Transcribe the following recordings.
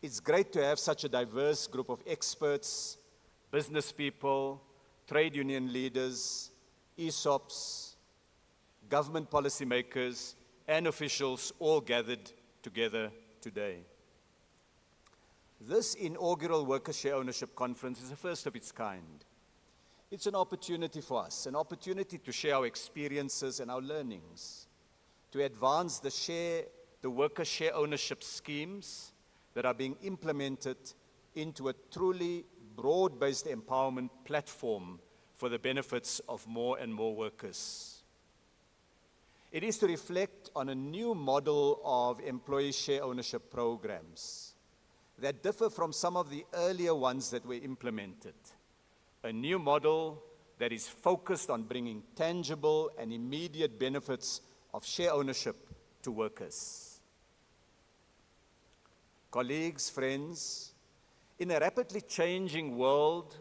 It's great to have such a diverse group of experts, business people, trade union leaders, ESOPs, government policymakers, and officials all gathered together today. This inaugural Worker Share Ownership Conference is the first of its kind. It's an opportunity for us, an opportunity to share our experiences and our learnings, to advance the worker share ownership schemes that are being implemented into a truly broad-based empowerment platform for the benefits of more and more workers. It is to reflect on a new model of employee share ownership programs that differ from some of the earlier ones that were implemented. A new model that is focused on bringing tangible and immediate benefits of share ownership to workers. Colleagues, friends, in a rapidly changing world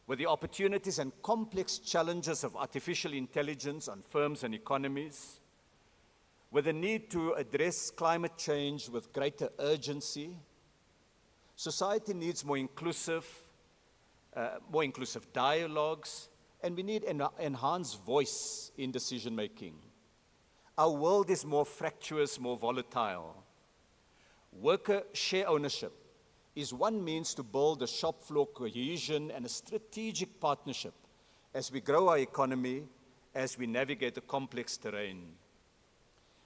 with the opportunities and complex challenges of artificial intelligence on firms and economies, with the need to address climate change with greater urgency, society needs more inclusive dialogues, and we need an enhanced voice in decision-making. Our world is more fractious, more volatile. Worker share ownership is one means to build a shop floor cohesion and a strategic partnership as we grow our economy, as we navigate the complex terrain.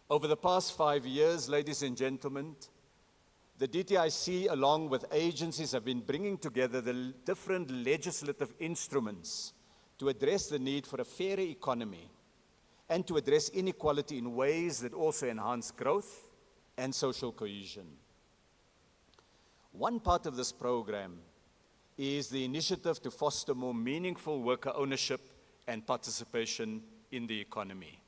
Over the past 5 years, ladies and gentlemen, the DTIC, along with agencies, have been bringing together the different legislative instruments to address the need for a fairer economy and to address inequality in ways that also enhance growth and social cohesion. One part of this program is the initiative to foster more meaningful worker ownership and participation in the economy.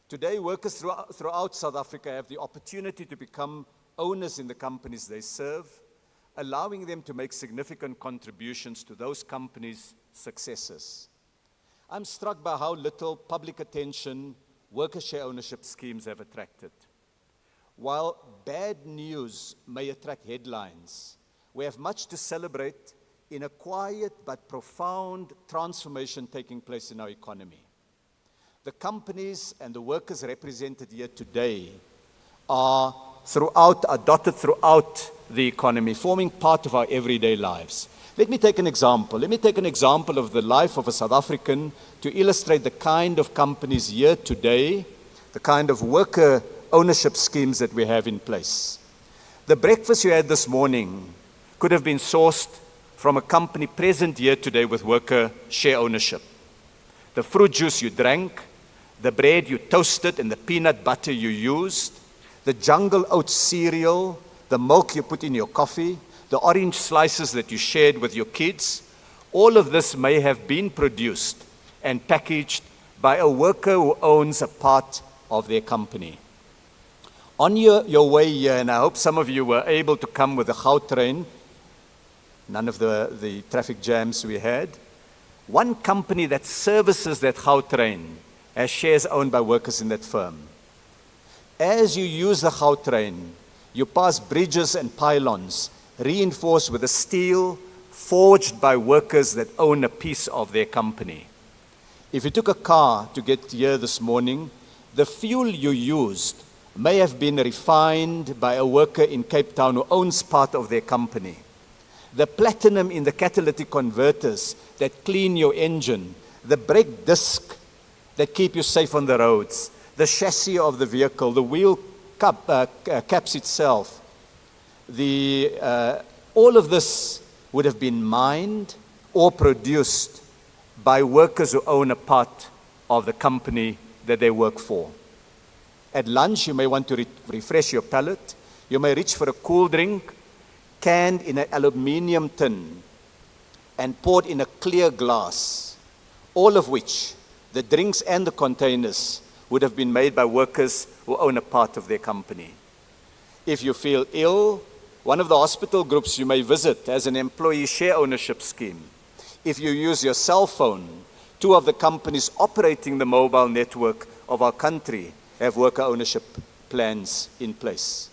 Today, workers throughout South Africa have the opportunity to become owners in the companies they serve, allowing them to make significant contributions to those companies' successes. I'm struck by how little public attention worker share ownership schemes have attracted. While bad news may attract headlines, we have much to celebrate in a quiet but profound transformation taking place in our economy. The companies and the workers represented here today are dotted throughout the economy, forming part of our everyday lives. Let me take an example. Let me take an example of the life of a South African to illustrate the kind of companies here today, the kind of worker ownership schemes that we have in place. The breakfast you had this morning could have been sourced from a company present here today with worker share ownership. The fruit juice you drank, the bread you toasted, and the peanut butter you used, the jungle oat cereal, the milk you put in your coffee, the orange slices that you shared with your kids, all of this may have been produced and packaged by a worker who owns a part of their company. On your way here, and I hope some of you were able to come with the Gautrain, none of the traffic jams we had, one company that services that Gautrain has shares owned by workers in that firm. As you use the Gautrain, you pass bridges and pylons reinforced with a steel forged by workers that own a piece of their company. If you took a car to get here this morning, the fuel you used may have been refined by a worker in Cape Town who owns part of their company. The platinum in the catalytic converters that clean your engine, the brake disc that keep you safe on the roads, the chassis of the vehicle, the wheel caps itself, all of this would have been mined or produced by workers who own a part of the company that they work for. At lunch, you may want to refresh your palate. You may reach for a cool drink canned in an aluminium tin and poured in a clear glass, all of which, the drinks and the containers, would have been made by workers who own a part of their company. If you feel ill, one of the hospital groups you may visit has an employee share ownership scheme. If you use your cell phone, two of the companies operating the mobile network of our country have worker ownership plans in place.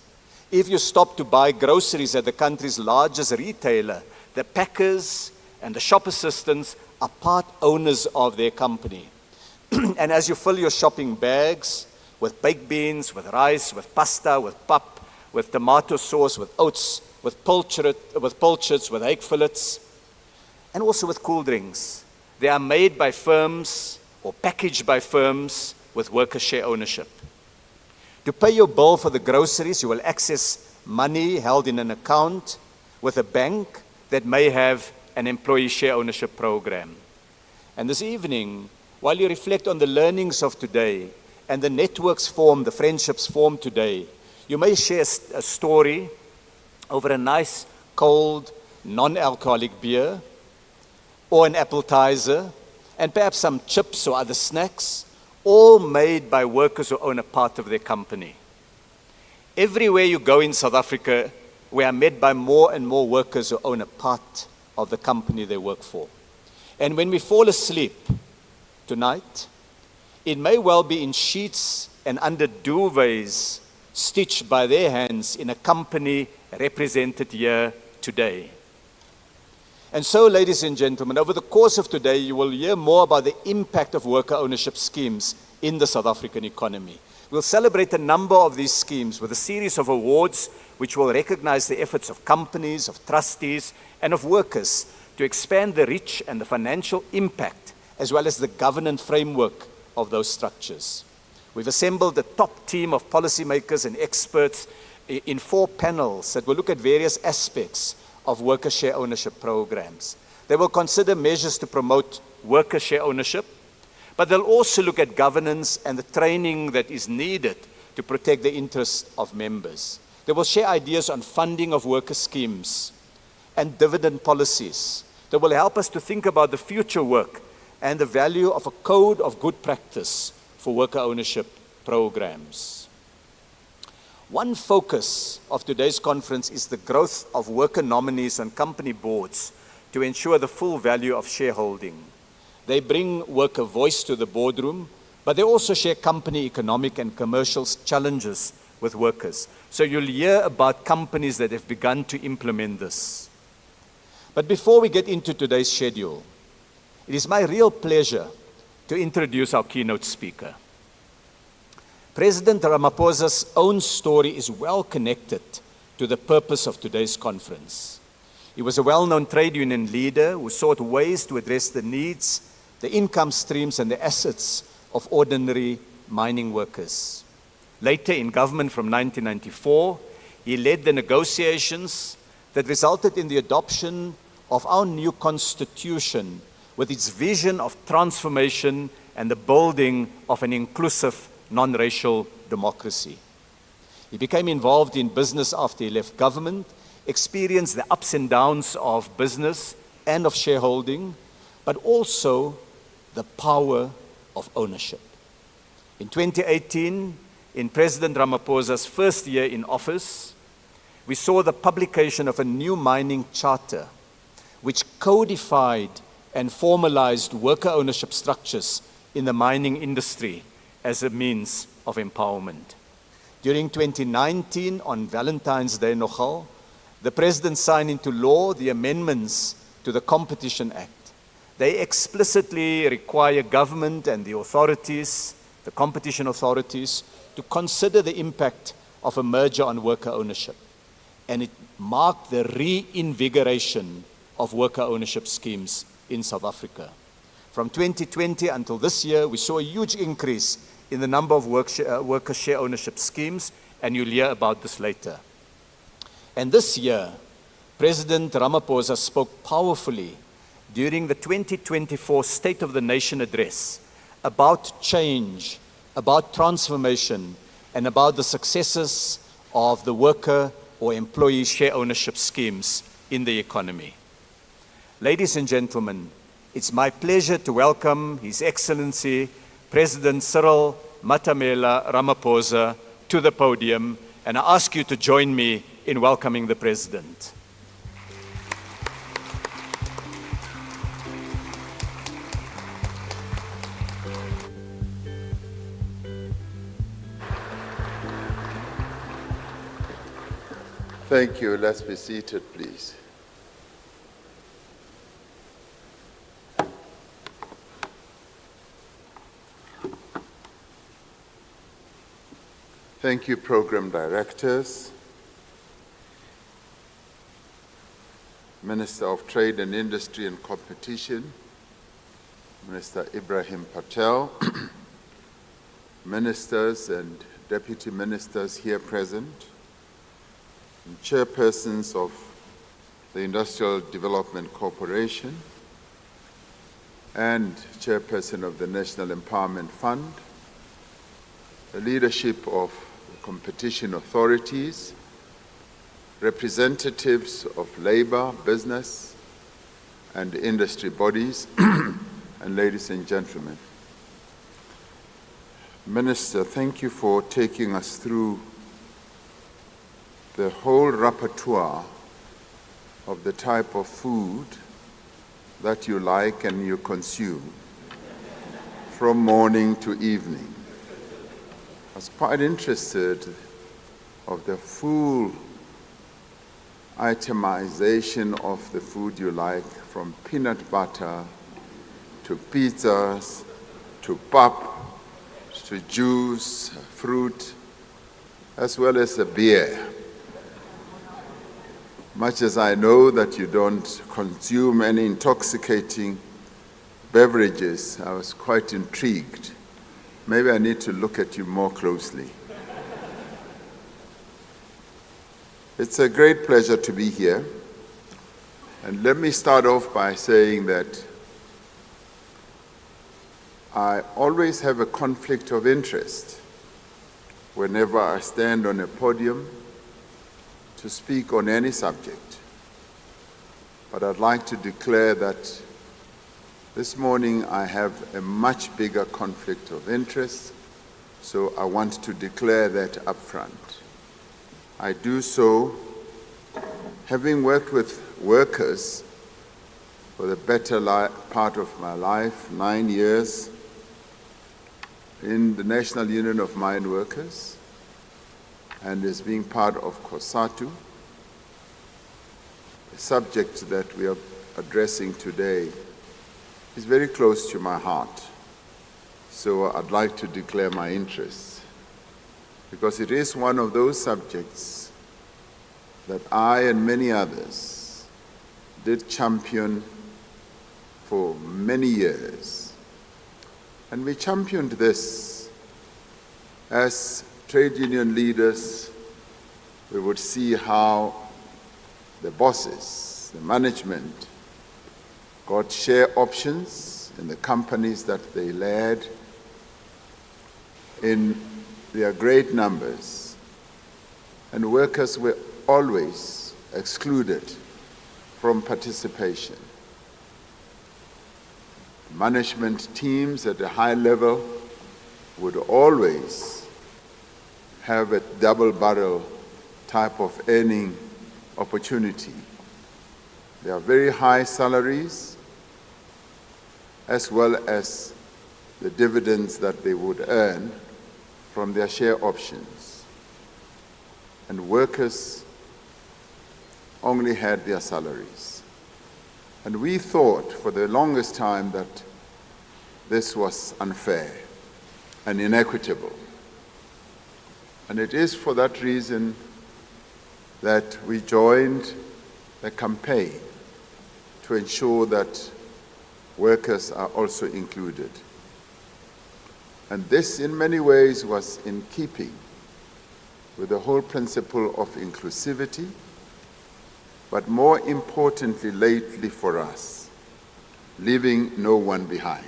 If you stop to buy groceries at the country's largest retailer, the packers and the shop assistants are part owners of their company. And as you fill your shopping bags with baked beans, with rice, with pasta, with pap, with tomato sauce, with oats, with pilchards, with egg fillets, and also with cool drinks, they are made by firms or packaged by firms with worker share ownership. To pay your bill for the groceries, you will access money held in an account with a bank that may have an employee share ownership program. And this evening, while you reflect on the learnings of today and the networks formed, the friendships formed today, you may share a story over a nice, cold, non-alcoholic beer or an appetizer and perhaps some chips or other snacks, all made by workers who own a part of their company. Everywhere you go in South Africa, we are met by more and more workers who own a part of the company they work for. And when we fall asleep tonight, it may well be in sheets and under duvets stitched by their hands in a company represented here today. And so, ladies and gentlemen, over the course of today, you will hear more about the impact of worker ownership schemes in the South African economy. We'll celebrate a number of these schemes with a series of awards which will recognize the efforts of companies, of trustees, and of workers to expand the reach and the financial impact, as well as the governance framework of those structures. We've assembled a top team of policymakers and experts in 4 panels that will look at various aspects of worker share ownership programs. They will consider measures to promote worker share ownership, but they'll also look at governance and the training that is needed to protect the interests of members. They will share ideas on funding of worker schemes and dividend policies that will help us to think about the future work and the value of a code of good practice for worker ownership programs. One focus of today's conference is the growth of worker nominees on company boards to ensure the full value of shareholding. They bring worker voice to the boardroom, but they also share company economic and commercial challenges with workers. So you'll hear about companies that have begun to implement this. But before we get into today's schedule, it is my real pleasure to introduce our keynote speaker. President Ramaphosa's own story is well connected to the purpose of today's conference. He was a well-known trade union leader who sought ways to address the needs, the income streams, and the assets of ordinary mining workers. Later in government from 1994, he led the negotiations that resulted in the adoption of our new constitution with its vision of transformation and the building of an inclusive non-racial democracy. He became involved in business after he left government, experienced the ups and downs of business and of shareholding, but also the power of ownership. In 2018, in President Ramaphosa's first year in office, we saw the publication of a new mining charter, which codified and formalized worker ownership structures in the mining industry as a means of empowerment. During 2019, on Valentine's Day nogal, the President signed into law the amendments to the Competition Act. They explicitly require government and the authorities, the competition authorities, to consider the impact of a merger on worker ownership. And it marked the reinvigoration of worker ownership schemes in South Africa. From 2020 until this year, we saw a huge increase in the number of worker share ownership schemes, and you'll hear about this later. And this year, President Ramaphosa spoke powerfully during the 2024 State of the Nation address about change, about transformation, and about the successes of the worker or employee share ownership schemes in the economy. Ladies and gentlemen, it's my pleasure to welcome His Excellency President Cyril Ramaphosa to the podium, and I ask you to join me in welcoming the President. Thank you. Let's be seated, please. Thank you, program directors, Minister of Trade and Industry and Competition, Minister Ibrahim Patel, ministers and deputy ministers here present, and chairpersons of the Industrial Development Corporation, and chairperson of the National Empowerment Fund, the leadership of the competition authorities, representatives of labor, business, and industry bodies, and ladies and gentlemen. Minister, thank you for taking us through the whole repertoire of the type of food that you like and you consume from morning to evening. I was quite interested of the full itemization of the food you like, from peanut butter to pizzas to pap to juice, fruit, as well as a beer. Much as I know that you don't consume any intoxicating beverages, I was quite intrigued. Maybe I need to look at you more closely. It's a great pleasure to be here. And let me start off by saying that I always have a conflict of interest whenever I stand on a podium to speak on any subject. But I'd like to declare that this morning I have a much bigger conflict of interest, so I want to declare that up front. I do so having worked with workers for the better part of my life, 9 years in the National Union of Mine Workers, and as being part of COSATU, the subject that we are addressing today is very close to my heart. So I'd like to declare my interest, because it is one of those subjects that I and many others did champion for many years. And we championed this as trade union leaders. We would see how the bosses, the management, got share options in the companies that they led in their great numbers. And workers were always excluded from participation. Management teams at a high level would always have a double-barrel type of earning opportunity. There are very high salaries, as well as the dividends that they would earn from their share options. And workers only had their salaries. And we thought for the longest time that this was unfair and inequitable. And it is for that reason that we joined a campaign to ensure that workers are also included. And this, in many ways, was in keeping with the whole principle of inclusivity, but more importantly lately for us, leaving no one behind.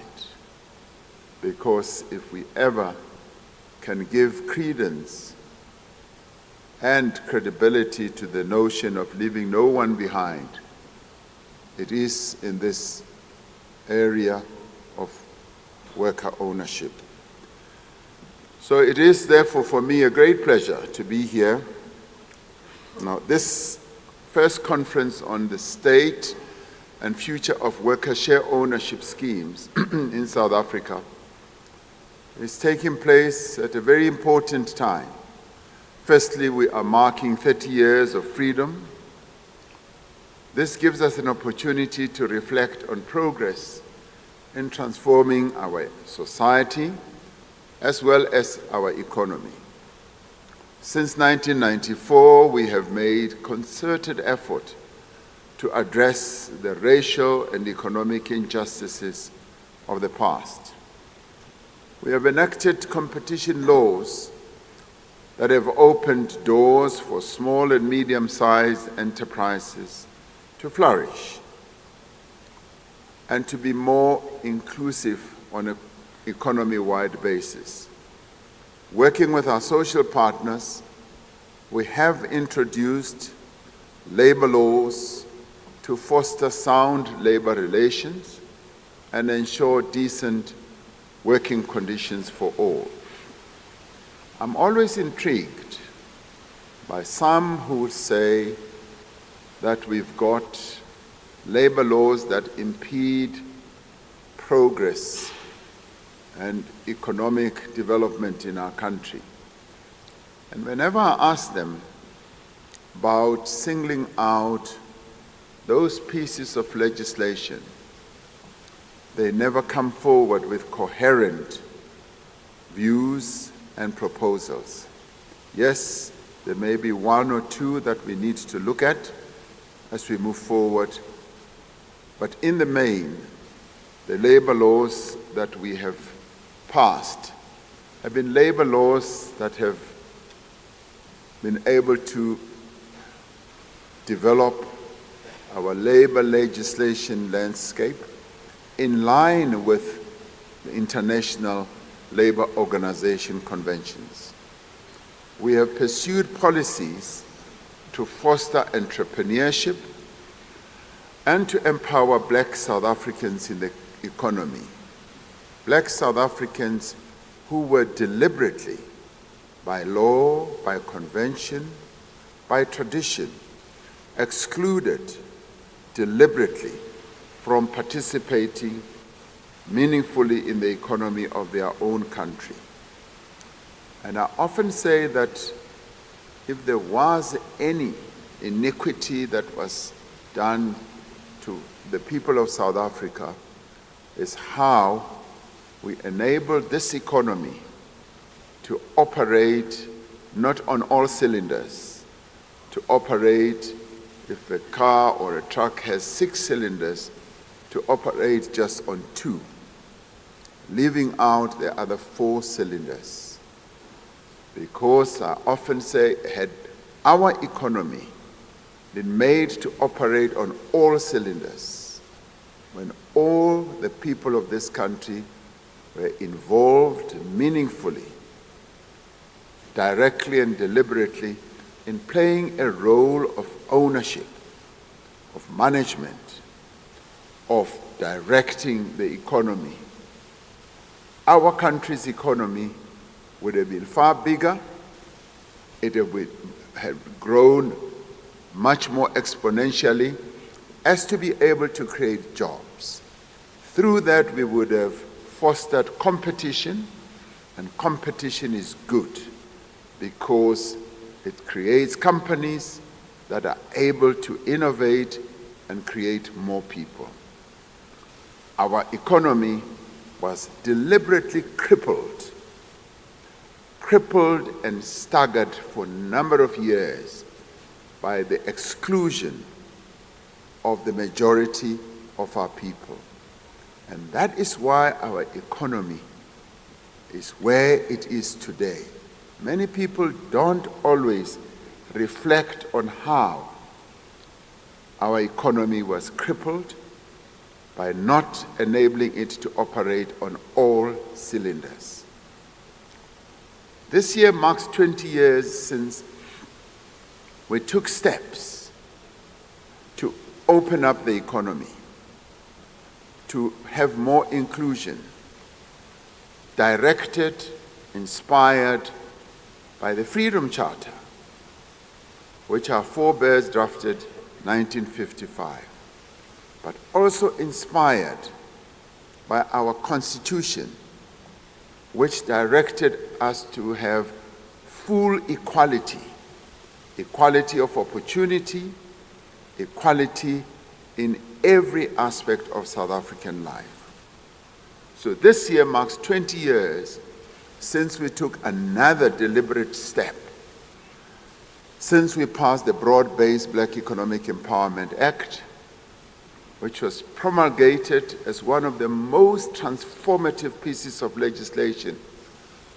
Because if we ever can give credence and credibility to the notion of leaving no one behind, it is in this area of worker ownership. So it is therefore for me a great pleasure to be here. Now, this first conference on the state and future of worker share ownership schemes in South Africa is taking place at a very important time Firstly, we are marking 30 years of freedom. This gives us an opportunity to reflect on progress in transforming our society as well as our economy. Since 1994, we have made concerted effort to address the racial and economic injustices of the past. We have enacted competition laws that have opened doors for small and medium-sized enterprises to flourish and to be more inclusive on an economy-wide basis. Working with our social partners, we have introduced labor laws to foster sound labor relations and ensure decent working conditions for all. I'm always intrigued by some who say that we've got labor laws that impede progress and economic development in our country. And whenever I ask them about singling out those pieces of legislation, they never come forward with coherent views and proposals. Yes, there may be one or two that we need to look at as we move forward, but in the main, the labor laws that we have passed have been labor laws that have been able to develop our labor legislation landscape in line with the International Labor Organization conventions. We have pursued policies to foster entrepreneurship and to empower Black South Africans in the economy. Black South Africans who were deliberately, by law, by convention, by tradition, excluded deliberately from participating meaningfully in the economy of their own country. And I often say that if there was any iniquity that was done to the people of South Africa, is how we enabled this economy to operate not on all cylinders, to operate, if a car or a truck has 6 cylinders, to operate just on 2, leaving out the other 4 cylinders. Because I often say, had our economy been made to operate on all cylinders, when all the people of this country were involved meaningfully, directly and deliberately, in playing a role of ownership, of management, of directing the economy, our country's economy would have been far bigger, it would have grown much more exponentially as to be able to create jobs. Through that, we would have fostered competition, and competition is good because it creates companies that are able to innovate and create more people. Our economy was deliberately crippled and staggered for a number of years by the exclusion of the majority of our people. And that is why our economy is where it is today. Many people don't always reflect on how our economy was crippled by not enabling it to operate on all cylinders. This year marks 20 years since we took steps to open up the economy, to have more inclusion, directed, inspired by the Freedom Charter, which our forebears drafted 1955, but also inspired by our Constitution, which directed us to have full equality, equality of opportunity, equality in every aspect of South African life. So this year marks 20 years since we took another deliberate step, since we passed the Broad-Based Black Economic Empowerment Act, which was promulgated as one of the most transformative pieces of legislation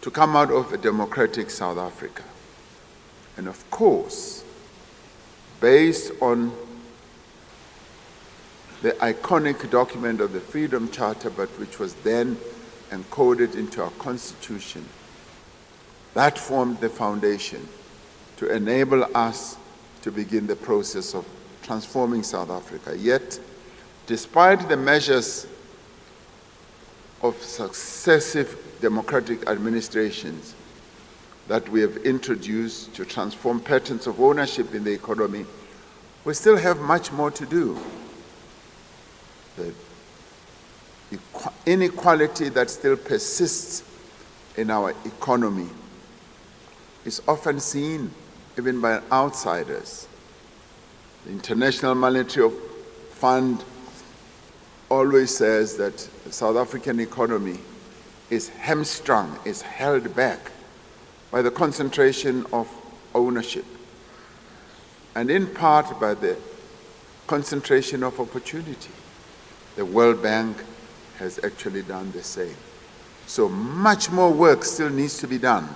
to come out of a democratic South Africa. And of course, based on the iconic document of the Freedom Charter, but which was then encoded into our Constitution, that formed the foundation to enable us to begin the process of transforming South Africa. Yet, despite the measures of successive democratic administrations that we have introduced to transform patterns of ownership in the economy, we still have much more to do. The inequality that still persists in our economy is often seen even by outsiders. The International Monetary Fund always says that the South African economy is hamstrung, is held back by the concentration of ownership, and in part by the concentration of opportunity. The World Bank has actually done the same. So much more work still needs to be done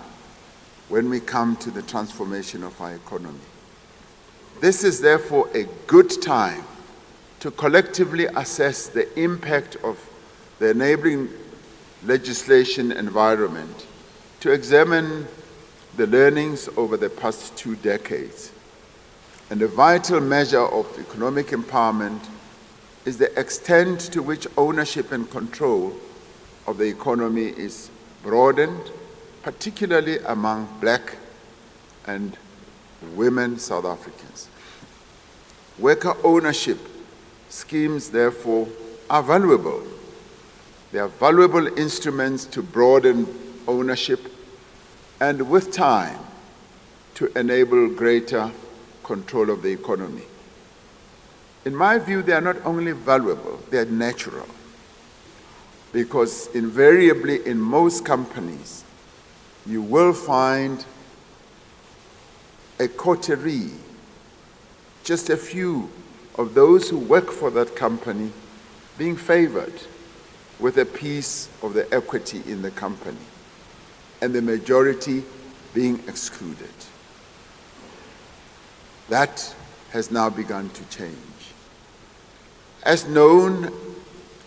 when we come to the transformation of our economy. This is therefore a good time to collectively assess the impact of the enabling legislation environment, to examine the learnings over the past 2 decades. And a vital measure of economic empowerment is the extent to which ownership and control of the economy is broadened, particularly among Black and women South Africans. Worker ownership schemes, therefore, are valuable. They are valuable instruments to broaden ownership and, with time, to enable greater control of the economy. In my view, they are not only valuable, they are natural. Because invariably, in most companies, you will find a coterie, just a few of those who work for that company being favored with a piece of the equity in the company, and the majority being excluded. That has now begun to change. As known,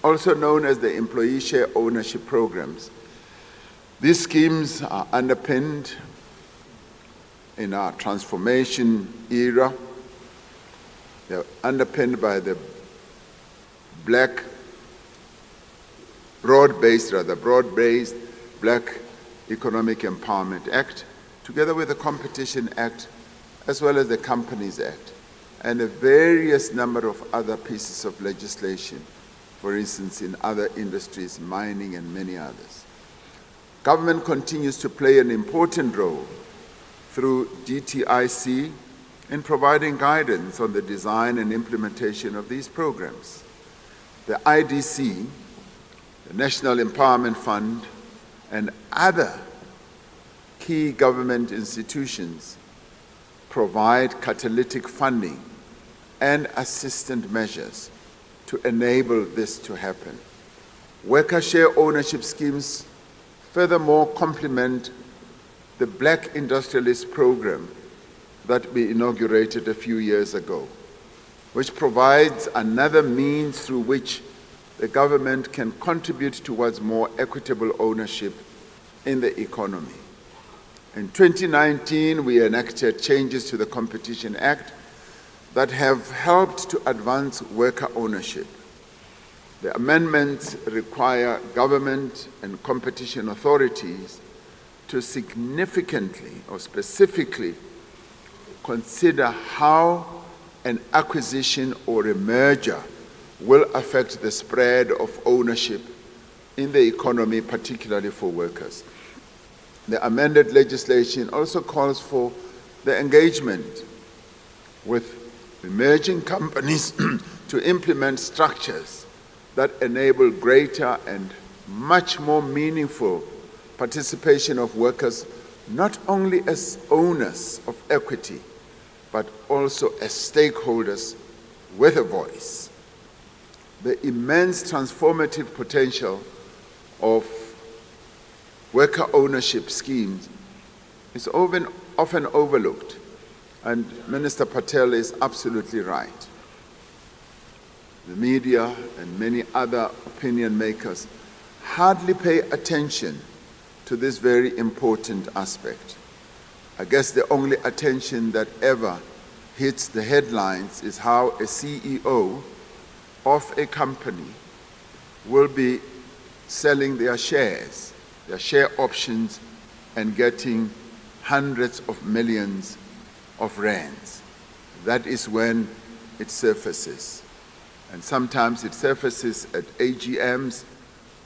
also known as the employee share ownership programs, these schemes are underpinned in our transformation era. They're underpinned by the broad-based Black Economic Empowerment Act, together with the Competition Act, as well as the Companies Act, and a various number of other pieces of legislation, for instance, in other industries, mining and many others. Government continues to play an important role through DTIC in providing guidance on the design and implementation of these programs. The IDC, the National Empowerment Fund, and other key government institutions provide catalytic funding and assistant measures to enable this to happen. Worker share ownership schemes furthermore complement the Black Industrialist Program that we inaugurated a few years ago, which provides another means through which the government can contribute towards more equitable ownership in the economy. In 2019, we enacted changes to the Competition Act that have helped to advance worker ownership. The amendments require government and competition authorities to significantly or specifically consider how an acquisition or a merger will affect the spread of ownership in the economy, particularly for workers. The amended legislation also calls for the engagement with emerging companies to implement structures that enable greater and much more meaningful participation of workers, not only as owners of equity, but also as stakeholders with a voice. The immense transformative potential of worker ownership schemes is often overlooked, and Minister Patel is absolutely right. The media and many other opinion makers hardly pay attention to this very important aspect. I guess the only attention that ever hits the headlines is how a CEO of a company will be selling their shares, their share options, and getting hundreds of millions of rands. That is when it surfaces. And sometimes it surfaces at AGMs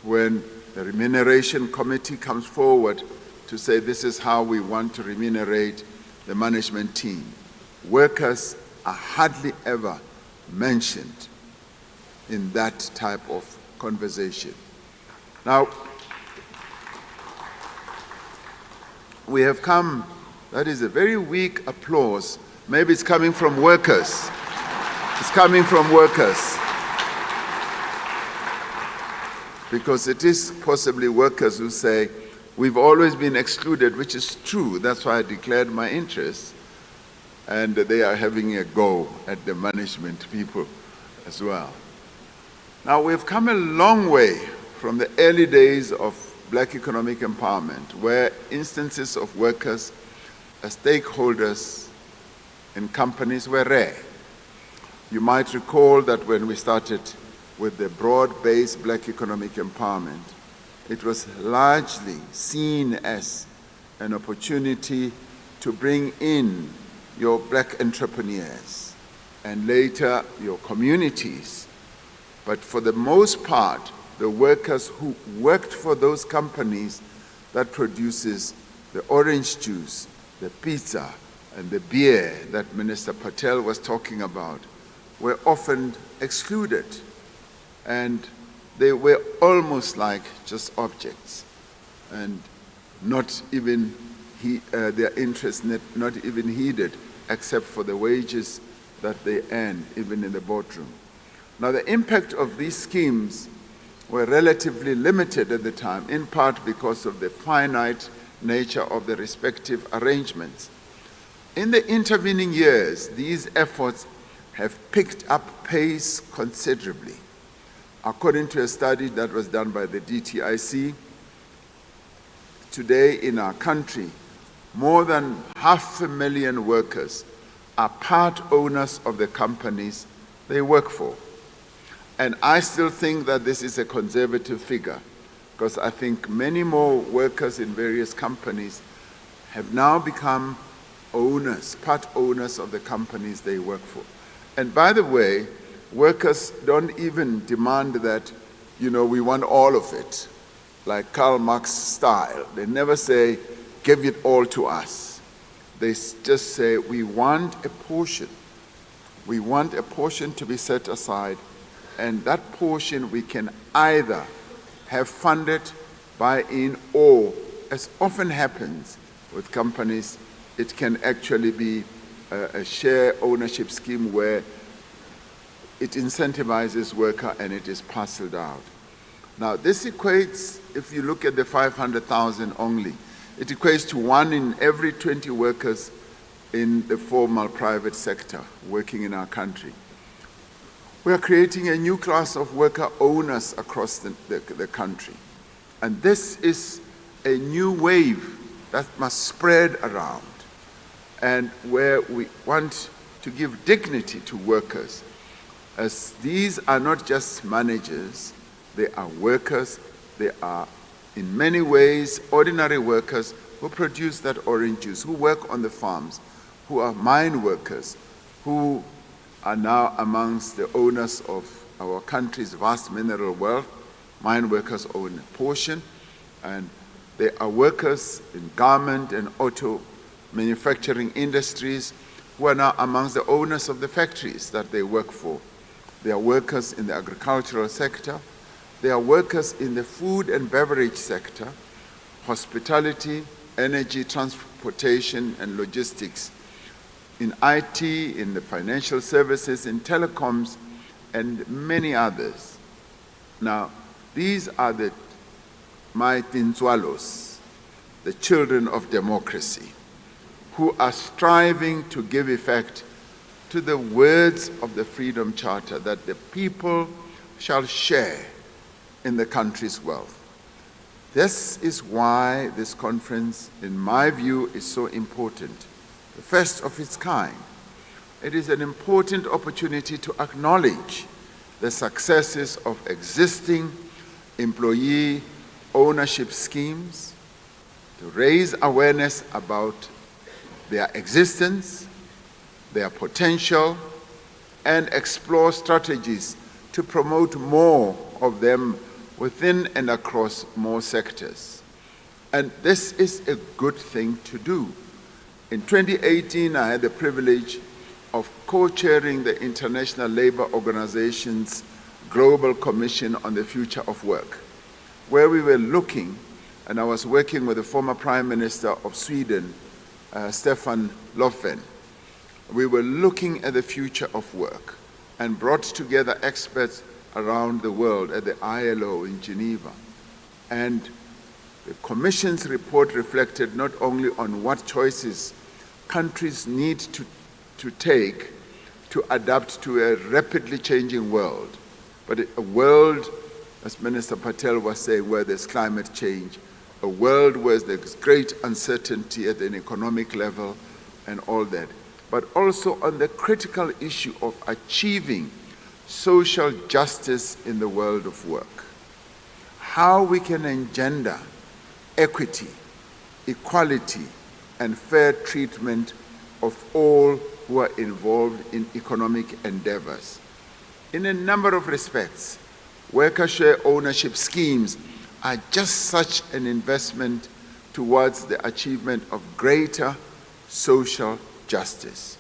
when the remuneration committee comes forward to say this is how we want to remunerate the management team. Workers are hardly ever mentioned in that type of conversation. Now, we have come, that is a very weak applause. Maybe it's coming from workers. It's coming from workers. Because it is possibly workers who say, we've always been excluded, which is true. That's why I declared my interest. And they are having a go at the management people as well. Now, we've come a long way from the early days of Black economic empowerment, where instances of workers as stakeholders in companies were rare. You might recall that when we started with the broad-based Black economic empowerment, it was largely seen as an opportunity to bring in your Black entrepreneurs and later your communities. But for the most part, the workers who worked for those companies that produces the orange juice, the pizza, and the beer that Minister Patel was talking about were often excluded. And they were almost like just objects, and not even their interests not even heeded, except for the wages that they earned, even in the boardroom. Now, the impact of these schemes were relatively limited at the time, in part because of the finite nature of the respective arrangements. In the intervening years, these efforts have picked up pace considerably. According to a study that was done by the DTIC, today in our country, more than 500,000 workers are part owners of the companies they work for. And I still think that this is a conservative figure, because I think many more workers in various companies have now become owners, part owners of the companies they work for. And by the way, workers don't even demand that, we want all of it, like Karl Marx style. They never say, give it all to us. They just say, we want a portion. We want a portion to be set aside, and that portion we can either have funded, buy-in, or, as often happens with companies, it can actually be a share ownership scheme where it incentivizes worker and it is parceled out. Now, this equates, if you look at the 500,000 only, it equates to 1 in every 20 workers in the formal private sector working in our country. We are creating a new class of worker owners across the country. And this is a new wave that must spread around, and where we want to give dignity to workers, as these are not just managers, they are workers, they are in many ways ordinary workers who produce that orange juice, who work on the farms, who are mine workers, who are now amongst the owners of our country's vast mineral wealth. Mine workers own a portion, and There are workers in garment and auto manufacturing industries who are now amongst the owners of the factories that they work for. There are workers in the agricultural sector. There are workers in the food and beverage sector, hospitality, energy, transportation, and logistics, in IT, in the financial services, in telecoms, and many others. Now, these are the Tinzwalos, the children of democracy, who are striving to give effect to the words of the Freedom Charter that the people shall share in the country's wealth. This is why this conference, in my view, is so important, the first of its kind. It is an important opportunity to acknowledge the successes of existing employee ownership schemes, to raise awareness about their existence, their potential, and explore strategies to promote more of them within and across more sectors. And this is a good thing to do. In 2018, I had the privilege of co-chairing the International Labour Organization's Global Commission on the Future of Work, where we were looking, and I was working with the former Prime Minister of Sweden, Stefan Löfven. We were looking at the future of work and brought together experts around the world at the ILO in Geneva. And the Commission's report reflected not only on what choices countries need to take to adapt to a rapidly changing world, but a world, as Minister Patel was saying, where there's climate change, a world where there's great uncertainty at an economic level and all that, but also on the critical issue of achieving social justice in the world of work. How we can engender equity, equality, and fair treatment of all who are involved in economic endeavors. In a number of respects, worker share ownership schemes are just such an investment towards the achievement of greater social justice.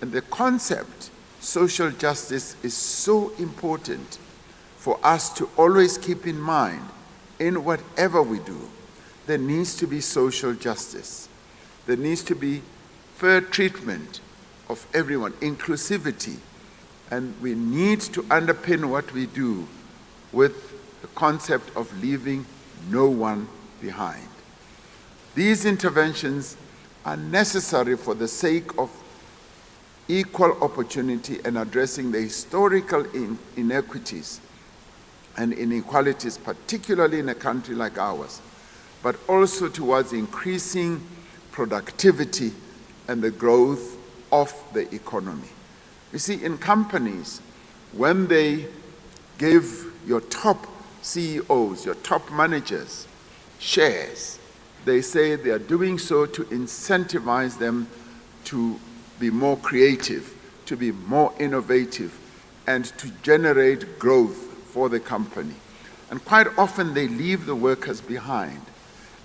And the concept, social justice, is so important for us to always keep in mind in whatever we do. There needs to be social justice. There needs to be fair treatment of everyone, inclusivity, and we need to underpin what we do with the concept of leaving no one behind. These interventions are necessary for the sake of equal opportunity and addressing the historical inequities and inequalities, particularly in a country like ours, but also towards increasing productivity and the growth of the economy. You see, in companies, when they give your top CEOs, your top managers, shares, they say they are doing so to incentivize them to be more creative, to be more innovative, and to generate growth for the company. And quite often they leave the workers behind.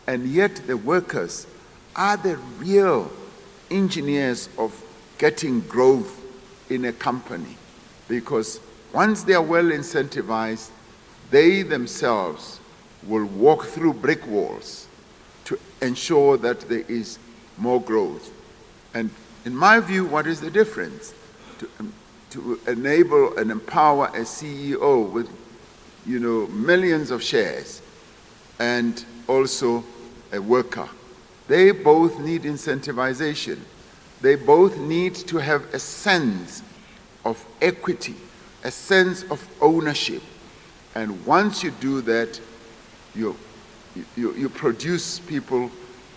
And yet the workers are the real engineers of getting growth in a company, because once they are well incentivized, they themselves will walk through brick walls to ensure that there is more growth. And in my view, what is the difference? To enable and empower a CEO with, millions of shares, and also a worker. They both need incentivization. They both need to have a sense of equity, a sense of ownership. And once you do that, you produce people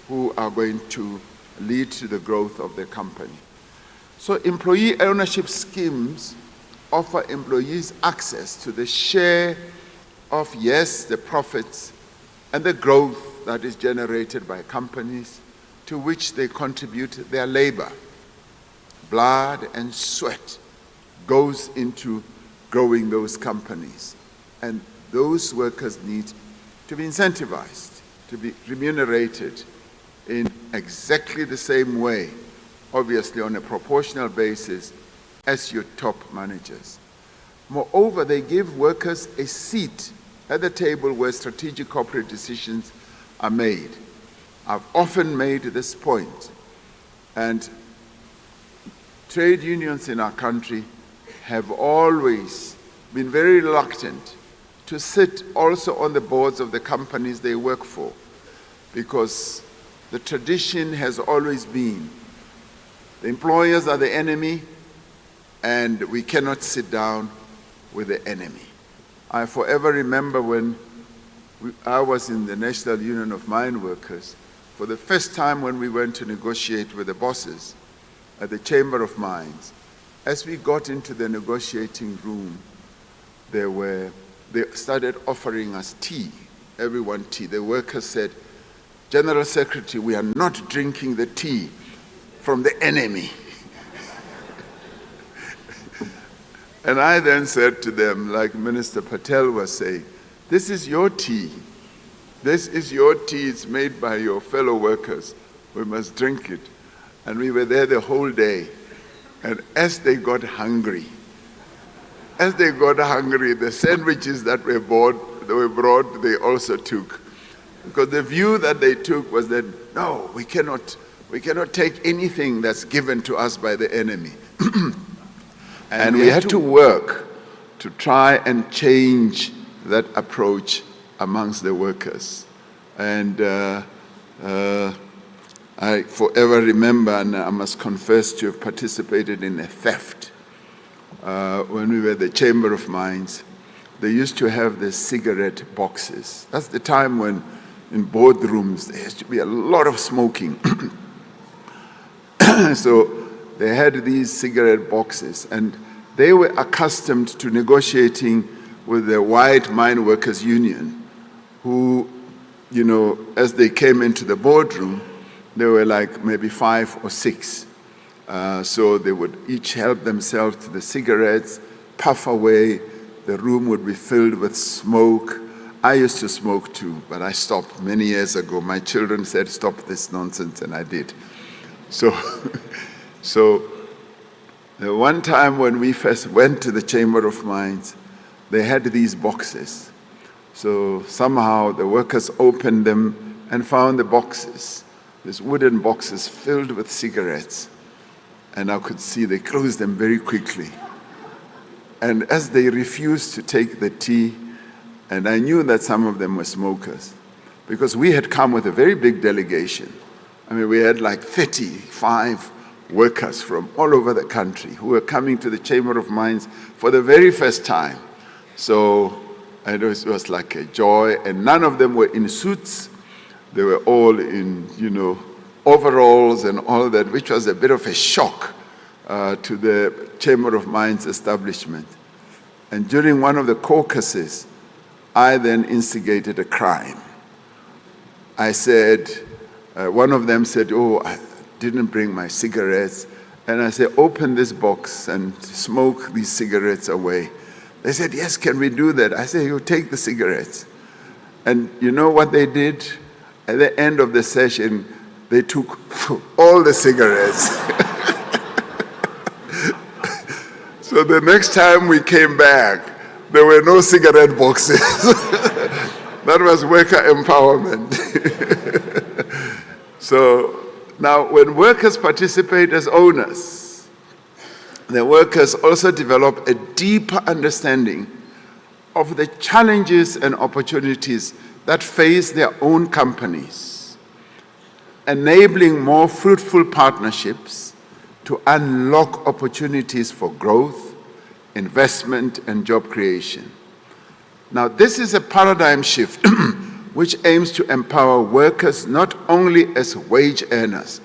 who are going to lead to the growth of the company. So employee ownership schemes offer employees access to the share of, yes, the profits and the growth that is generated by companies to which they contribute their labor. Blood and sweat goes into growing those companies. And those workers need to be incentivized to be remunerated in exactly the same way, obviously on a proportional basis, as your top managers. Moreover, they give workers a seat at the table where strategic corporate decisions are made. I've often made this point, and trade unions in our country have always been very reluctant to sit also on the boards of the companies they work for, because the tradition has always been the employers are the enemy and we cannot sit down with the enemy. I forever remember when I was in the National Union of Mine Workers, for the first time when we went to negotiate with the bosses at the Chamber of Mines. As we got into the negotiating room, they started offering us tea, everyone tea. The workers said, "General Secretary, we are not drinking the tea from the enemy." And I then said to them, like Minister Patel was saying, "This is your tea. This is your tea. It's made by your fellow workers. We must drink it." And we were there the whole day. And as they got hungry, the sandwiches that were brought, they also took. Because the view that they took was that, no, we cannot take anything that's given to us by the enemy. And we had to work to try and change that approach amongst the workers. And I forever remember, and I must confess to have participated in a theft. When we were at the Chamber of Mines, they used to have the cigarette boxes. That's the time when in boardrooms there used to be a lot of smoking. So they had these cigarette boxes, and they were accustomed to negotiating with the White Mine Workers Union, who, you know, as they came into the boardroom, there were like maybe 5 or 6. So they would each help themselves to the cigarettes, puff away. The room would be filled with smoke. I used to smoke too, but I stopped many years ago. My children said, "Stop this nonsense," and I did. So the one time when we first went to the Chamber of Mines, they had these boxes. So somehow the workers opened them and found the boxes, these wooden boxes filled with cigarettes. And I could see they closed them very quickly. And as they refused to take the tea, and I knew that some of them were smokers, because we had come with a very big delegation. I mean, we had like 35 workers from all over the country who were coming to the Chamber of Mines for the very first time. So it was like a joy, and none of them were in suits. They were all in, you know, overalls and all that, which was a bit of a shock to the Chamber of Mines establishment. And during one of the caucuses, I then instigated a crime. I said, one of them said, "Oh, I didn't bring my cigarettes." And I said, "Open this box and smoke these cigarettes away." They said, "Yes, can we do that?" I said, "You take the cigarettes." And you know what they did? At the end of the session, they took all the cigarettes. So the next time we came back, there were no cigarette boxes. That was worker empowerment. So now when workers participate as owners, the workers also develop a deeper understanding of the challenges and opportunities that face their own companies, enabling more fruitful partnerships to unlock opportunities for growth, investment, and job creation. Now, this is a paradigm shift which aims to empower workers not only as wage earners,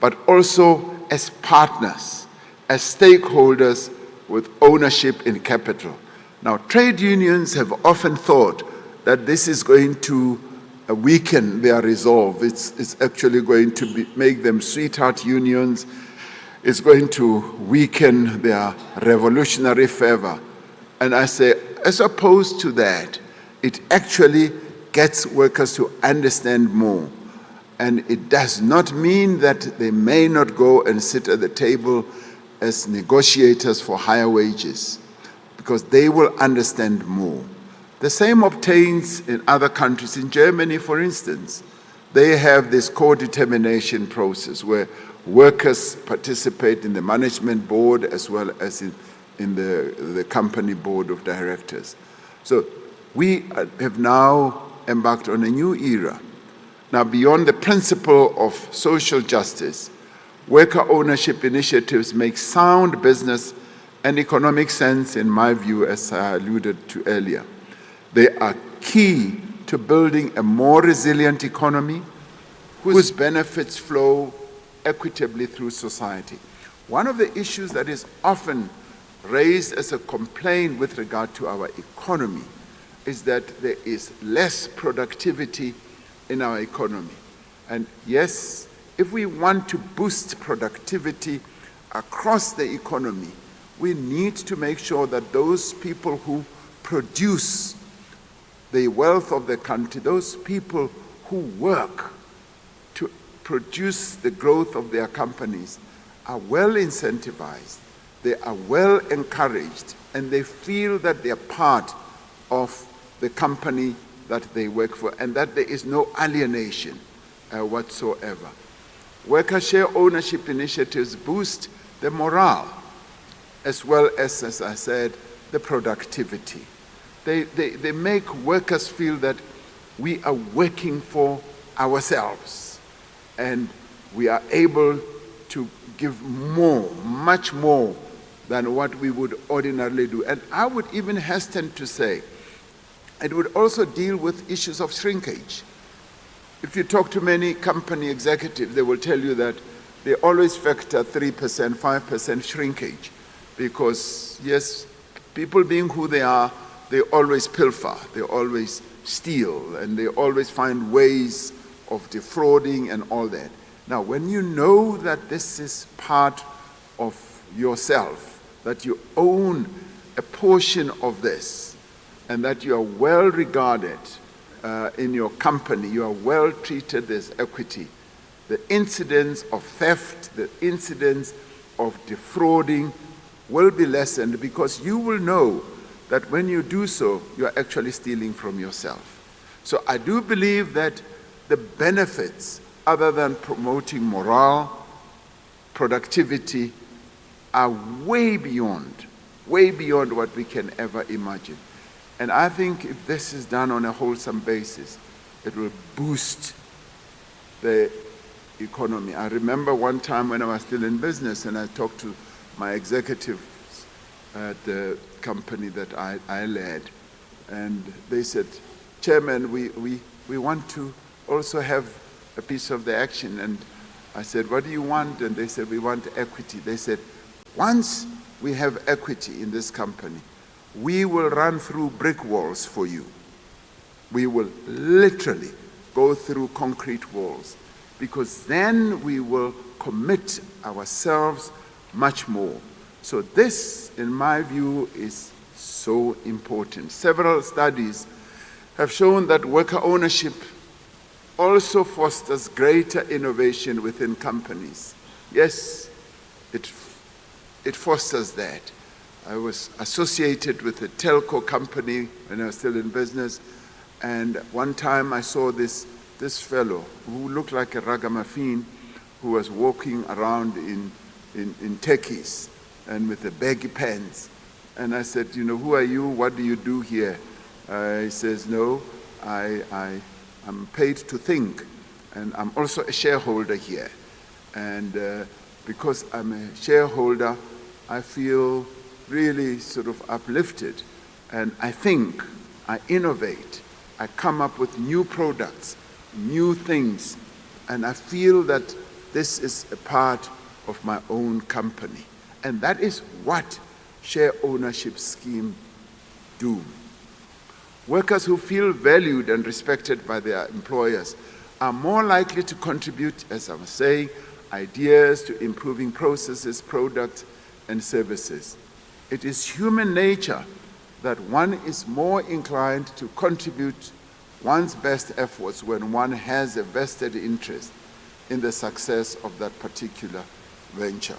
but also as partners, as stakeholders with ownership in capital. Now, trade unions have often thought that this is going to weaken their resolve. It's actually going to make them sweetheart unions. It's going to weaken their revolutionary fervor. And I say, as opposed to that, it actually gets workers to understand more. And it does not mean that they may not go and sit at the table as negotiators for higher wages, because they will understand more. The same obtains in other countries. In Germany, for instance, they have this co-determination process where workers participate in the management board as well as in the company board of directors. So we have now embarked on a new era. Now, beyond the principle of social justice, worker ownership initiatives make sound business and economic sense, in my view, as I alluded to earlier. They are key to building a more resilient economy whose benefits flow equitably through society. One of the issues that is often raised as a complaint with regard to our economy is that there is less productivity in our economy. And yes, if we want to boost productivity across the economy, we need to make sure that those people who produce the wealth of the country, those people who work to produce the growth of their companies, are well incentivized, they are well encouraged, and they feel that they are part of the company that they work for, and that there is no alienation whatsoever. Worker share ownership initiatives boost the morale, as well as I said, the productivity. They make workers feel that we are working for ourselves, and we are able to give more, much more than what we would ordinarily do. And I would even hasten to say, it would also deal with issues of shrinkage. If you talk to many company executives, they will tell you that they always factor 3%, 5% shrinkage, because yes, people being who they are, they always pilfer, they always steal, and they always find ways of defrauding and all that. Now, when you know that this is part of yourself, that you own a portion of this, and that you are well regarded in your company, you are well treated as equity, the incidence of theft, the incidence of defrauding will be lessened, because you will know that when you do so, you are actually stealing from yourself. So I do believe that the benefits, other than promoting morale, productivity, are way beyond what we can ever imagine. And I think if this is done on a wholesome basis, it will boost the economy. I remember one time when I was still in business and I talked to my executives at the company that I led, and they said, Chairman, we want to also have a piece of the action. And I said, what do you want? And they said, we want equity. They said, once we have equity in this company, we will run through brick walls for you. We will literally go through concrete walls, because then we will commit ourselves much more. So this, in my view, is so important. Several studies have shown that worker ownership also fosters greater innovation within companies. Yes, it fosters that. I was associated with a telco company when I was still in business, and one time I saw this fellow who looked like a ragamuffin, who was walking around in techies and with the baggy pants. And I said, who are you? What do you do here? He says, no, I'm paid to think, and I'm also a shareholder here. And because I'm a shareholder, I feel really sort of uplifted, and I think, I innovate, I come up with new products, new things, and I feel that this is a part of my own company. And that is what share ownership schemes do. Workers who feel valued and respected by their employers are more likely to contribute, as I was saying, ideas to improving processes, products, and services. It is human nature that one is more inclined to contribute one's best efforts when one has a vested interest in the success of that particular venture.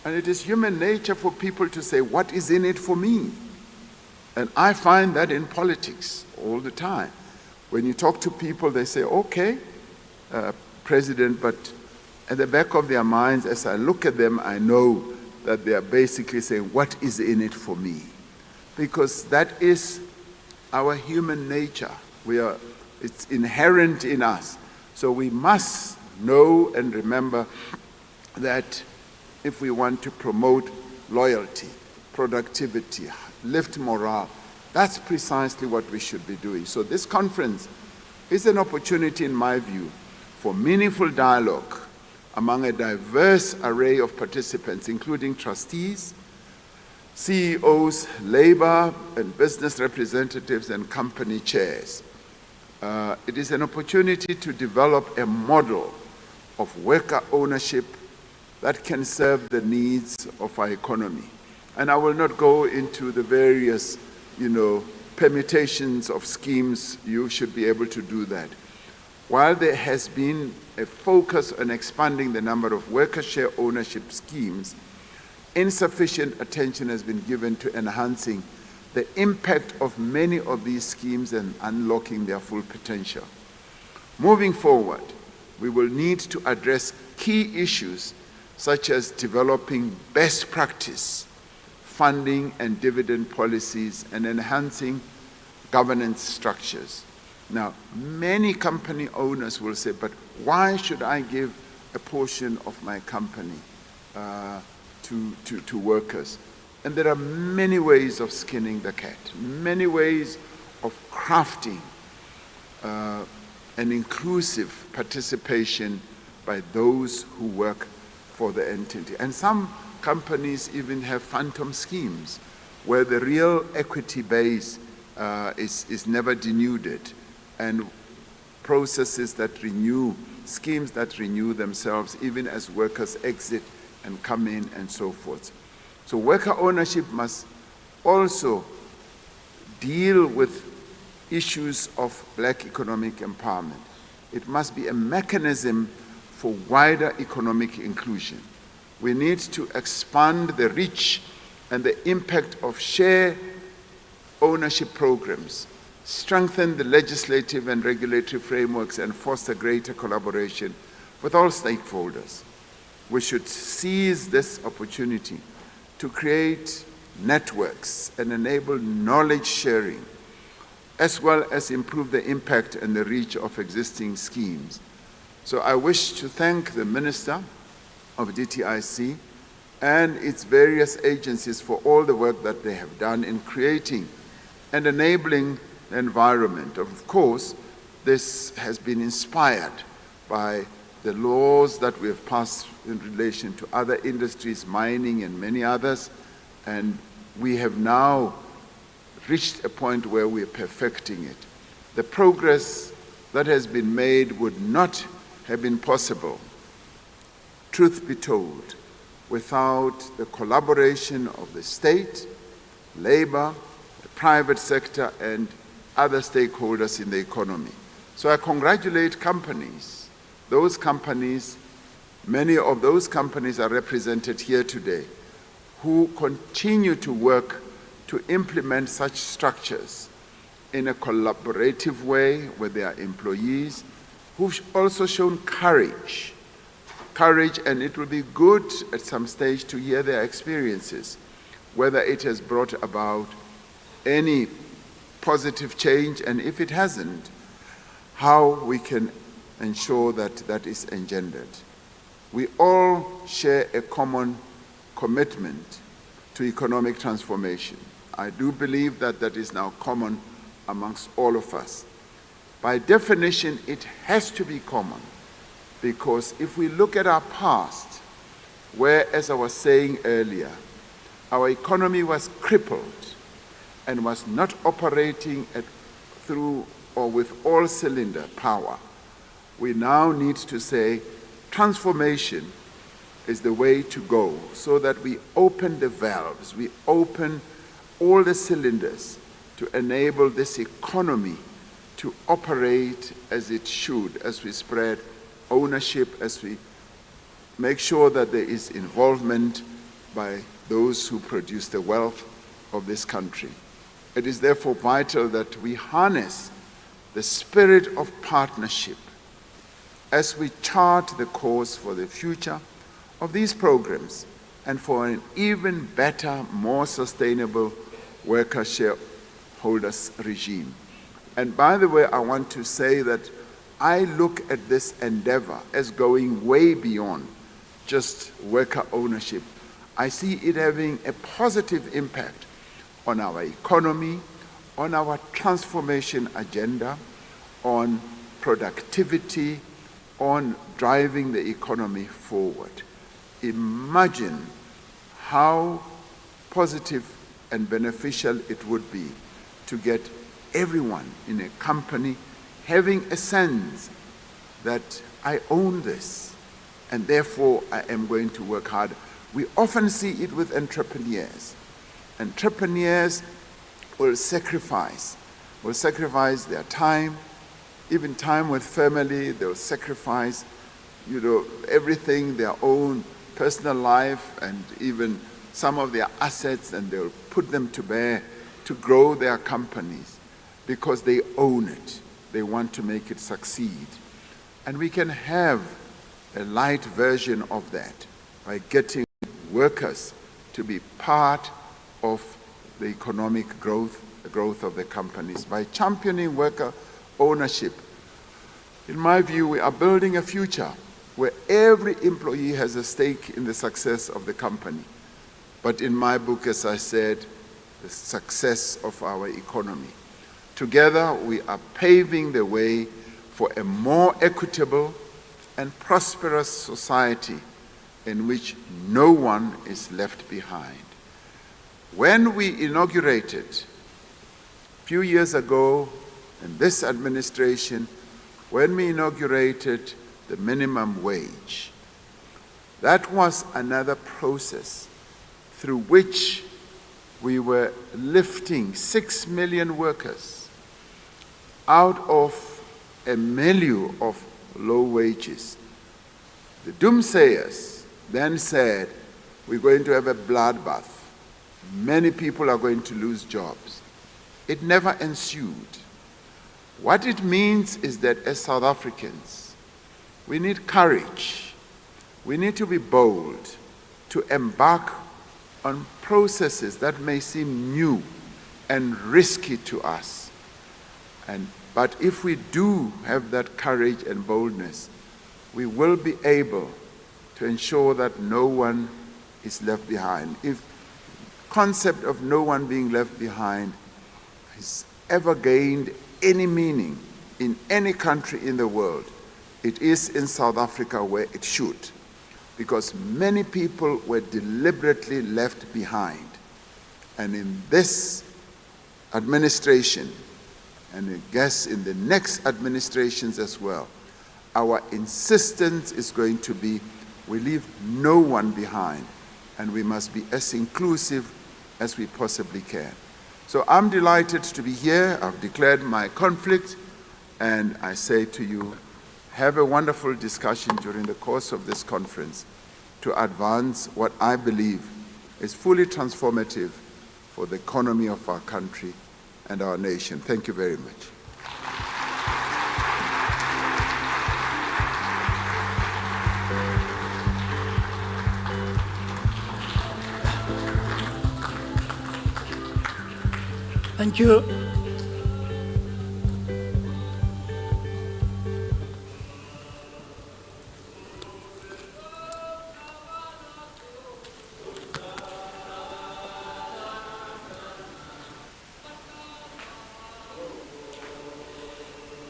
And it is human nature for people to say, what is in it for me? And I find that in politics all the time. When you talk to people, they say, okay, President, but at the back of their minds, as I look at them, I know that they are basically saying, what is in it for me? Because that is our human nature. It's inherent in us. So we must know and remember that if we want to promote loyalty, productivity, lift morale, that's precisely what we should be doing. So this conference is an opportunity, in my view, for meaningful dialogue among a diverse array of participants, including trustees, CEOs, labor and business representatives, and company chairs. It is an opportunity to develop a model of worker ownership that can serve the needs of our economy. And I will not go into the various, permutations of schemes. You should be able to do that. While there has been a focus on expanding the number of worker share ownership schemes, insufficient attention has been given to enhancing the impact of many of these schemes and unlocking their full potential. Moving forward, we will need to address key issues such as developing best practice, funding and dividend policies, and enhancing governance structures. Now, many company owners will say, but why should I give a portion of my company to workers? And there are many ways of skinning the cat, many ways of crafting an inclusive participation by those who work for the entity. And some companies even have phantom schemes where the real equity base is never denuded, and processes that renew, schemes that renew themselves even as workers exit and come in and so forth. So worker ownership must also deal with issues of black economic empowerment. It must be a mechanism for wider economic inclusion. We need to expand the reach and the impact of share ownership programs, strengthen the legislative and regulatory frameworks, and foster greater collaboration with all stakeholders. We should seize this opportunity to create networks and enable knowledge sharing, as well as improve the impact and the reach of existing schemes. So I wish to thank the Minister of DTIC and its various agencies for all the work that they have done in creating and enabling the environment. Of course, this has been inspired by the laws that we have passed in relation to other industries, mining and many others, and we have now reached a point where we are perfecting it. The progress that has been made would not have been possible, truth be told, without the collaboration of the state, labor, the private sector, and other stakeholders in the economy. So I congratulate companies. Those companies, many of those companies are represented here today, who continue to work to implement such structures in a collaborative way with their employees, who've also shown courage, and it will be good at some stage to hear their experiences, whether it has brought about any positive change, and if it hasn't, how we can ensure that that is engendered. We all share a common commitment to economic transformation. I do believe that that is now common amongst all of us. By definition, it has to be common, because if we look at our past, where, as I was saying earlier, our economy was crippled and was not operating through or with all cylinder power, we now need to say transformation is the way to go, so that we open the valves, we open all the cylinders to enable this economy to operate as it should, as we spread ownership, as we make sure that there is involvement by those who produce the wealth of this country. It is therefore vital that we harness the spirit of partnership as we chart the course for the future of these programs and for an even better, more sustainable worker shareholders regime. And by the way, I want to say that I look at this endeavor as going way beyond just worker ownership. I see it having a positive impact on our economy, on our transformation agenda, on productivity, on driving the economy forward. Imagine how positive and beneficial it would be to get everyone in a company having a sense that I own this and therefore I am going to work hard. We often see it with entrepreneurs. Entrepreneurs will sacrifice their time, even time with family. They'll sacrifice, everything, their own personal life and even some of their assets, and they'll put them to bear to grow their companies because they own it. They want to make it succeed. And we can have a light version of that by getting workers to be part of the economic growth, the growth of the companies. By championing worker ownership, in my view, we are building a future where every employee has a stake in the success of the company. But in my book, as I said, the success of our economy. Together, we are paving the way for a more equitable and prosperous society in which no one is left behind. When we inaugurated a few years ago in this administration, when we inaugurated the minimum wage, that was another process through which we were lifting 6 million workers out of a milieu of low wages. The doomsayers then said, we're going to have a bloodbath. Many people are going to lose jobs. It never ensued. What it means is that as South Africans, we need courage. We need to be bold to embark on processes that may seem new and risky to us. But if we do have that courage and boldness, we will be able to ensure that no one is left behind. If the concept of no one being left behind has ever gained any meaning in any country in the world, it is in South Africa where it should, because many people were deliberately left behind. And in this administration, and I guess in the next administrations as well, our insistence is going to be, we leave no one behind, and we must be as inclusive as we possibly can. So I'm delighted to be here. I've declared my conflict, and I say to you, have a wonderful discussion during the course of this conference to advance what I believe is fully transformative for the economy of our country and our nation. Thank you very much. Thank you.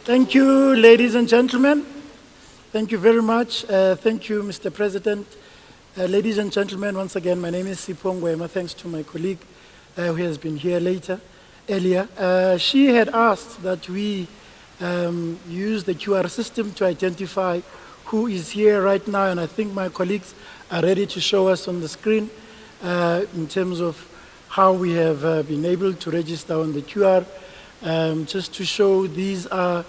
Thank you, ladies and gentlemen. Thank you very much. Thank you, Mr. President. Ladies and gentlemen, once again, my name is Sipho Ngwema. Thanks to my colleague who has been here earlier. She had asked that we use the QR system to identify who is here right now, and I think my colleagues are ready to show us on the screen in terms of how we have been able to register on the QR. just to show these are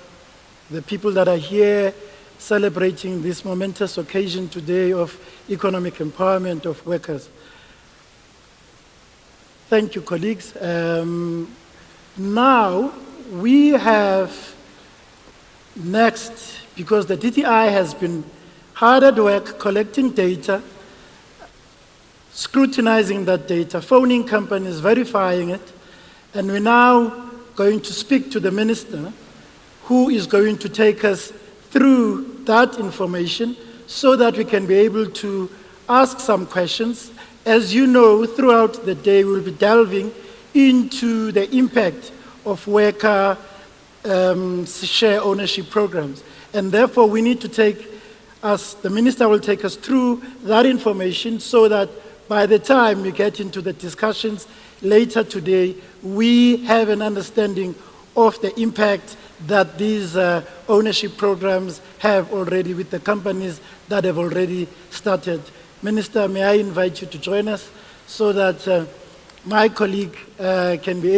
the people that are here celebrating this momentous occasion today of economic empowerment of workers. Thank you, colleagues. Now, we have next, because the DTI has been hard at work collecting data, scrutinizing that data, phoning companies, verifying it, and we're now going to speak to the minister who is going to take us through that information so that we can be able to ask some questions. As you know, throughout the day, we'll be delving into the impact of worker share ownership programs. And therefore, we need to the minister will take us through that information so that by the time we get into the discussions later today, we have an understanding of the impact that these ownership programs have already with the companies that have already started. Minister, may I invite you to join us so that my colleague and I can be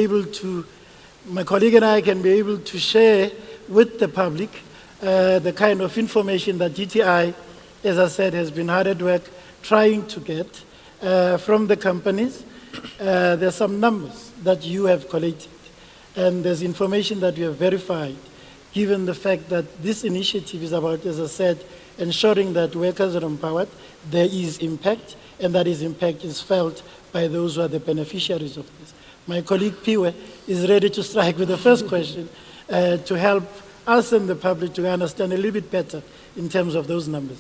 able to share with the public the kind of information that DTI, as I said, has been hard at work trying to get from the companies. There's some numbers that you have collated, and there's information that you have verified, given the fact that this initiative is about, as I said, ensuring that workers are empowered, there is impact, and that impact is felt by those who are the beneficiaries of this. My colleague Piwe is ready to strike with the first question to help us and the public to understand a little bit better in terms of those numbers.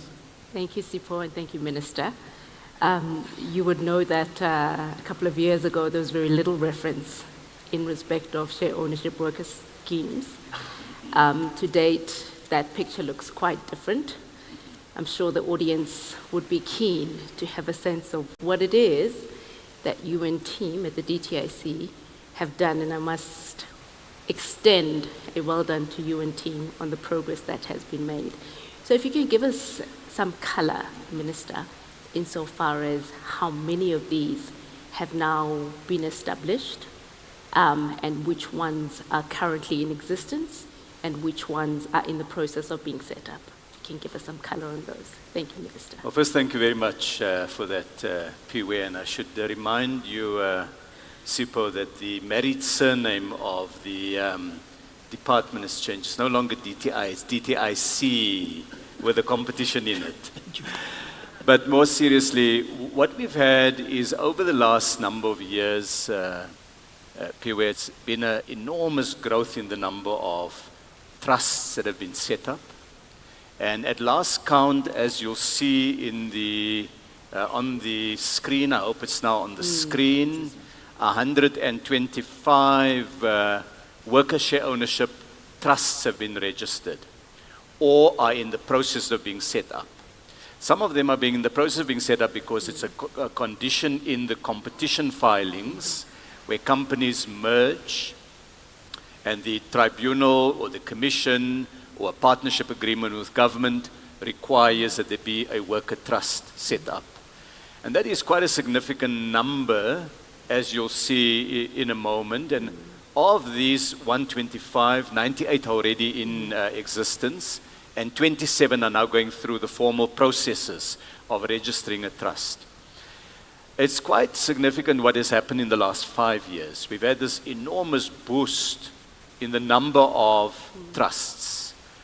Thank you, Sipho, and thank you, Minister. You would know that a couple of years ago, there was very little reference in respect of share ownership worker schemes. To date, that picture looks quite different. I'm sure the audience would be keen to have a sense of what it is that you and team at the DTIC have done, and I must extend a well done to you and team on the progress that has been made. So if you can give us some color, Minister, insofar as how many of these have now been established, and which ones are currently in existence, and which ones are in the process of being set up. If you can give us some color on those. Thank you, Minister. Well, first, thank you very much for that, Piwe, and I should remind you, Sipho, that the married surname of the department has changed. It's no longer DTI, it's DTIC, with a competition in it. But more seriously, what we've had is over the last number of years, Piwe, it's been an enormous growth in the number of trusts that have been set up. And at last count, as you'll see in on the screen, I hope it's now on the screen, 125 worker share ownership trusts have been registered or are in the process of being set up. Some of them are in the process of being set up because it's a condition in the competition filings where companies merge and the tribunal or the commission or a partnership agreement with government requires that there be a worker trust set up. And that is quite a significant number, as you'll see in a moment. And of these 125, 98 are already in existence, and 27 are now going through the formal processes of registering a trust. It's quite significant what has happened in the last 5 years. We've had this enormous boost in the number of trusts.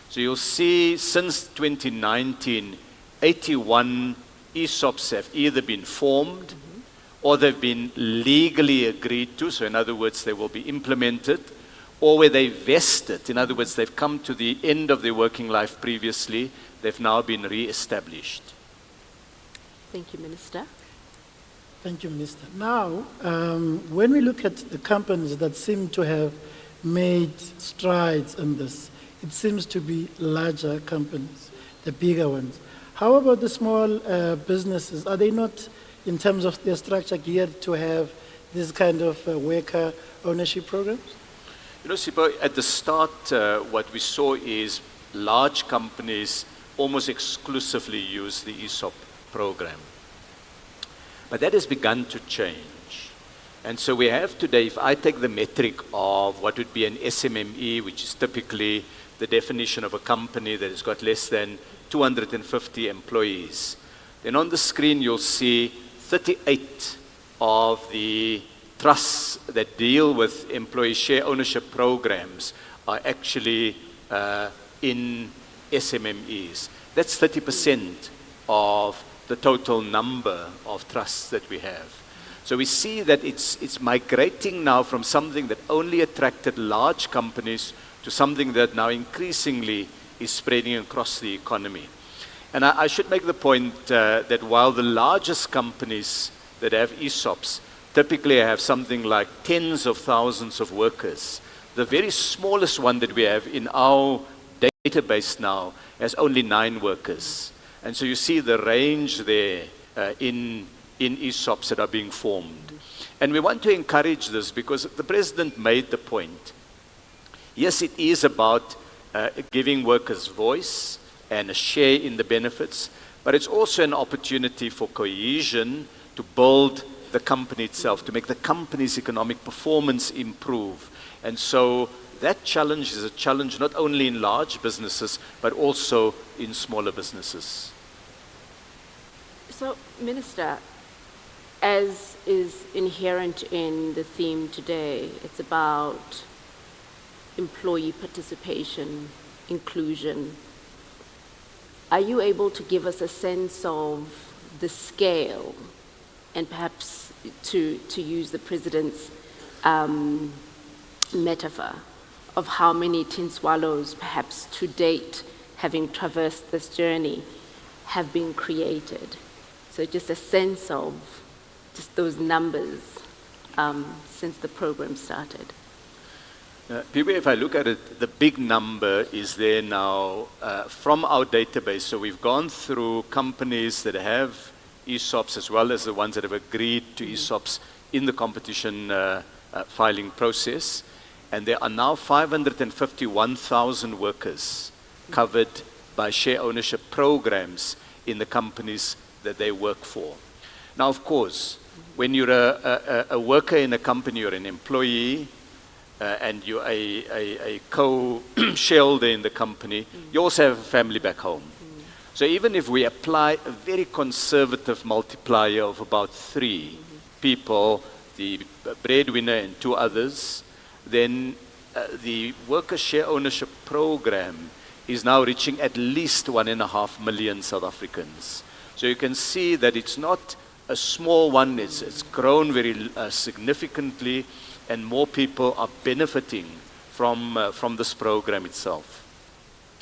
So you'll see since 2019, 81 ESOPs have either been formed or they've been legally agreed to, so in other words, they will be implemented, or where they vested, in other words, they've come to the end of their working life previously, they've now been re-established. Thank you, Minister. Thank you, Minister. Now, when we look at the companies that seem to have made strides in this, it seems to be larger companies, the bigger ones. How about the small businesses? Are they not, in terms of their structure, geared to have this kind of worker ownership programs? You know, Sipho, at the start, what we saw is large companies almost exclusively use the ESOP program. But that has begun to change. And so we have today, if I take the metric of what would be an SMME, which is typically the definition of a company that has got less than 250 employees, then on the screen you'll see 38 of the trusts that deal with employee share ownership programs are actually in SMMEs. That's 30% of the total number of trusts that we have. So we see that it's migrating now from something that only attracted large companies to something that now increasingly is spreading across the economy. And I should make the point that while the largest companies that have ESOPs typically have something like tens of thousands of workers, the very smallest one that we have in our database now has only 9 workers. And so you see the range there in ESOPs that are being formed. And we want to encourage this because the President made the point. Yes, it is about giving workers voice and a share in the benefits, but it's also an opportunity for cohesion to build the company itself, to make the company's economic performance improve. And so that challenge is a challenge not only in large businesses, but also in smaller businesses. So, Minister, as is inherent in the theme today, it's about employee participation, inclusion. Are you able to give us a sense of the scale and perhaps to use the President's metaphor of how many tin swallows perhaps to date, having traversed this journey, have been created? So just a sense of just those numbers since the program started. People, if I look at it, the big number is there now from our database. So we've gone through companies that have ESOPs as well as the ones that have agreed to ESOPs in the competition filing process. And there are now 551,000 workers covered by share ownership programs in the companies that they work for. Now, of course, when you're a worker in a company, you're an employee, and you're a co-shareholder in the company, you also have a family back home. So even if we apply a very conservative multiplier of about 3 people, the breadwinner and 2 others, then the worker share ownership program is now reaching at least 1.5 million South Africans. So you can see that it's not a small one, it's grown very significantly, and more people are benefiting from this program itself.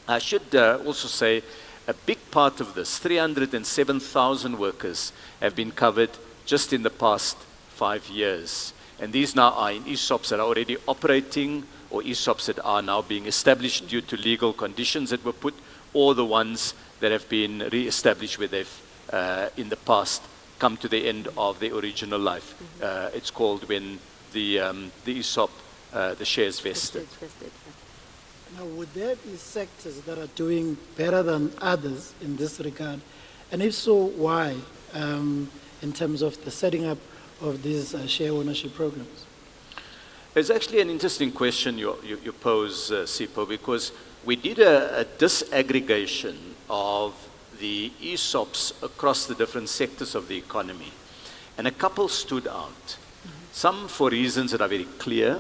I should also say a big part of this, 307,000 workers, have been covered just in the past 5 years. And these now are in ESOPs that are already operating, or ESOPs that are now being established due to legal conditions that were put, or the ones that have been re-established where they've, in the past, come to the end of their original life. It's called when the ESOP, the shares vested. Now, would there be sectors that are doing better than others in this regard? And if so, why, in terms of the setting up of these share ownership programs? It's actually an interesting question you pose, Sipho, because we did a disaggregation of the ESOPs across the different sectors of the economy. And a couple stood out. Some for reasons that are very clear.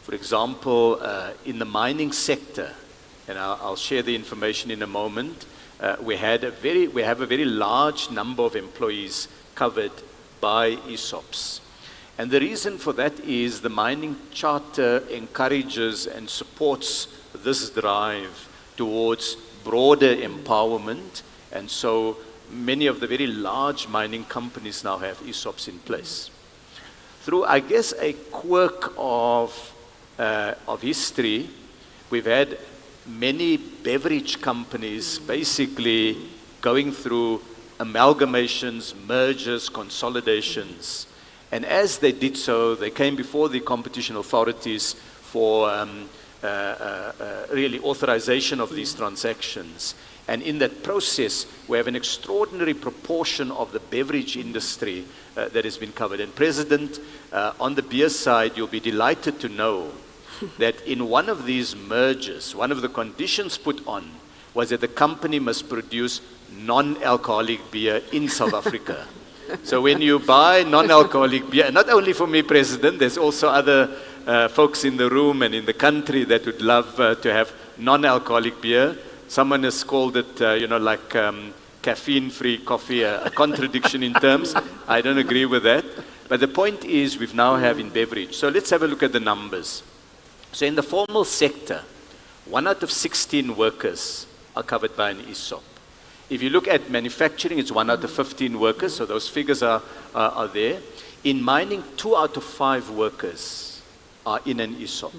For example, in the mining sector, and I'll share the information in a moment, we have a very large number of employees covered by ESOPs. And the reason for that is the mining charter encourages and supports this drive towards broader empowerment. And so many of the very large mining companies now have ESOPs in place. Through, I guess, a quirk of history, we've had many beverage companies basically going through amalgamations, mergers, consolidations. And as they did so, they came before the competition authorities for really authorization of these transactions. And in that process, we have an extraordinary proportion of the beverage industry that has been covered. And President, on the beer side, you'll be delighted to know that in one of these mergers, one of the conditions put on was that the company must produce non-alcoholic beer in South Africa. So when you buy non-alcoholic beer, not only for me, President, there's also other folks in the room and in the country that would love to have non-alcoholic beer. Someone has called it, like caffeine-free coffee, a contradiction in terms. I don't agree with that. But the point is, we now have in beverage. So let's have a look at the numbers. So in the formal sector, 1 out of 16 workers are covered by an ESOP. If you look at manufacturing, it's 1 out of 15 workers, so those figures are there. In mining, 2 out of 5 workers are in an ESOP.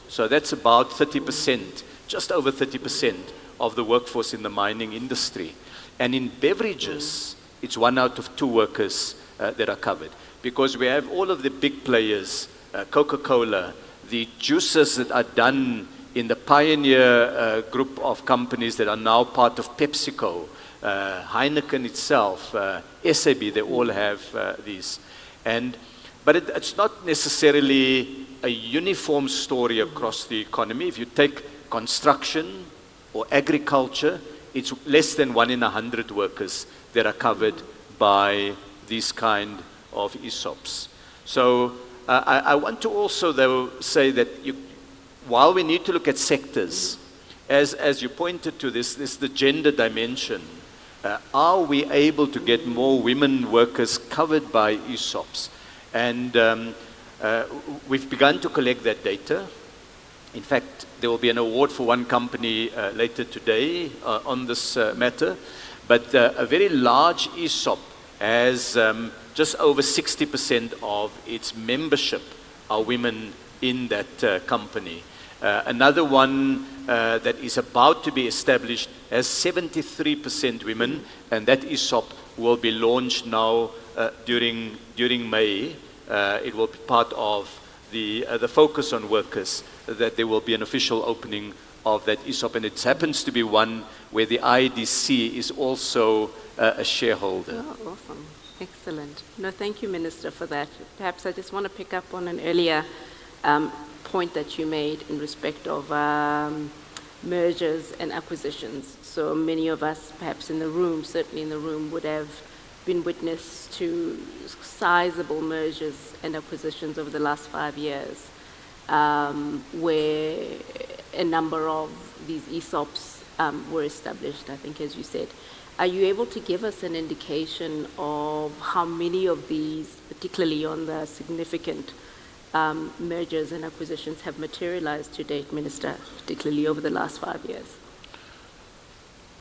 So that's about 30%, just over 30% of the workforce in the mining industry. And in beverages, it's 1 out of 2 workers that are covered. Because we have all of the big players, Coca-Cola, the juices that are done in the pioneer group of companies that are now part of PepsiCo, Heineken itself, SAB, they all have these. But it's not necessarily a uniform story across the economy. If you take construction or agriculture, it's less than 1 in 100 workers that are covered by these kind of ESOPs. So I want to also, though, say that while we need to look at sectors, as you pointed to this the gender dimension. Are we able to get more women workers covered by ESOPs? And we've begun to collect that data. In fact, there will be an award for one company later today on this matter. But a very large ESOP has just over 60% of its membership are women in that company. Another one that is about to be established has 73% women, and that ESOP will be launched now during May. It will be part of the focus on workers, that there will be an official opening of that ESOP, and it happens to be one where the IDC is also a shareholder. Oh, awesome. Excellent. No, thank you, Minister, for that. Perhaps I just want to pick up on an earlier point that you made in respect of mergers and acquisitions. So many of us, perhaps in the room, certainly in the room, would have been witness to sizable mergers and acquisitions over the last 5 years, where a number of these ESOPs were established, I think, as you said. Are you able to give us an indication of how many of these, particularly on the significant mergers and acquisitions, have materialized to date, Minister, particularly over the last 5 years?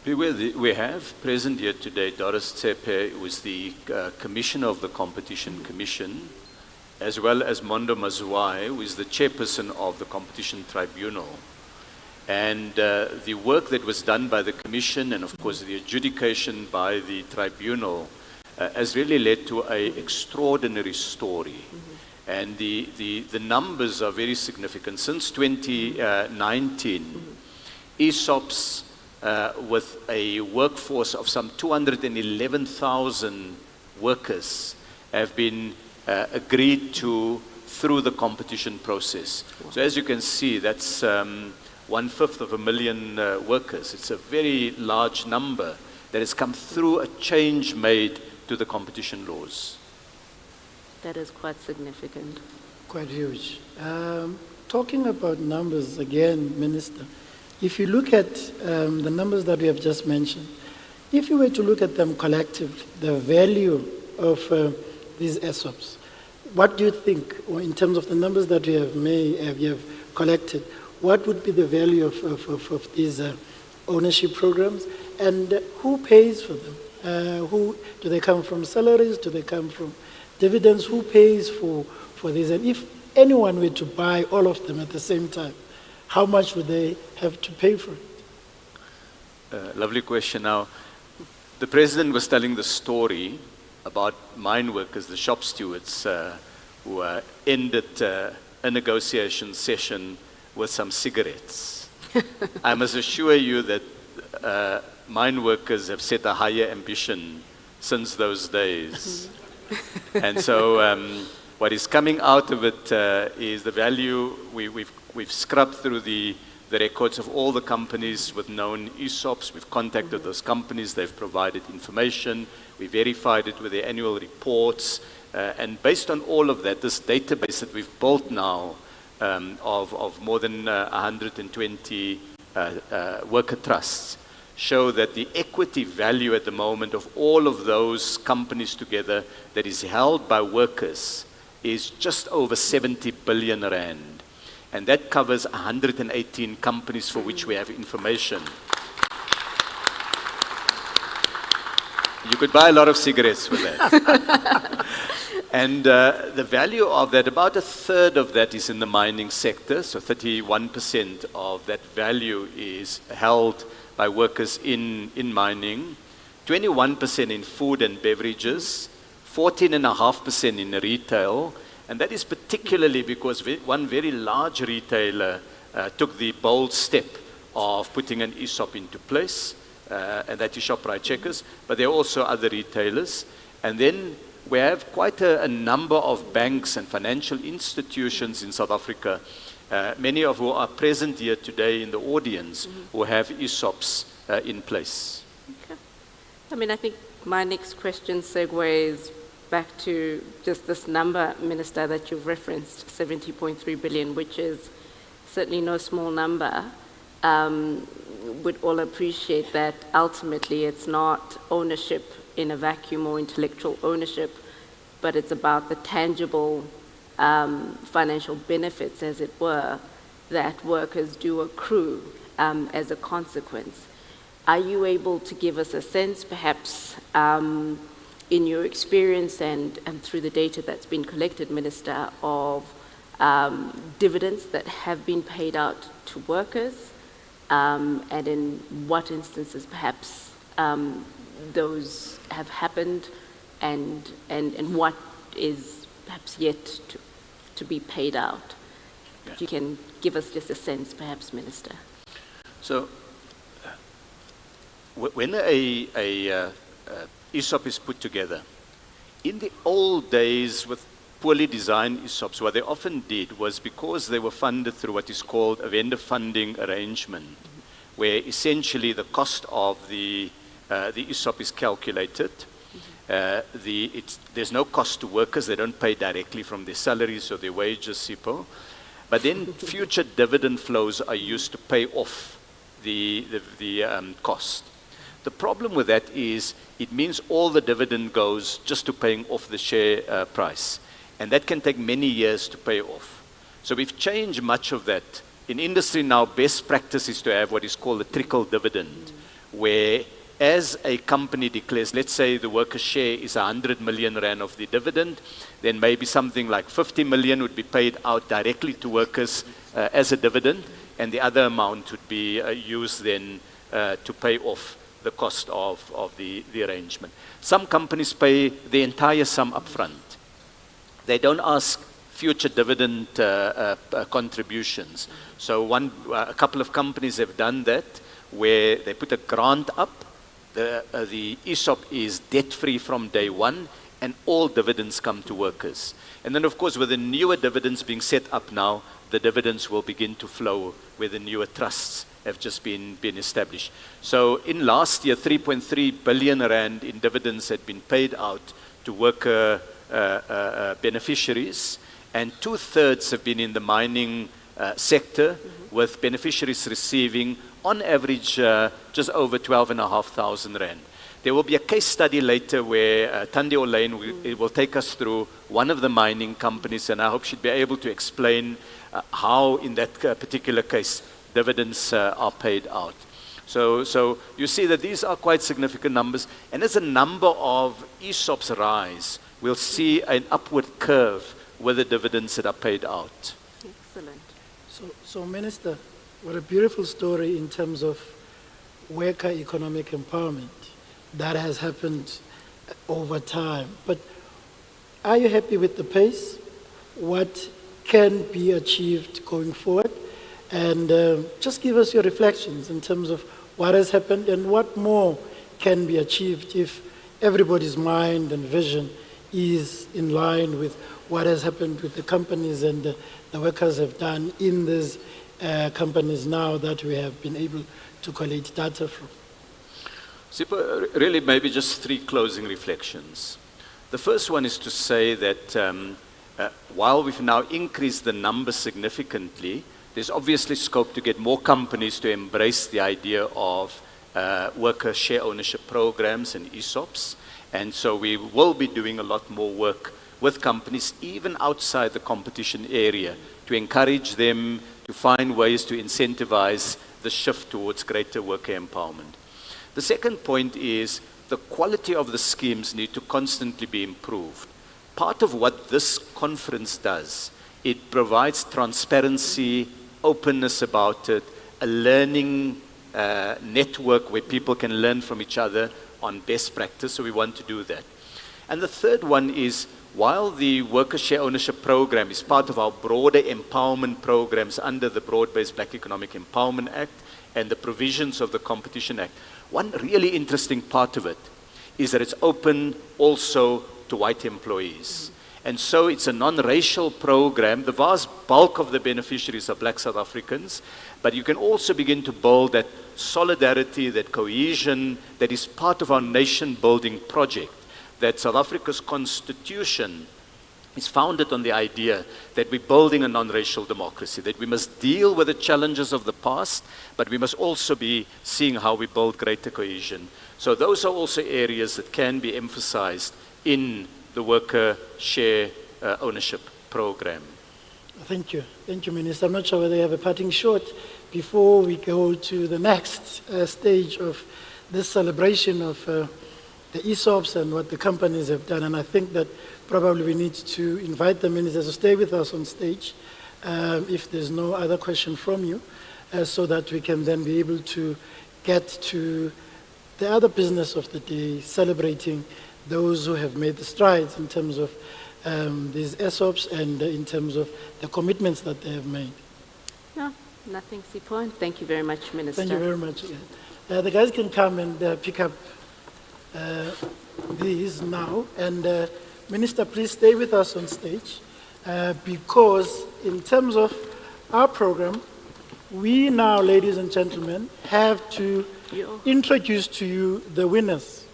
We have present here today Doris Tsepe, who is the Commissioner of the Competition Commission, as well as Mondo Mazwai, who is the Chairperson of the Competition Tribunal. And the work that was done by the Commission and, of course, the adjudication by the Tribunal has really led to an extraordinary story. Mm-hmm. And the numbers are very significant. Since 2019, ESOPs with a workforce of some 211,000 workers have been agreed to through the competition process. Wow. So as you can see, that's 1/5 of a million workers. It's a very large number that has come through a change made to the competition laws. That is quite significant. Quite huge. Talking about numbers again, Minister, if you look at the numbers that we have just mentioned, if you were to look at them collectively, the value of these ESOPs, what do you think, or in terms of the numbers that you have collected, what would be the value of these ownership programs, and who pays for them? Do they come from salaries? Do they come from dividends? Who pays for these? And if anyone were to buy all of them at the same time, how much would they have to pay for it? Lovely question. Now, the President was telling the story about mine workers, the shop stewards, who ended a negotiation session with some cigarettes. I must assure you that mine workers have set a higher ambition since those days. And so what is coming out of it is the value. We've scrubbed through the records of all the companies with known ESOPs. We've contacted those companies. They've provided information. We verified it with their annual reports. And based on all of that, this database that we've built now of more than 120 worker trusts show that the equity value at the moment of all of those companies together that is held by workers is just over 70 billion rand. And that covers 118 companies for which we have information. You could buy a lot of cigarettes with that. And the value of that, about a third of that is in the mining sector, so 31% of that value is held by workers in mining, 21% in food and beverages, 14.5% in retail, and that is particularly because one very large retailer took the bold step of putting an ESOP into place, and that is Shoprite Checkers, but there are also other retailers. And then we have quite a number of banks and financial institutions in South Africa, many of who are present here today in the audience, who have ESOPs in place. Okay. I mean, I think my next question segues back to just this number, Minister, that you've referenced, 70.3 billion, which is certainly no small number. Would all appreciate that ultimately it's not ownership in a vacuum or intellectual ownership, but it's about the tangible financial benefits, as it were, that workers do accrue as a consequence. Are you able to give us a sense, perhaps, in your experience and through the data that's been collected, Minister, of dividends that have been paid out to workers, and in what instances perhaps those have happened, and what is perhaps yet to be paid out? Yeah. If you can give us just a sense, perhaps, Minister. So when a ESOP is put together, in the old days with poorly designed ESOPs, what they often did was, because they were funded through what is called a vendor funding arrangement, where essentially the cost of the ESOP is calculated. There's no cost to workers. They don't pay directly from their salaries or their wages, SIPO. But then future dividend flows are used to pay off the cost. The problem with that is it means all the dividend goes just to paying off the share price. And that can take many years to pay off. So we've changed much of that. In industry now, best practice is to have what is called a trickle dividend, where as a company declares, let's say the worker share is 100 million rand of the dividend, then maybe something like 50 million would be paid out directly to workers as a dividend, and the other amount would be used then to pay off the cost of the arrangement. Some companies pay the entire sum up front. They don't ask future dividend contributions. So a couple of companies have done that, where they put a grant up. The ESOP is debt-free from day one, and all dividends come to workers. And then, of course, with the newer dividends being set up now, the dividends will begin to flow where the newer trusts have just been established. So in last year, 3.3 billion rand in dividends had been paid out to worker beneficiaries, and 2/3 have been in the mining sector, with beneficiaries receiving on average just over 12,500 rand. There will be a case study later where Thandi Olaine will take us through one of the mining companies, and I hope she'll be able to explain how in that particular case dividends are paid out. So you see that these are quite significant numbers, and as a number of ESOPs rise, we'll see an upward curve with the dividends that are paid out. Excellent. So Minister, what a beautiful story in terms of worker economic empowerment that has happened over time. But are you happy with the pace? What can be achieved going forward? And just give us your reflections in terms of what has happened and what more can be achieved if everybody's mind and vision is in line with what has happened with the companies and the workers have done in these companies now that we have been able to collect data from. Sipho, really maybe just 3 closing reflections. The first one is to say that while we've now increased the number significantly, there's obviously scope to get more companies to embrace the idea of worker share ownership programs and ESOPs. And so we will be doing a lot more work with companies, even outside the competition area, to encourage them to find ways to incentivize the shift towards greater worker empowerment. The second point is the quality of the schemes need to constantly be improved. Part of what this conference does, it provides transparency, openness about it, a learning network where people can learn from each other on best practice, so we want to do that. And the third one is, while the worker share ownership program is part of our broader empowerment programs under the Broad-Based Black Economic Empowerment Act and the provisions of the Competition Act, one really interesting part of it is that it's open also to white employees. And so it's a non-racial program. The vast bulk of the beneficiaries are Black South Africans, but you can also begin to build that solidarity, that cohesion, that is part of our nation-building project, that South Africa's constitution is founded on the idea that we're building a non-racial democracy, that we must deal with the challenges of the past, but we must also be seeing how we build greater cohesion. So those are also areas that can be emphasized in the worker share ownership program. Thank you. Thank you, Minister. I'm not sure whether you have a parting shot before we go to the next stage of this celebration of the ESOPs and what the companies have done. And I think that probably we need to invite the ministers to stay with us on stage if there's no other question from you, so that we can then be able to get to the other business of the day, celebrating those who have made the strides in terms of these ESOPs and in terms of the commitments that they have made. No, nothing, Sipho. Thank you very much, Minister. Thank you very much. The guys can come and pick up these now. And Minister, please stay with us on stage because in terms of our program, we now, ladies and gentlemen, have to introduce to you the winners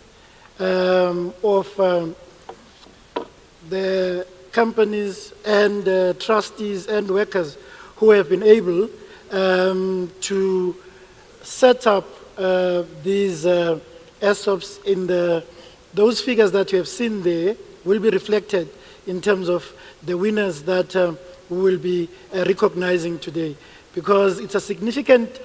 of the companies and trustees and workers who have been able to set up these ESOPs in those figures that you have seen there will be reflected in terms of the winners that we will be recognizing today, because it's a significant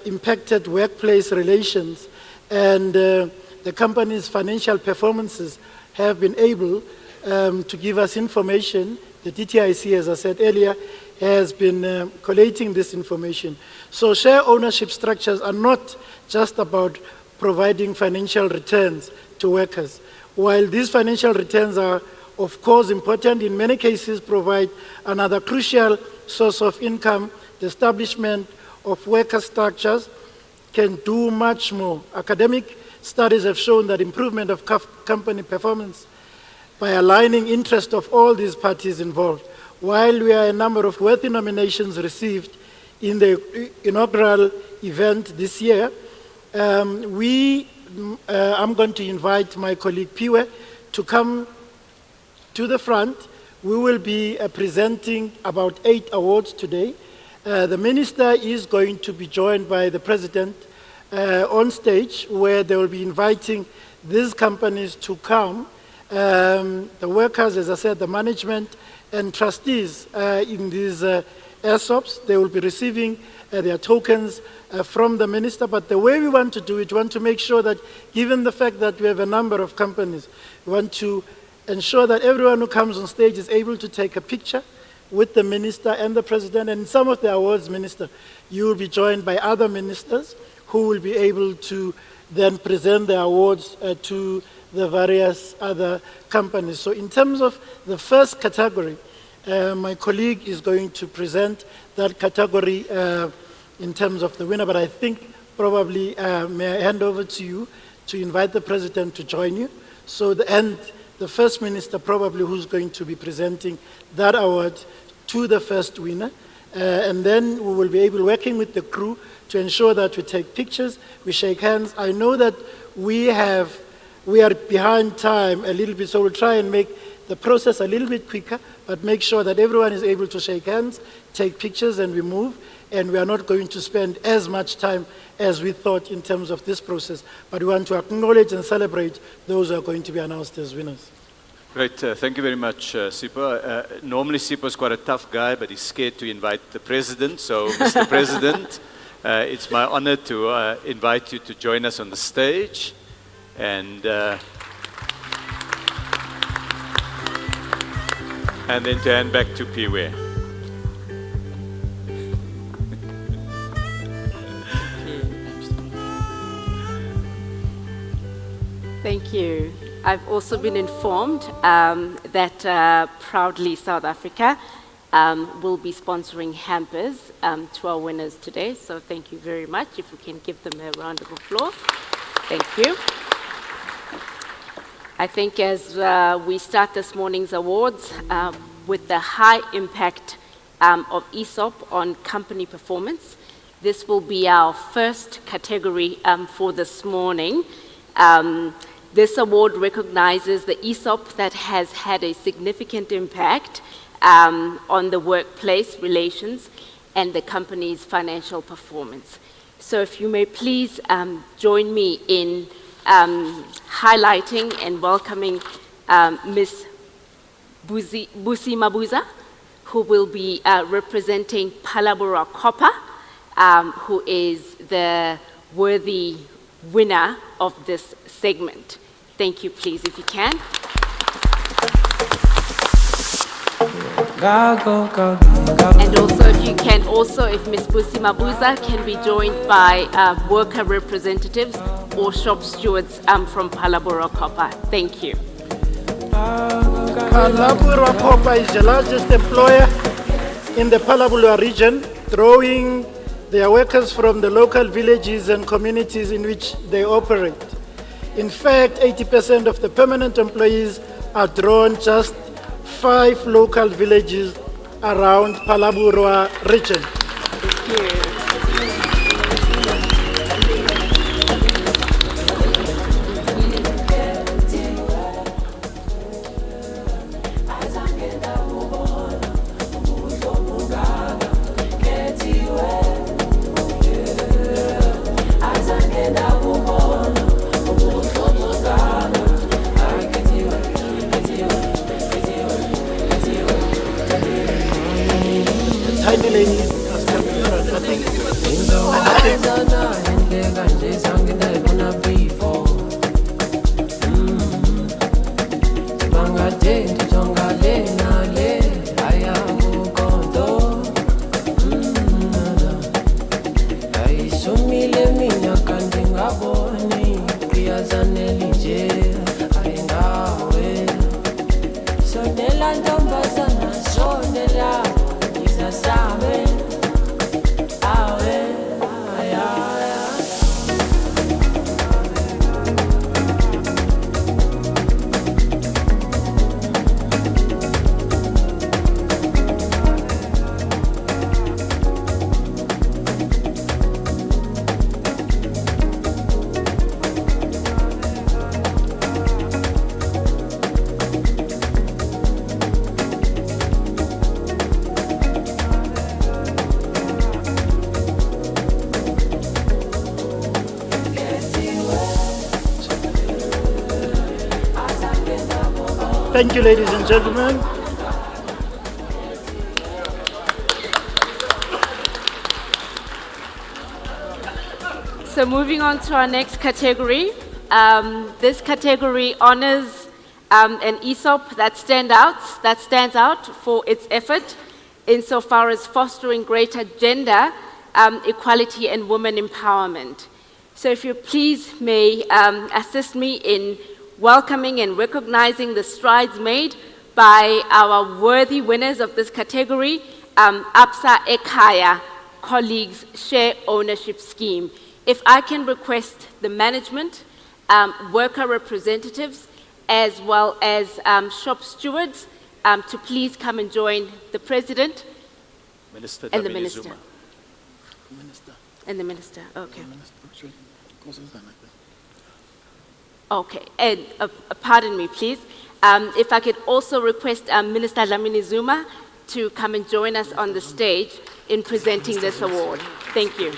impacted workplace relations, and the company's financial performances have been able to give us information. The DTIC, as I said earlier, has been collating this information. So share ownership structures are not just about providing financial returns to workers. While these financial returns are, of course, important, in many cases provide another crucial source of income, the establishment of worker structures can do much more. Academic studies have shown that improvement of company performance by aligning interest of all these parties involved. While we are a number of worthy nominations received in the inaugural event this year, I'm going to invite my colleague Piwe to come to the front. We will be presenting about 8 awards today. The minister is going to be joined by the president on stage, where they will be inviting these companies to come. The workers, as I said, the management and trustees in these ESOPs, they will be receiving their tokens from the minister. But the way we want to do it, we want to make sure that, given the fact that we have a number of companies, we want to ensure that everyone who comes on stage is able to take a picture with the minister and the president. And in some of the awards, Minister, you will be joined by other ministers who will be able to then present the awards to the various other companies. So in terms of the first category, my colleague is going to present that category in terms of the winner, but I think probably may I hand over to you to invite the President to join you. So the First Minister probably who's going to be presenting that award to the first winner. And then we will be able, working with the crew, to ensure that we take pictures, we shake hands. I know that we are behind time a little bit, so we'll try and make the process a little bit quicker, but make sure that everyone is able to shake hands, take pictures, and we move. And we are not going to spend as much time as we thought in terms of this process, but we want to acknowledge and celebrate those who are going to be announced as winners. Great, thank you very much, Sipho. Normally Sipho's quite a tough guy, but he's scared to invite the President. So, Mr. President, it's my honor to invite you to join us on the stage. And then to hand back to Piwe. Thank you. I've also been informed that Proudly South Africa will be sponsoring hampers to our winners today. So thank you very much. If we can give them a round of applause. Thank you. I think as we start this morning's awards with the high impact of ESOP on company performance, this will be our first category for this morning. This award recognizes the ESOP that has had a significant impact on the workplace relations and the company's financial performance. So if you may please join me in highlighting and welcoming Ms. Busi Mabuza, who will be representing Palabora Copper, who is the worthy winner of this segment. Thank you, please, if you can. And also, if you can, if Ms. Busi Mabuza can be joined by worker representatives or shop stewards from Palabora Copper. Thank you. Palabora Copper is the largest employer in the Palabora region, drawing their workers from the local villages and communities in which they operate. In fact, 80% of the permanent employees are drawn just 5 local villages around Palabora region. Thank you. Tiny lady has come in front. I think Thank you, ladies and gentlemen. So moving on to our next category. This category honors an ESOP that stands out for its effort insofar as fostering greater gender equality and women empowerment. So if you please may assist me in welcoming and recognizing the strides made by our worthy winners of this category, ABSA Ekhaya Colleagues Share Ownership Scheme. if I can request the management, worker representatives, as well as shop stewards to please come and join the President Minister and the Dlamini Minister. Zuma. And the Minister, okay. Okay, and pardon me, please. If I could also request Minister Dlamini Zuma to come and join us on the stage in presenting this award. Thank you.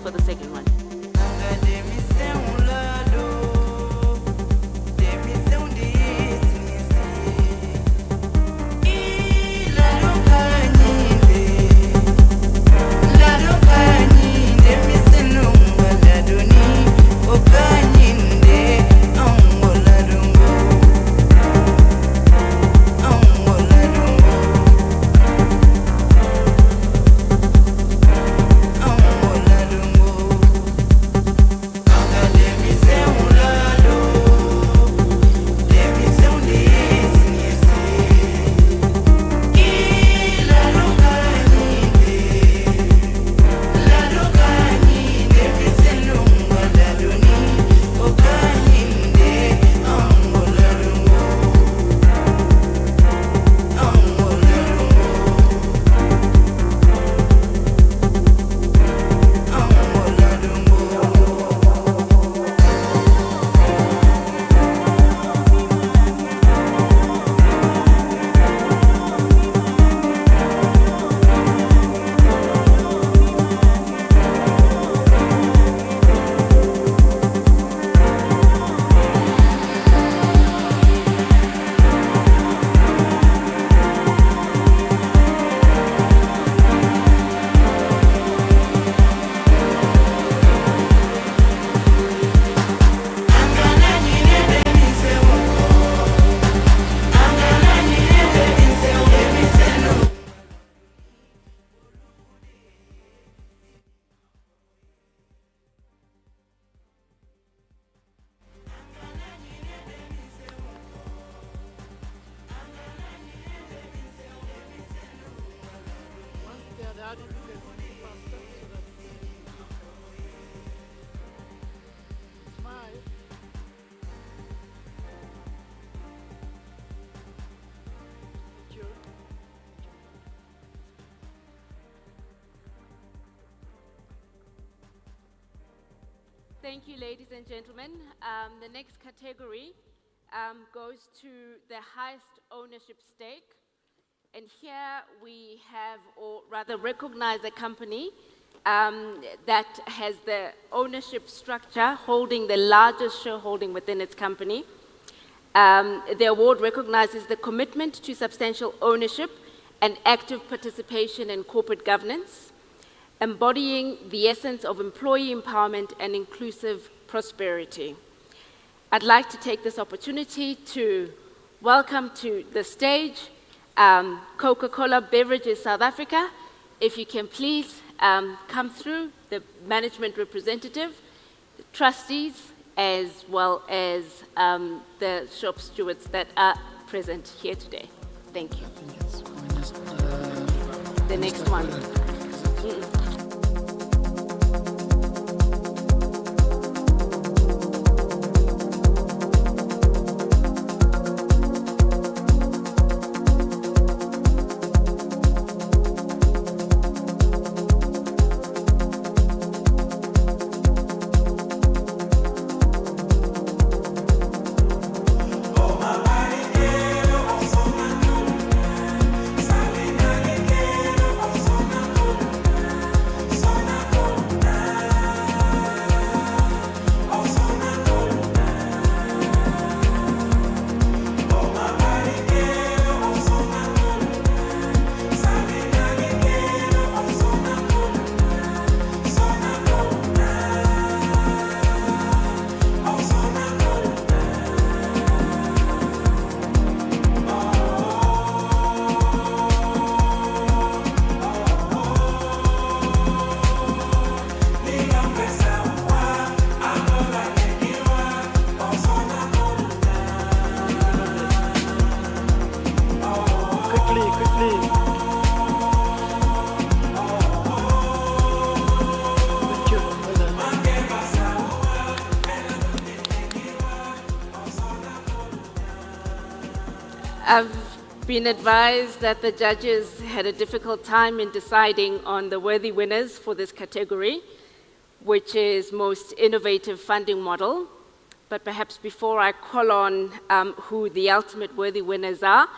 For the second one. Thank you, ladies and gentlemen. The next category goes to the highest ownership stake. And here we have, or rather recognize a company that has the ownership structure holding the largest shareholding within its company. The award recognizes the commitment to substantial ownership and active participation in corporate governance, embodying the essence of employee empowerment and inclusive prosperity. I'd like to take this opportunity to welcome to the stage Coca-Cola Beverages South Africa. If you can please come through, the management representative, the trustees, as well as the shop stewards that are present here today. Thank you. The next one. I've been advised that the judges had a difficult time in deciding on the worthy winners for this category, which is most innovative funding model. But perhaps before I call on who the ultimate worthy winners are,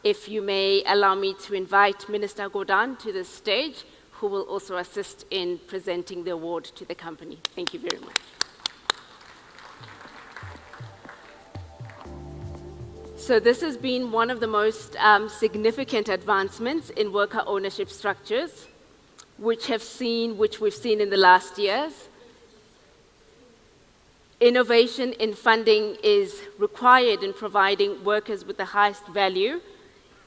if you may allow me to invite Minister Gordhan to the stage, who will also assist in presenting the award to the company. Thank you very much. So this has been one of the most significant advancements in worker ownership structures, which we've seen in the last years. Innovation in funding is required in providing workers with the highest value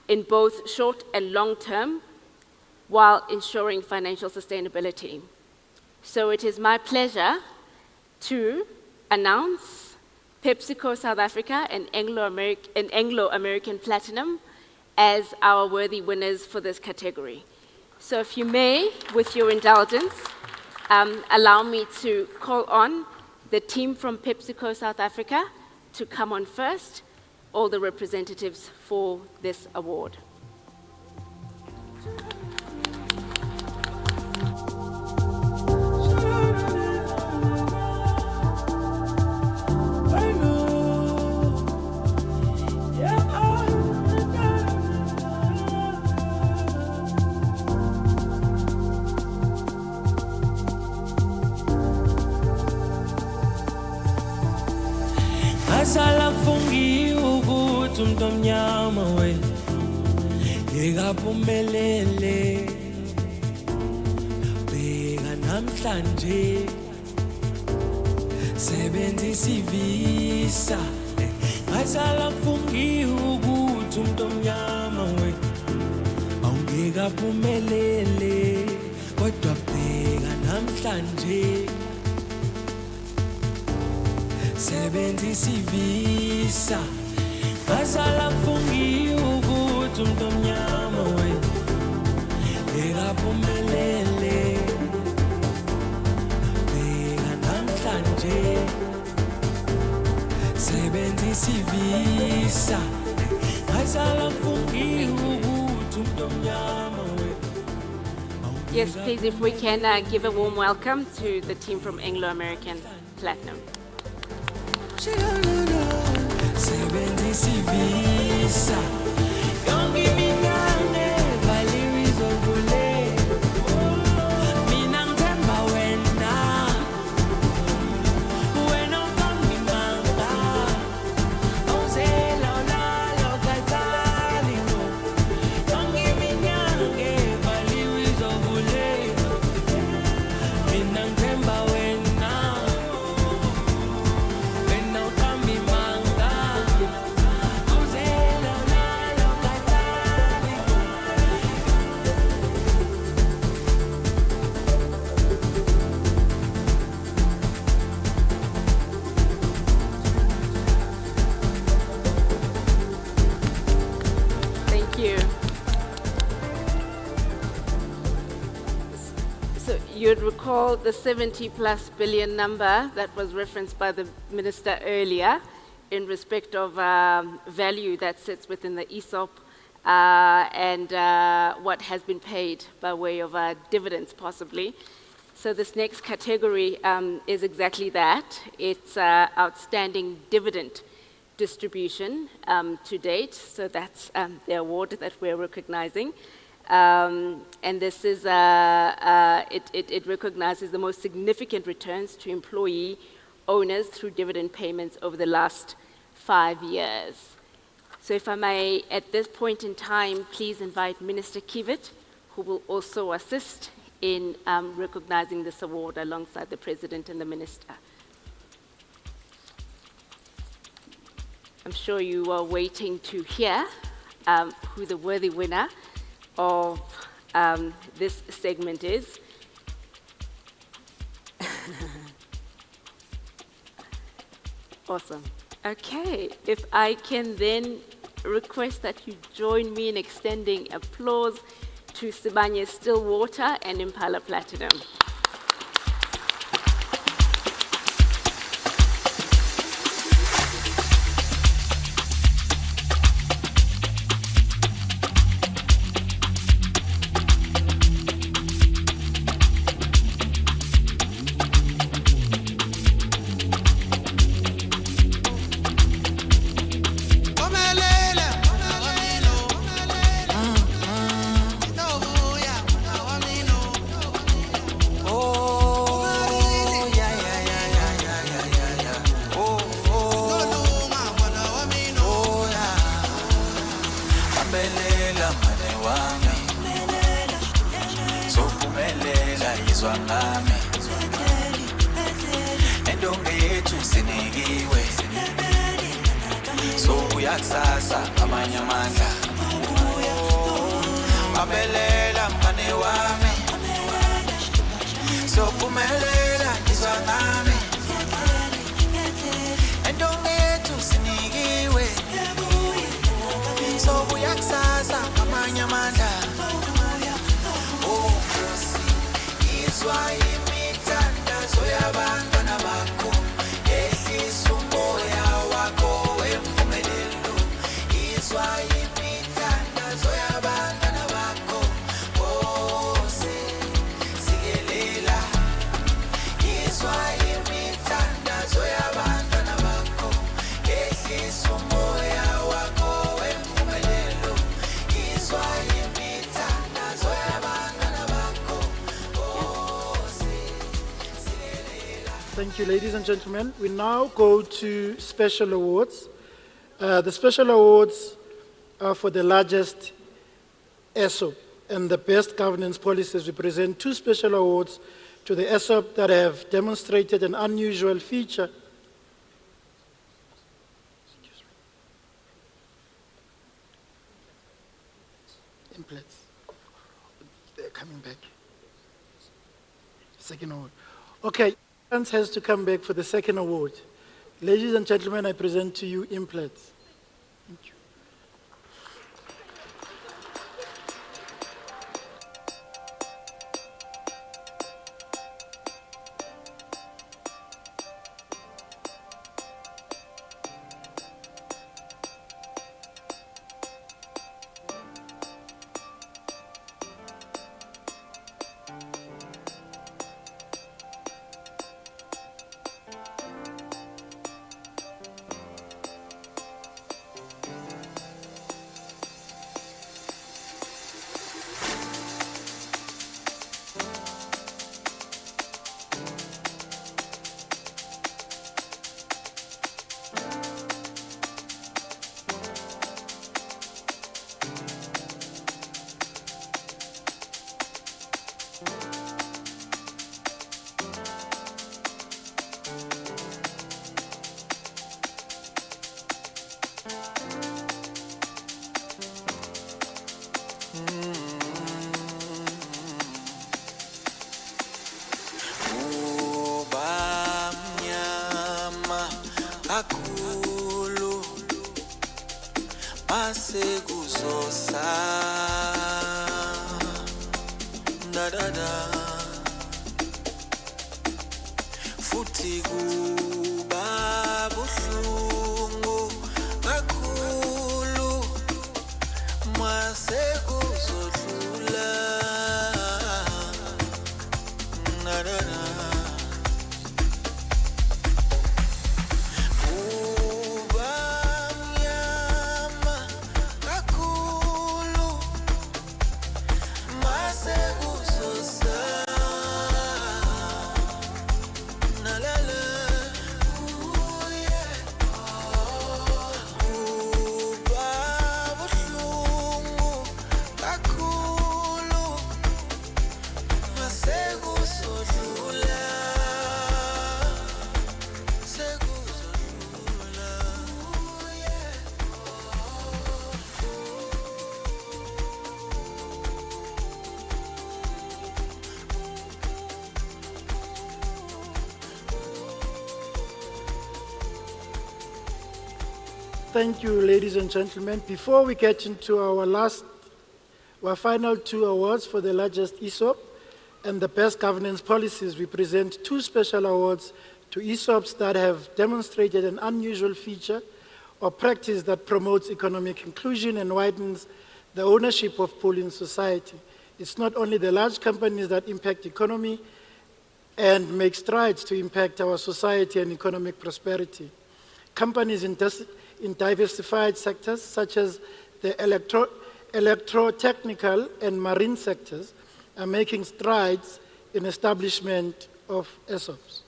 in both short and long term, while ensuring financial sustainability. So it is my pleasure to announce PepsiCo South Africa and Anglo-American Platinum as our worthy winners for this category. So if you may, with your indulgence, allow me to call on the team from PepsiCo South Africa to come on first, all the representatives for this award. Asala fungi ukuthi umuntu omnyama we yekaphumelele bheka namhlanje sebenzisa ivisa asala fungi ukuthi umuntu omnyama we awungekaphumelele kodwa bheka namhlanje sebenzisa ivisa asala fungi ukuthi umuntu omnyama we ekaphumelele bheka namhlanje sebenzisa ivisa asala fungi ukuthi umuntu omnyama we. Yes, please, if we can give a warm welcome to the team from Anglo-American Platinum. Sebenzisa ivisa yonke iminyane valiri zokule mina ngithemba wena ungangimanga awuzela unalo kathali yonke iminyane valiri zokule mina ngithemba You'd recall the 70+ billion number that was referenced by the minister earlier in respect of value that sits within the ESOP and what has been paid by way of dividends possibly. So this next category is exactly that. It's outstanding dividend distribution to date. So that's the award that we're recognizing. And this is, it recognizes the most significant returns to employee owners through dividend payments over the last 5 years. So if I may, at this point in time, please invite Minister Kiewit, who will also assist in recognizing this award alongside the President and the Minister. I'm sure you are waiting to hear who the worthy winner of this segment is. Awesome. Okay, if I can then request that you join me in extending applause to Sibanye Stillwater and Impala Platinum. yethu sinikiwe sobuya kusasa amanye amandla abelela mngane wami sophumelela izwa ngami entombi yethu sinikiwe sobuya kusasa amanye amandla izwa imithandazo yabantwana bakho ehlisa umoya wakho wempumelelo izwa imithandazo yabantwana bakho sikelela izwa imithandazo yabantwana bakho ehlisa umoya wakho wempumelelo izwa imithandazo yabantwana bakho Thank you, ladies and gentlemen. We now go to special awards. The special awards are for the largest ESOP and the best governance policies. We present 2 special awards to the ESOP that have demonstrated an unusual feature. Implants. They're coming back. Second award. Okay. Has to come back for the second award. Ladies and gentlemen, I present to you implants. Thank you. kakhulu masekuzosa da da da futhi kuba buhlungu kakhulu masekuzodlula da da da Thank you, ladies and gentlemen. Before we get into our final 2 awards for the largest ESOP and the best governance policies, we present 2 special awards to ESOPs that have demonstrated an unusual feature or practice that promotes economic inclusion and widens the ownership of pool in society. It's not only the large companies that impact the economy and make strides to impact our society and economic prosperity. Companies in diversified sectors such as the electrotechnical and marine sectors are making strides in establishment of ESOPs.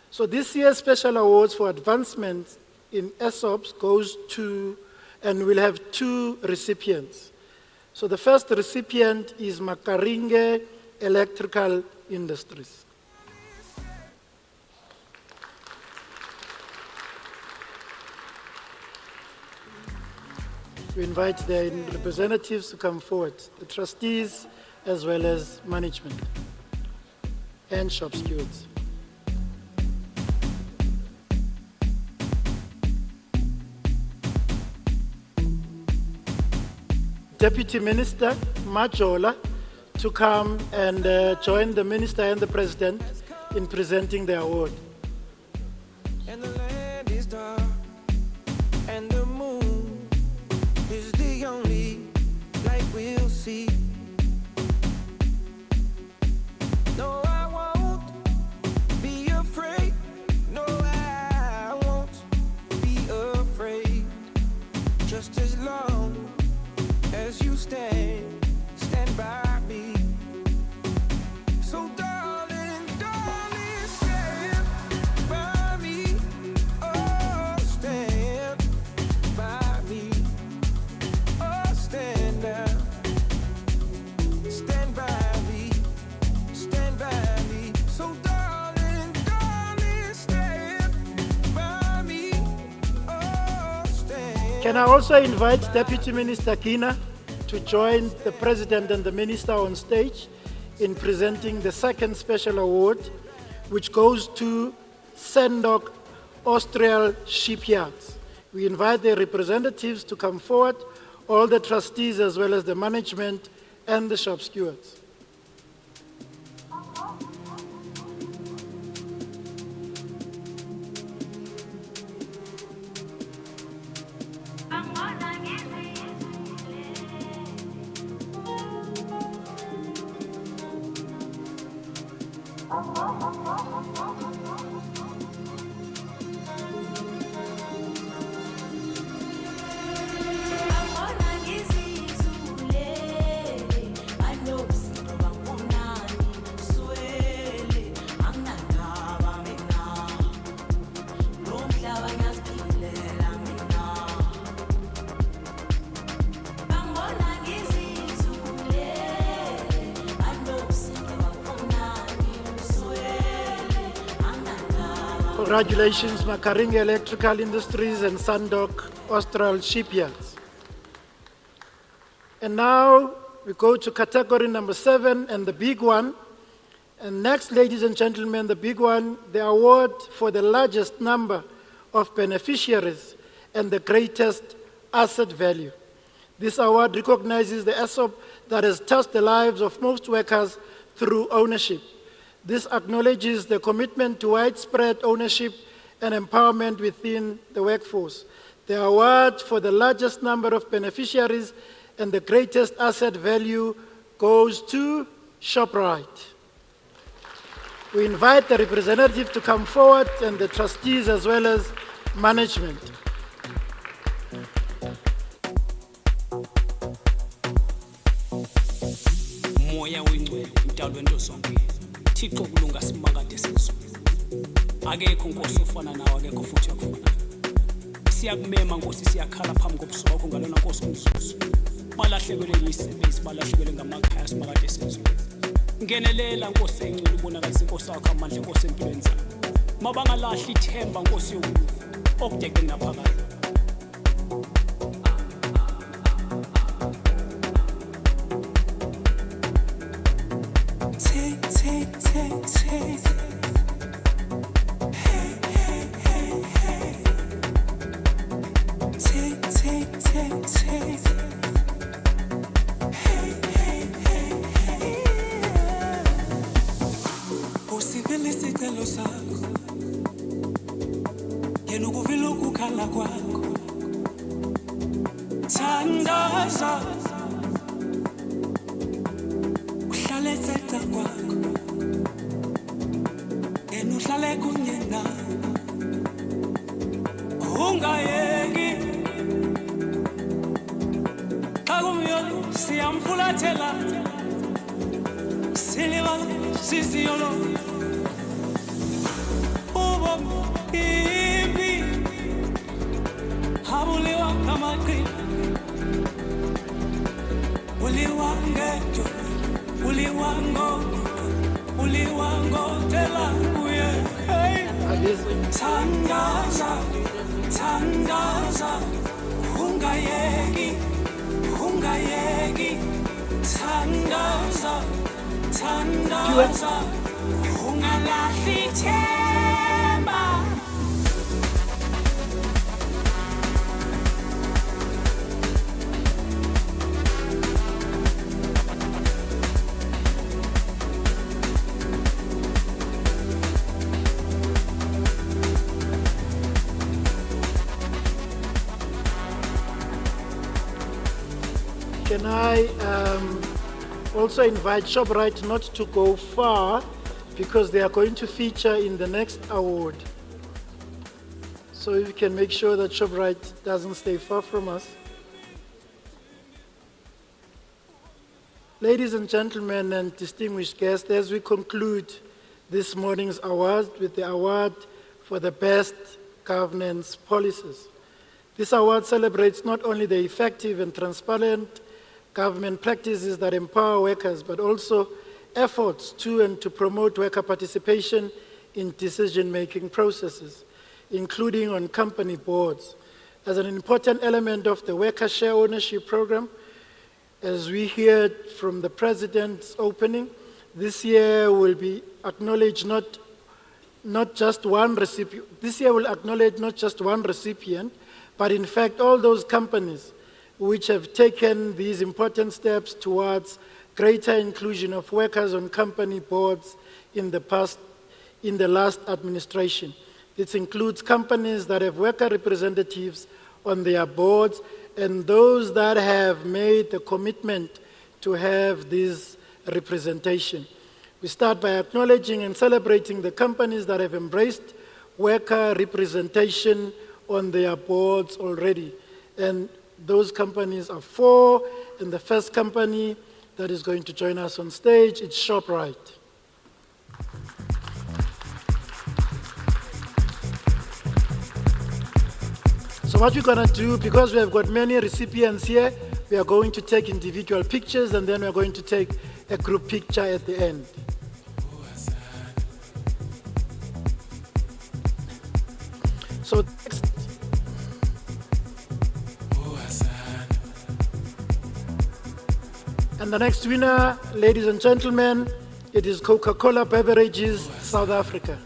So this year's special awards for advancement in ESOPs goes to, and we'll have 2 recipients. So the first recipient is Makaringe Electrical Industries. We invite their representatives to come forward, the trustees as well as management and shop stewards. Deputy Minister Majola to come and join the Minister and the President in presenting the award. And the land is dark, and the moon is the only light we'll see. No, I won't be afraid. No, I won't be afraid. Just as long as you stand by me. So darling, darling, stand by me. Oh, stand by me. Oh, stand down. Stand by me. Stand by me. So darling, darling, stand by me. Oh, stand. Can I also invite Deputy Minister Kina to join the President and the Minister on stage in presenting the second special award, which goes to Sandton Austral Shipyards. We invite the representatives to come forward, all the trustees as well as the management and the shop stewards. Congratulations, Makaringa Electrical Industries and Sandton Austral Shipyards. And now we go to category number 7 and the big one. And next, ladies and gentlemen, the big one, the award for the largest number of beneficiaries and the greatest asset value. This award recognizes the ESOP that has touched the lives of most workers through ownership. This acknowledges the commitment to widespread ownership and empowerment within the workforce. The award for the largest number of beneficiaries and the greatest asset value goes to ShopRite. We invite the representative to come forward and the trustees as well as management. Moya wengcwele umdalo wento zonke Thixo kulunga simakade sezulu akekho Nkosi ufana nawe akekho futhi akufana siyakumema Nkosi siyakhala phambi kobuso bakho ngalona Nkosi umzuzu balahlekelwe imisebenzi balahlekelwe ngamakhaya simakade sezulu ngenelela Nkosi engcwele ubonakalisa Nkosi yakho amandla Nkosi empilweni zabo mabangalahli ithemba Nkosi yokulunga okudeke naphakade Tandaza uhlale setha kwakho uhlale kunye na ungayeki xa kumyolo siyamfulathela silibala sisiyolo ubomi imbi habuliwa kamaqini uliwangejo uliwango tela kuye tangaza ungayeki ungayeki thandaza thandaza ungalahli ithemba. Can I also invite ShopRite not to go far because they are going to feature in the next award. So if you can make sure that ShopRite doesn't stay far from us. Ladies and gentlemen and distinguished guests, as we conclude this morning's award with the award for the best governance policies. This award celebrates not only the effective and transparent government practices that empower workers, but also efforts to and to promote worker participation in decision-making processes, including on company boards. As an important element of the worker share ownership program, as we heard from the President's opening, this year will be acknowledged not just one recipient. This year will acknowledge not just one recipient, but in fact all those companies which have taken these important steps towards greater inclusion of workers on company boards in the last administration. This includes companies that have worker representatives on their boards and those that have made the commitment to have this representation. We start by acknowledging and celebrating the companies that have embraced worker representation on their boards already. And those companies are 4, and the first company that is going to join us on stage is ShopRite. So what we're going to do, because we have got many recipients here, we are going to take individual pictures and then we're going to take a group picture at the end. So next. And the next winner, ladies and gentlemen, it is Coca-Cola Beverages, South Africa.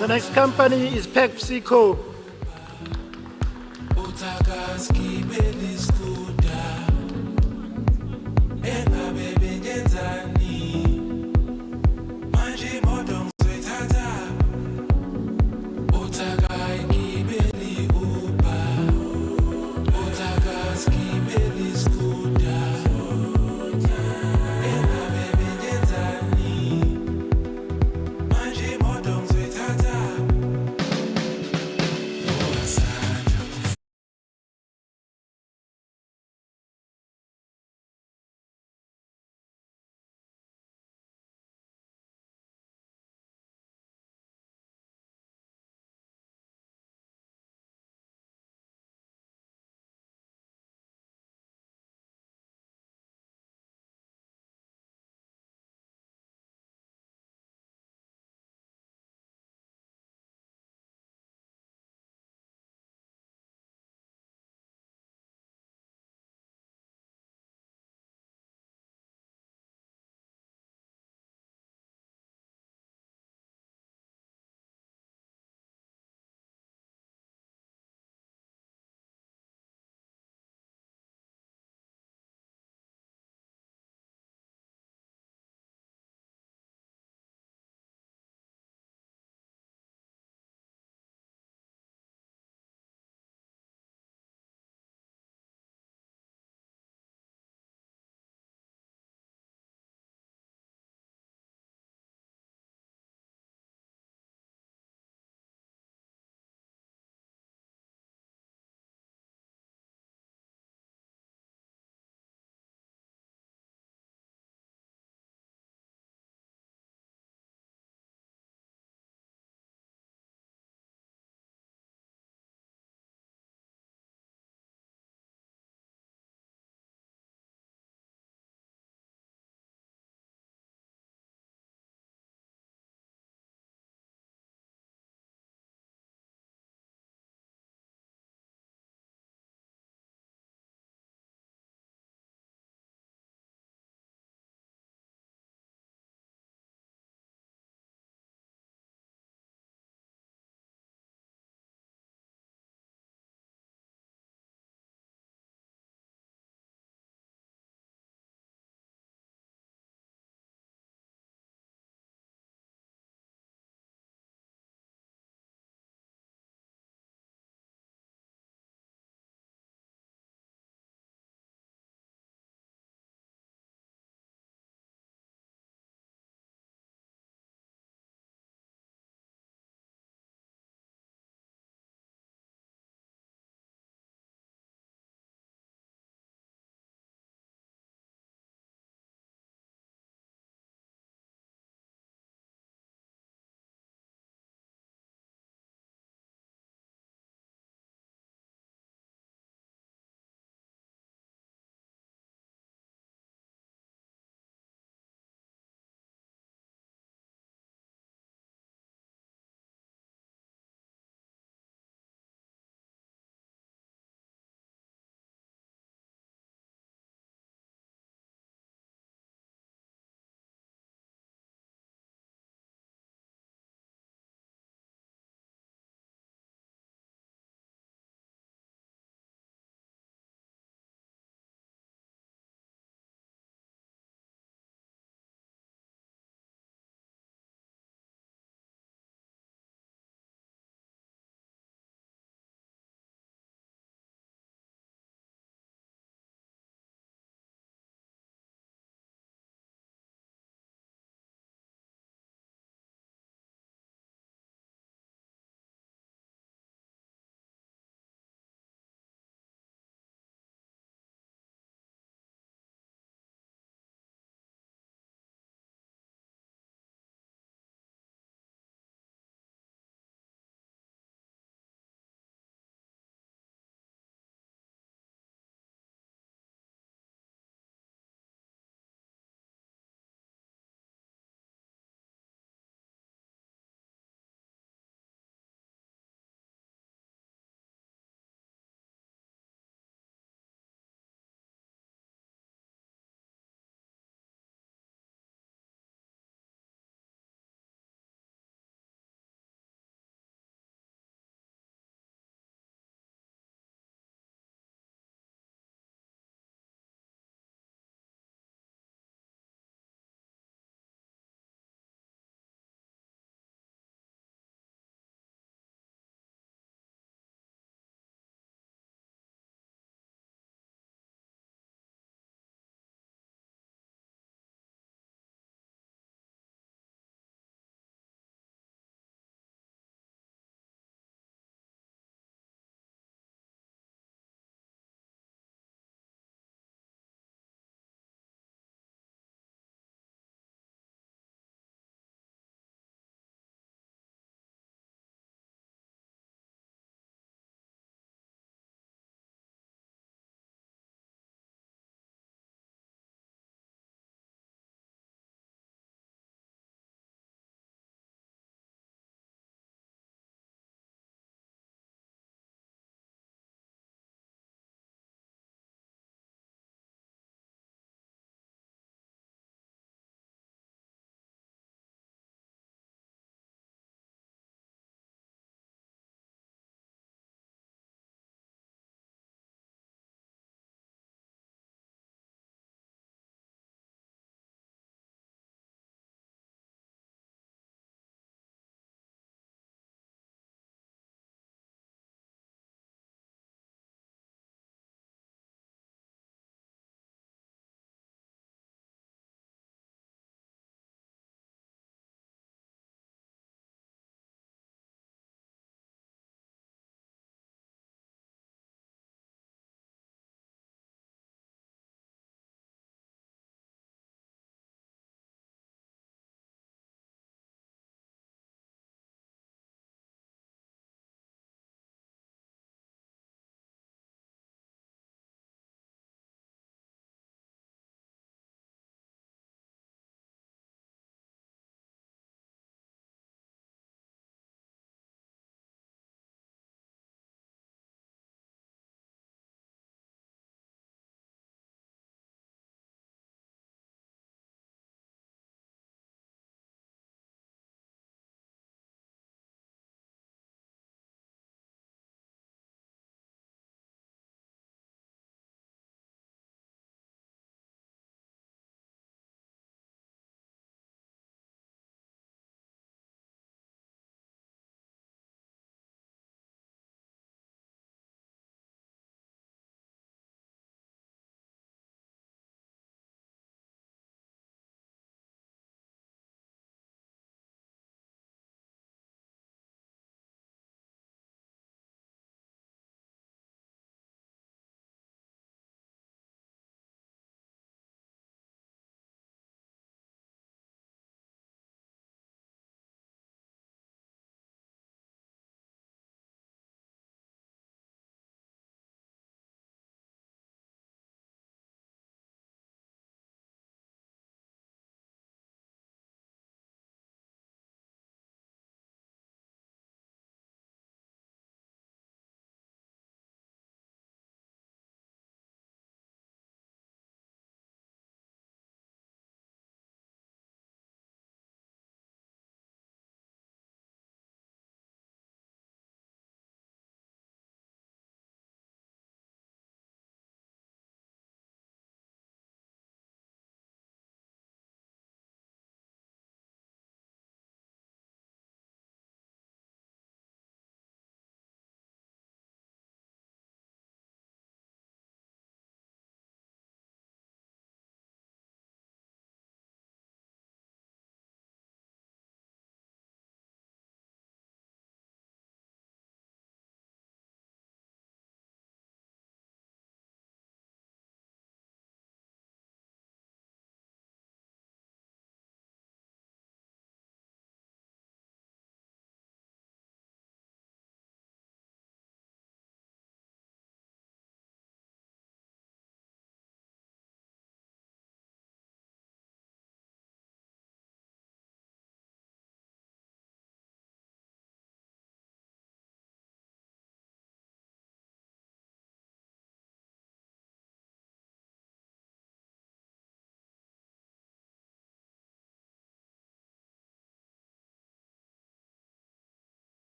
The next company is PepsiCo.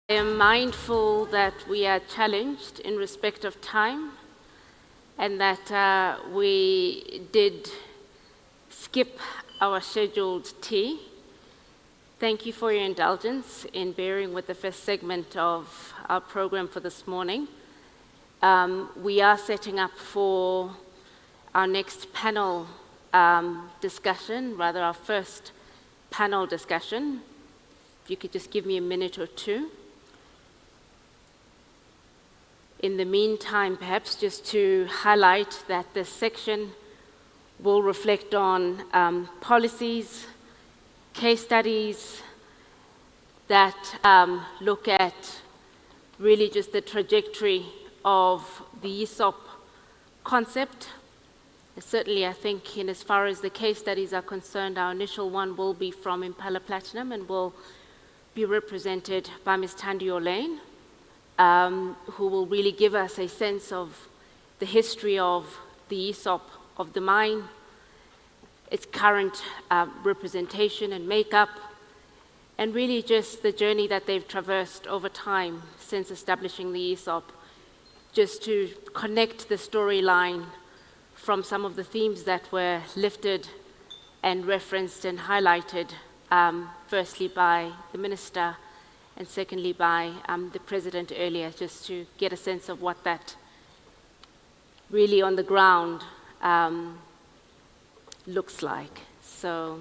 I am mindful that we are challenged in respect of time and that we did skip our scheduled tea. Thank you for your indulgence in bearing with the first segment of our program for this morning. We are setting up for our next panel discussion, rather our first panel discussion. If you could just give me a minute or two. In the meantime, perhaps just to highlight that this section will reflect on policies, case studies that look at really just the trajectory of the ESOP concept. Certainly, I think in as far as the case studies are concerned, our initial one will be from Impala Platinum and will be represented by Ms. Thandiwe Lane, who will really give us a sense of the history of the ESOP of the mine, its current representation and makeup, and really just the journey that they've traversed over time since establishing the ESOP, just to connect the storyline from some of the themes that were lifted and referenced and highlighted, firstly by the Minister, and secondly by the President earlier, just to get a sense of what that really on the ground looks like. So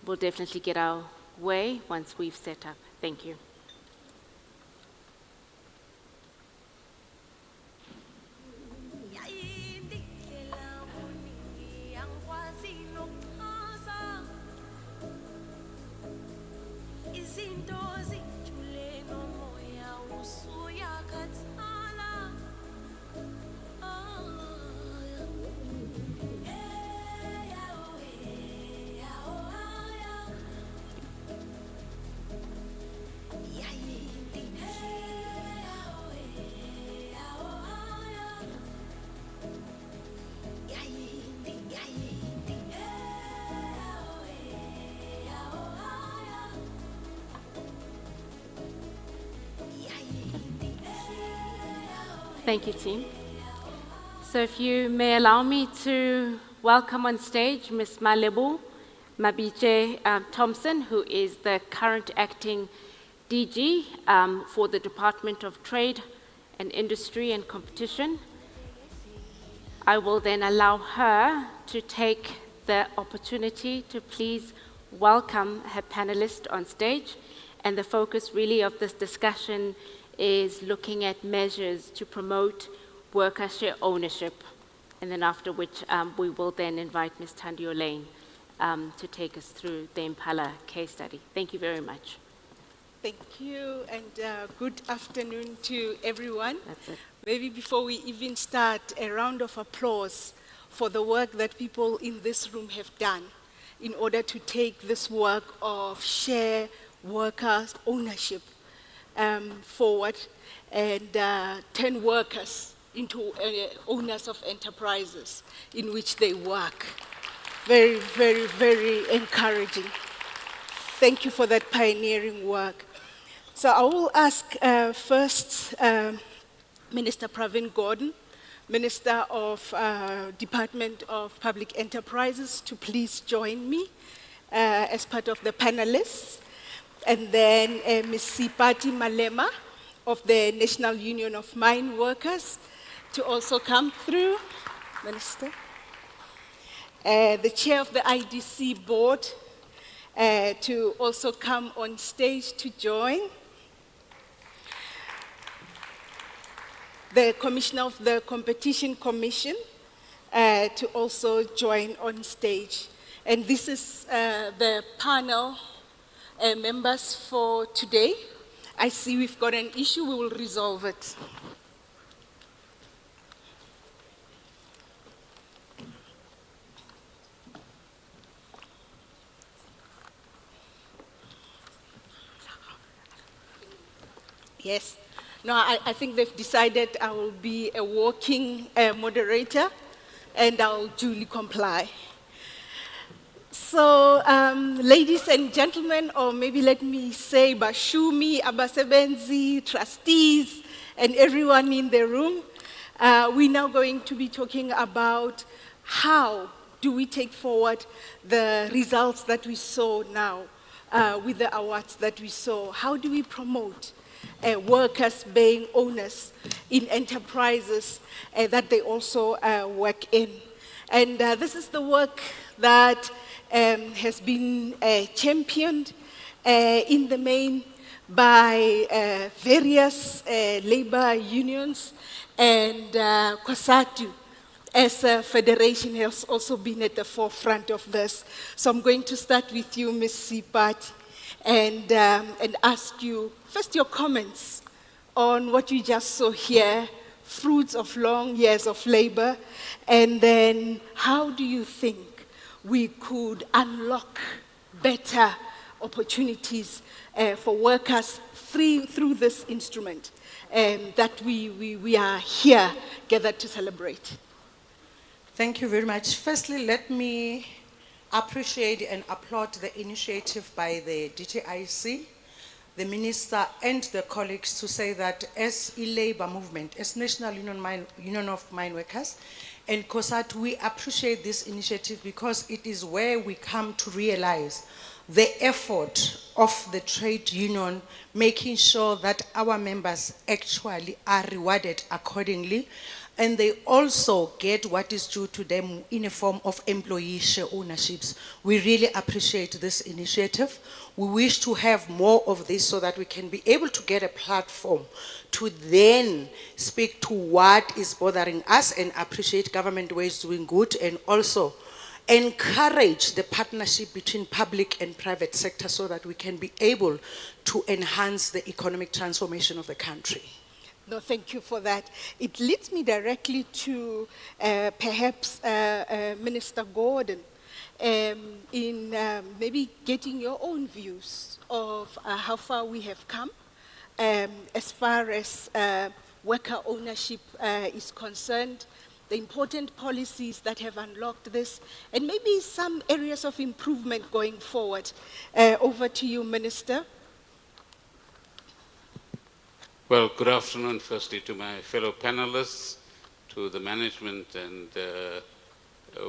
we'll definitely get our way once we've set up. Thank you. Thank you, team. So if you may allow me to welcome on stage Ms. Malebu Mabije Thompson, who is the current acting DG for the Department of Trade and Industry and Competition. I will then allow her to take the opportunity to please welcome her panelists on stage. And the focus really of this discussion is looking at measures to promote worker share ownership. And then after which we will then invite Ms. Thandiwe Lane to take us through the Impala case study. Thank you very much. Thank you, and good afternoon to everyone. That's it. Maybe before we even start, a round of applause for the work that people in this room have done in order to take this work of share worker ownership forward and turn workers into owners of enterprises in which they work. Very, very, very encouraging. Thank you for that pioneering work. So I will ask first Minister Pravin Gordhan, Minister of Department of Public Enterprises, to please join me as part of the panelists. And then Ms. Sipati Malema of the National Union of Mine Workers to also come through, Minister. The chair of the IDC board to also come on stage to join. The Commissioner of the Competition Commission to also join on stage. And this is the panel members for today. I see we've got an issue, we will resolve it. Yes. No, I think they've decided I will be a walking moderator, and I'll duly comply. So, ladies and gentlemen, or maybe let me say Bashumi, Abasebenzi, trustees, and everyone in the room, we're now going to be talking about how do we take forward the results that we saw now with the awards that we saw. How do we promote workers being owners in enterprises that they also work in? And this is the work that has been championed in the main by various labor unions, and COSATU as a federation has also been at the forefront of this. So I'm going to start with you, Ms. Sipati, and ask you first your comments on what you just saw here, fruits of long years of labor, and then how do you think we could unlock better opportunities for workers through this instrument that we are here gathered to celebrate? Thank you very much. Firstly, let me appreciate and applaud the initiative by the DTIC, the minister, and the colleagues to say that as a labor movement, as National Union of Mine Workers, and COSAT, we appreciate this initiative because it is where we come to realize the effort of the trade union, making sure that our members actually are rewarded accordingly, and they also get what is due to them in a form of employee share ownerships. We really appreciate this initiative. We wish to have more of this so that we can be able to get a platform to then speak to what is bothering us and appreciate government ways doing good, and also encourage the partnership between public and private sector so that we can be able to enhance the economic transformation of the country. No, thank you for that. It leads me directly to perhaps Minister Gordon in maybe getting your own views of how far we have come as far as worker ownership is concerned, the important policies that have unlocked this, and maybe some areas of improvement going forward. Over to you, Minister. Well, good afternoon, firstly, to my fellow panelists, to the management and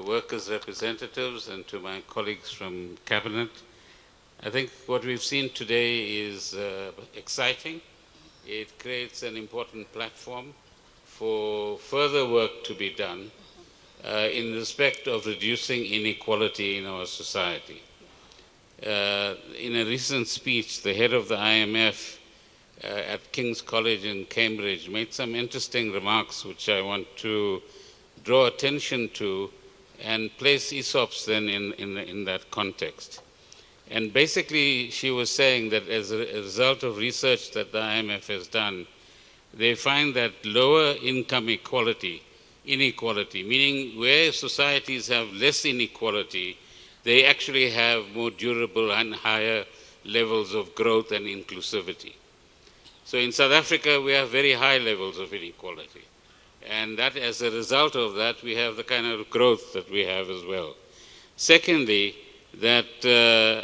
workers' representatives, and to my colleagues from Cabinet. I think what we've seen today is exciting. It creates an important platform for further work to be done in respect of reducing inequality in our society. In a recent speech, the head of the IMF at King's College in Cambridge made some interesting remarks which I want to draw attention to and place ESOPs then in that context. And basically she was saying that as a result of research that the IMF has done, they find that lower income inequality, meaning where societies have less inequality, they actually have more durable and higher levels of growth and inclusivity. So in South Africa, we have very high levels of inequality. And that, as a result of that, we have the kind of growth that we have as well. Secondly, that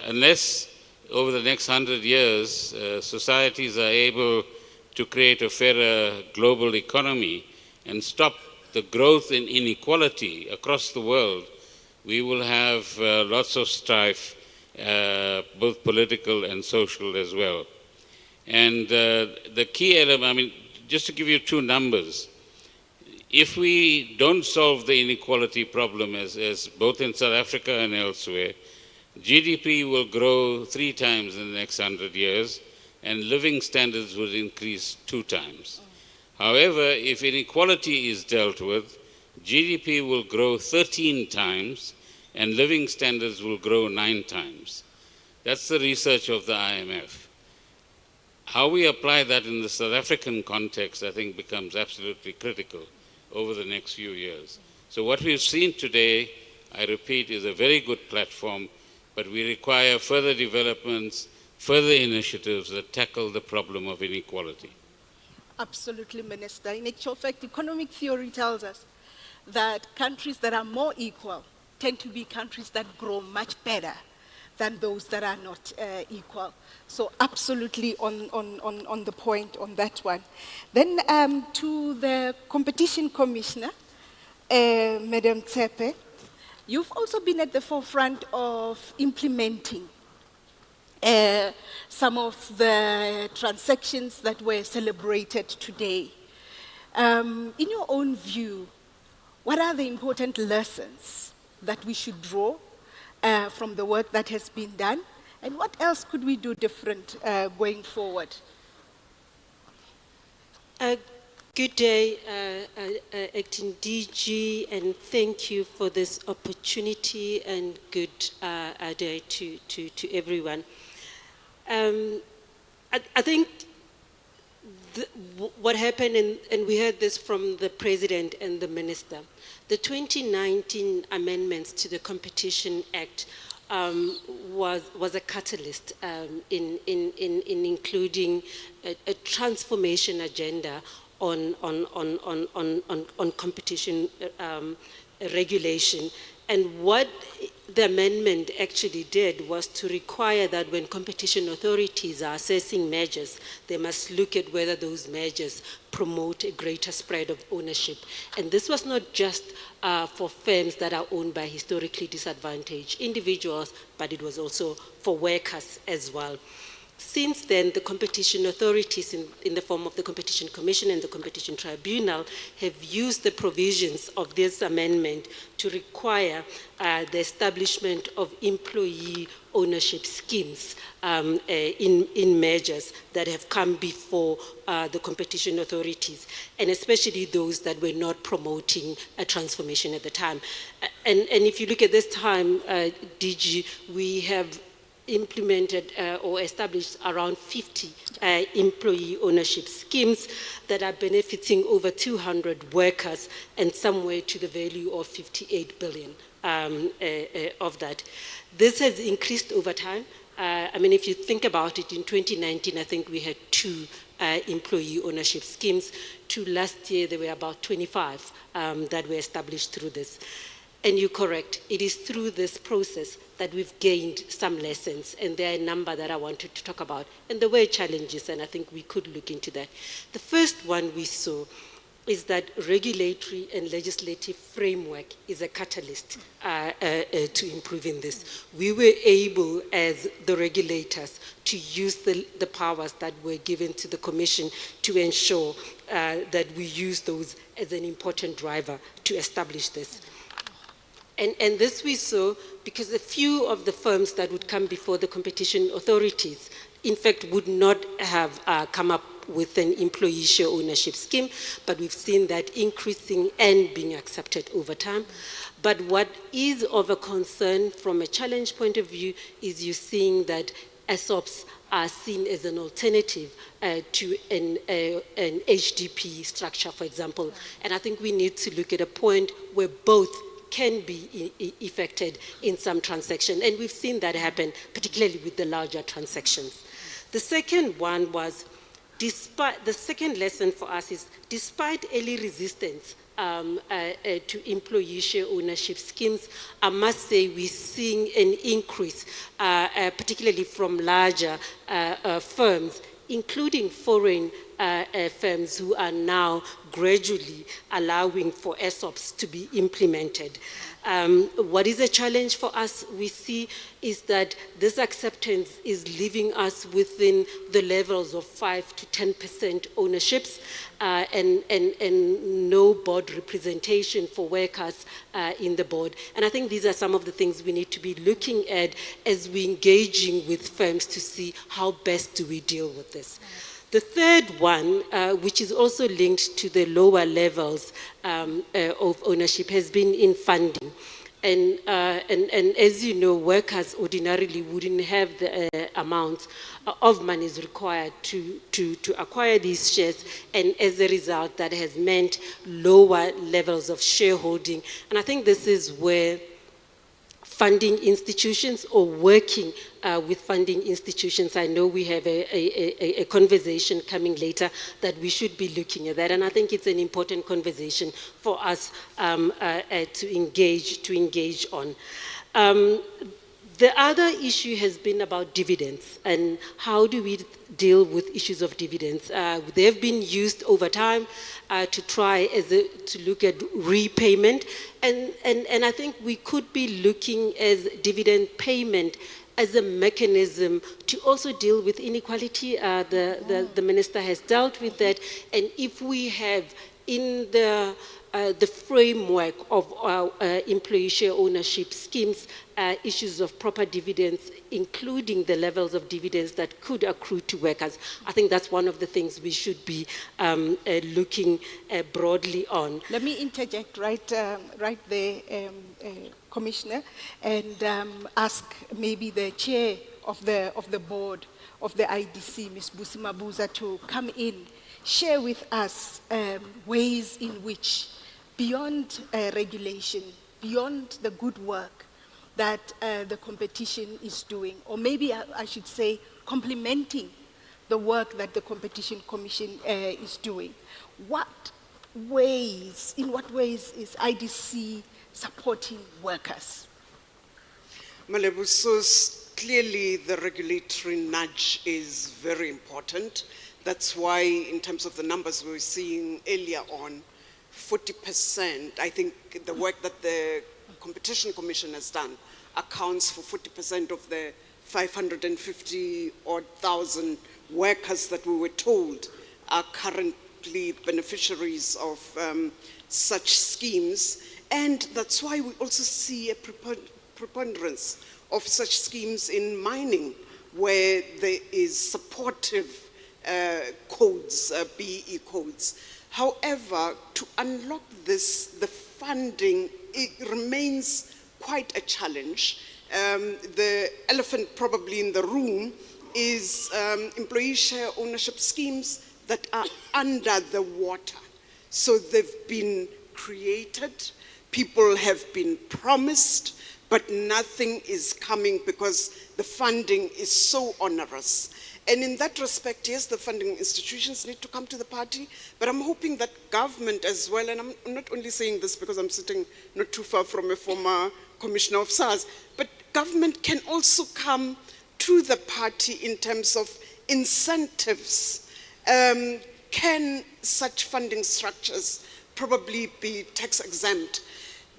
unless over the next 100 years, societies are able to create a fairer global economy and stop the growth in inequality across the world, we will have lots of strife, both political and social as well. And the key element, I mean, just to give you two numbers, if we don't solve the inequality problem as both in South Africa and elsewhere, GDP will grow 3 times in the next 100 years, and living standards will increase 2 times. However, if inequality is dealt with, GDP will grow 13 times, and living standards will grow 9 times. That's the research of the IMF. How we apply that in the South African context, I think, becomes absolutely critical over the next few years. So what we've seen today, I repeat, is a very good platform, but we require further developments, further initiatives that tackle the problem of inequality. Absolutely, Minister. In actual fact, economic theory tells us that countries that are more equal tend to be countries that grow much better than those that are not equal. So absolutely on the point on that one. Then to the Competition Commissioner, Madam Tsepe, you've also been at the forefront of implementing some of the transactions that were celebrated today. In your own view, what are the important lessons that we should draw from the work that has been done, and what else could we do different going forward? Good day, Acting DG, and thank you for this opportunity, and good day to everyone. I think what happened, and we heard this from the President and the Minister, the 2019 amendments to the Competition Act was a catalyst in including a transformation agenda on competition regulation. And what the amendment actually did was to require that when competition authorities are assessing measures, they must look at whether those measures promote a greater spread of ownership. And this was not just for firms that are owned by historically disadvantaged individuals, but it was also for workers as well. Since then, the competition authorities in the form of the Competition Commission and the Competition Tribunal have used the provisions of this amendment to require the establishment of employee ownership schemes in measures that have come before the competition authorities, and especially those that were not promoting a transformation at the time. And if you look at this time, DG, we have implemented or established around 50 employee ownership schemes that are benefiting over 200 workers and somewhere to the value of 58 billion of that. This has increased over time. I mean, if you think about it, in 2019, I think we had 2 employee ownership schemes. To last year, there were about 25 that were established through this. And you're correct, it is through this process that we've gained some lessons, and there are a number that I wanted to talk about. And there were challenges, and I think we could look into that. The first one we saw is that regulatory and legislative framework is a catalyst to improving this. We were able, as the regulators, to use the powers that were given to the Commission to ensure that we use those as an important driver to establish this. And this we saw because a few of the firms that would come before the competition authorities, in fact, would not have come up with an employee share ownership scheme, but we've seen that increasing and being accepted over time. But what is of a concern from a challenge point of view is you're seeing that ESOPs are seen as an alternative to an HDP structure, for example. And I think we need to look at a point where both can be effected in some transaction. And we've seen that happen, particularly with the larger transactions. The second one was, the second lesson for us is, despite early resistance to employee share ownership schemes, I must say we're seeing an increase, particularly from larger firms, including foreign firms who are now gradually allowing for ESOPs to be implemented. What is a challenge for us, we see, is that this acceptance is leaving us within the levels of 5 to 10% ownerships and no board representation for workers in the board. And I think these are some of the things we need to be looking at as we're engaging with firms to see how best do we deal with this. The third one, which is also linked to the lower levels of ownership, has been in funding. And as you know, workers ordinarily wouldn't have the amount of monies required to acquire these shares. And as a result, that has meant lower levels of shareholding. And I think this is where funding institutions or working with funding institutions. I know we have a conversation coming later that we should be looking at that, and I think it's an important conversation for us to engage on. The other issue has been about dividends and how do we deal with issues of dividends. They've been used over time to try to look at repayment, and I think we could be looking as dividend payment as a mechanism to also deal with inequality. The minister has dealt with that, and if we have in the framework of employee share ownership schemes, issues of proper dividends, including the levels of dividends that could accrue to workers. I think that's one of the things we should be looking broadly on. Let me interject right there, Commissioner, and ask maybe the chair of the board of the IDC, Ms. Busi Mabuza, to come in, share with us ways in which, beyond regulation, beyond the good work that the competition is doing, or maybe I should say complementing the work that the Competition Commission is doing. In what ways is IDC supporting workers? Malebusos, clearly the regulatory nudge is very important. That's why in terms of the numbers we were seeing earlier on, 40%, I think the work that the Competition Commission has done accounts for 40% of the 550,000 workers that we were told are currently beneficiaries of such schemes. And that's why we also see a preponderance of such schemes in mining, where there is supportive codes, BE codes. However, to unlock this, the funding, it remains quite a challenge. The elephant probably in the room is employee share ownership schemes that are under the water. So they've been created, people have been promised, but nothing is coming because the funding is so onerous. And in that respect, yes, the funding institutions need to come to the party, but I'm hoping that government as well, and I'm not only saying this because I'm sitting not too far from a former commissioner of SARS, but government can also come to the party in terms of incentives. Can such funding structures probably be tax exempt?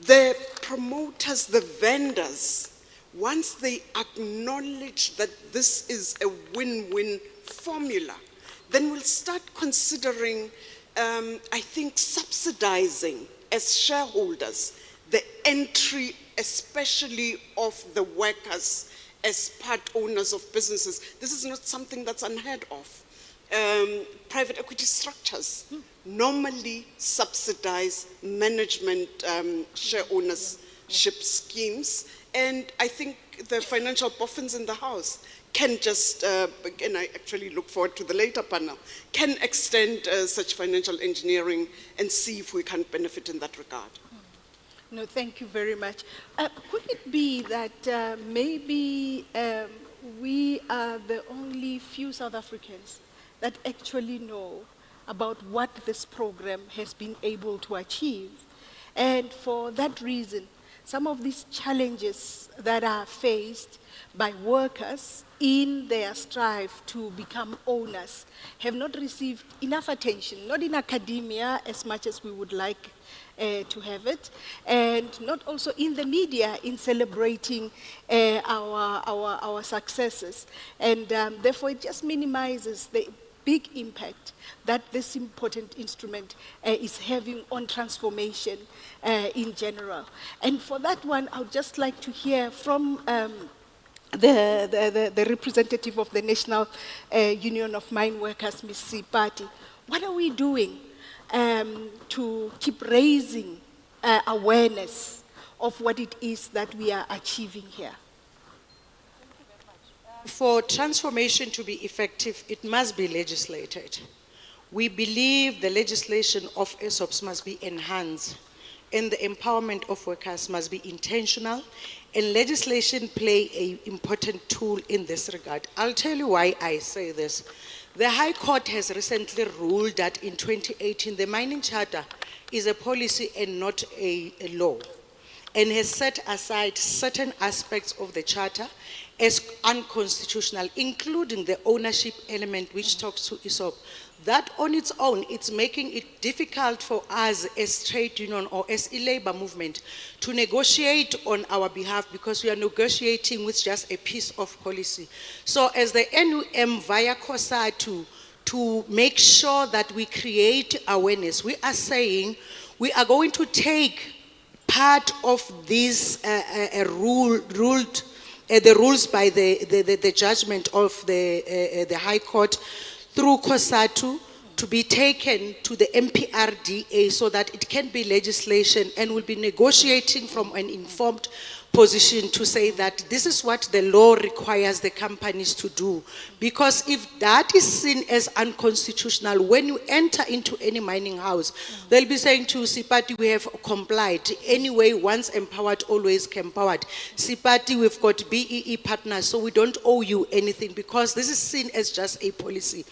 The promoters, the vendors, once they acknowledge that this is a win-win formula, then we'll start considering, I think, subsidizing as shareholders the entry, especially of the workers as part owners of businesses. This is not something that's unheard of. Private equity structures normally subsidize management share ownership schemes. And I think the financial boffins in the House can just, and I actually look forward to the later panel, can extend such financial engineering and see if we can benefit in that regard. No, thank you very much. Could it be that maybe we are the only few South Africans that actually know about what this program has been able to achieve? And for that reason, some of these challenges that are faced by workers in their strive to become owners have not received enough attention, not in academia as much as we would like to have it, and not also in the media in celebrating our successes. And therefore it just minimizes the big impact that this important instrument is having on transformation in general. And for that one, I would just like to hear from the representative of the National Union of Mine Workers, Ms. Sipati. What are we doing to keep raising awareness of what it is that we are achieving here? For transformation to be effective, it must be legislated. We believe the legislation of ESOPs must be enhanced, and the empowerment of workers must be intentional, and legislation play an important tool in this regard. I'll tell you why I say this. The High Court has recently ruled that in 2018, the mining charter is a policy and not a law, and has set aside certain aspects of the charter as unconstitutional, including the ownership element which talks to ESOP. That on its own, it's making it difficult for us as trade union or as a labor movement to negotiate on our behalf, because we are negotiating with just a piece of policy. So as the NUM via COSATU, to make sure that we create awareness, we are saying we are going to take part of this the rules by the judgment of the High Court through COSATU to be taken to the MPRDA so that it can be legislation, and will be negotiating from an informed position to say that this is what the law requires the companies to do. Because if that is seen as unconstitutional, when you enter into any mining house, they'll be saying to Sipati, we have complied. Anyway, once empowered, always empowered. Sipati, we've got BEE partners, so we don't owe you anything, because this is seen as just a policy.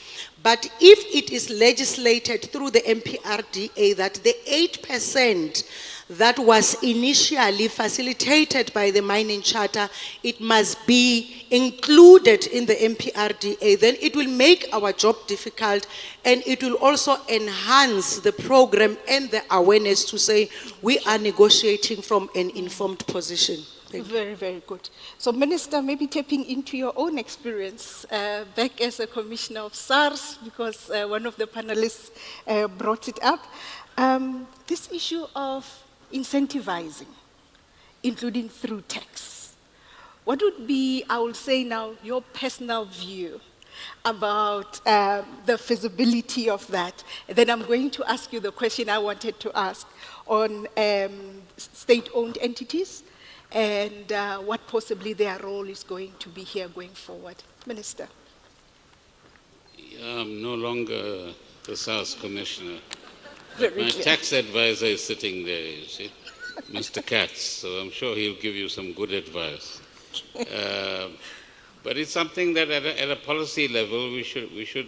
But if it is legislated through the MPRDA that the 8% that was initially facilitated by the mining charter, it must be included in the MPRDA, then it will make our job difficult, and it will also enhance the program and the awareness to say we are negotiating from an informed position. Very, very good. So, Minister, maybe tapping into your own experience back as a commissioner of SARS, because one of the panelists brought it up, this issue of incentivizing, including through tax. What would be, I will say now, your personal view about the feasibility of that? And then I'm going to ask you the question I wanted to ask on state-owned entities, and what possibly their role is going to be here going forward. Minister. I'm no longer the SARS commissioner. Very My clear. tax advisor is sitting there, you see, Mr. Katz, so I'm sure he'll give you some good advice. But it's something that at a policy level we should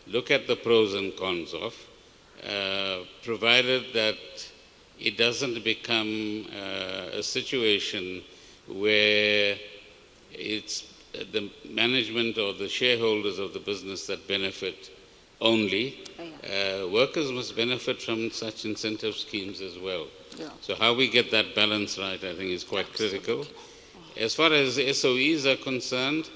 look at the pros and cons of, provided that it doesn't become a situation where it's the management or the shareholders of the business that benefit only. Workers must benefit from such incentive schemes as well. Yeah. So how we get that balance right, I think, is quite critical. As far as SOEs are concerned,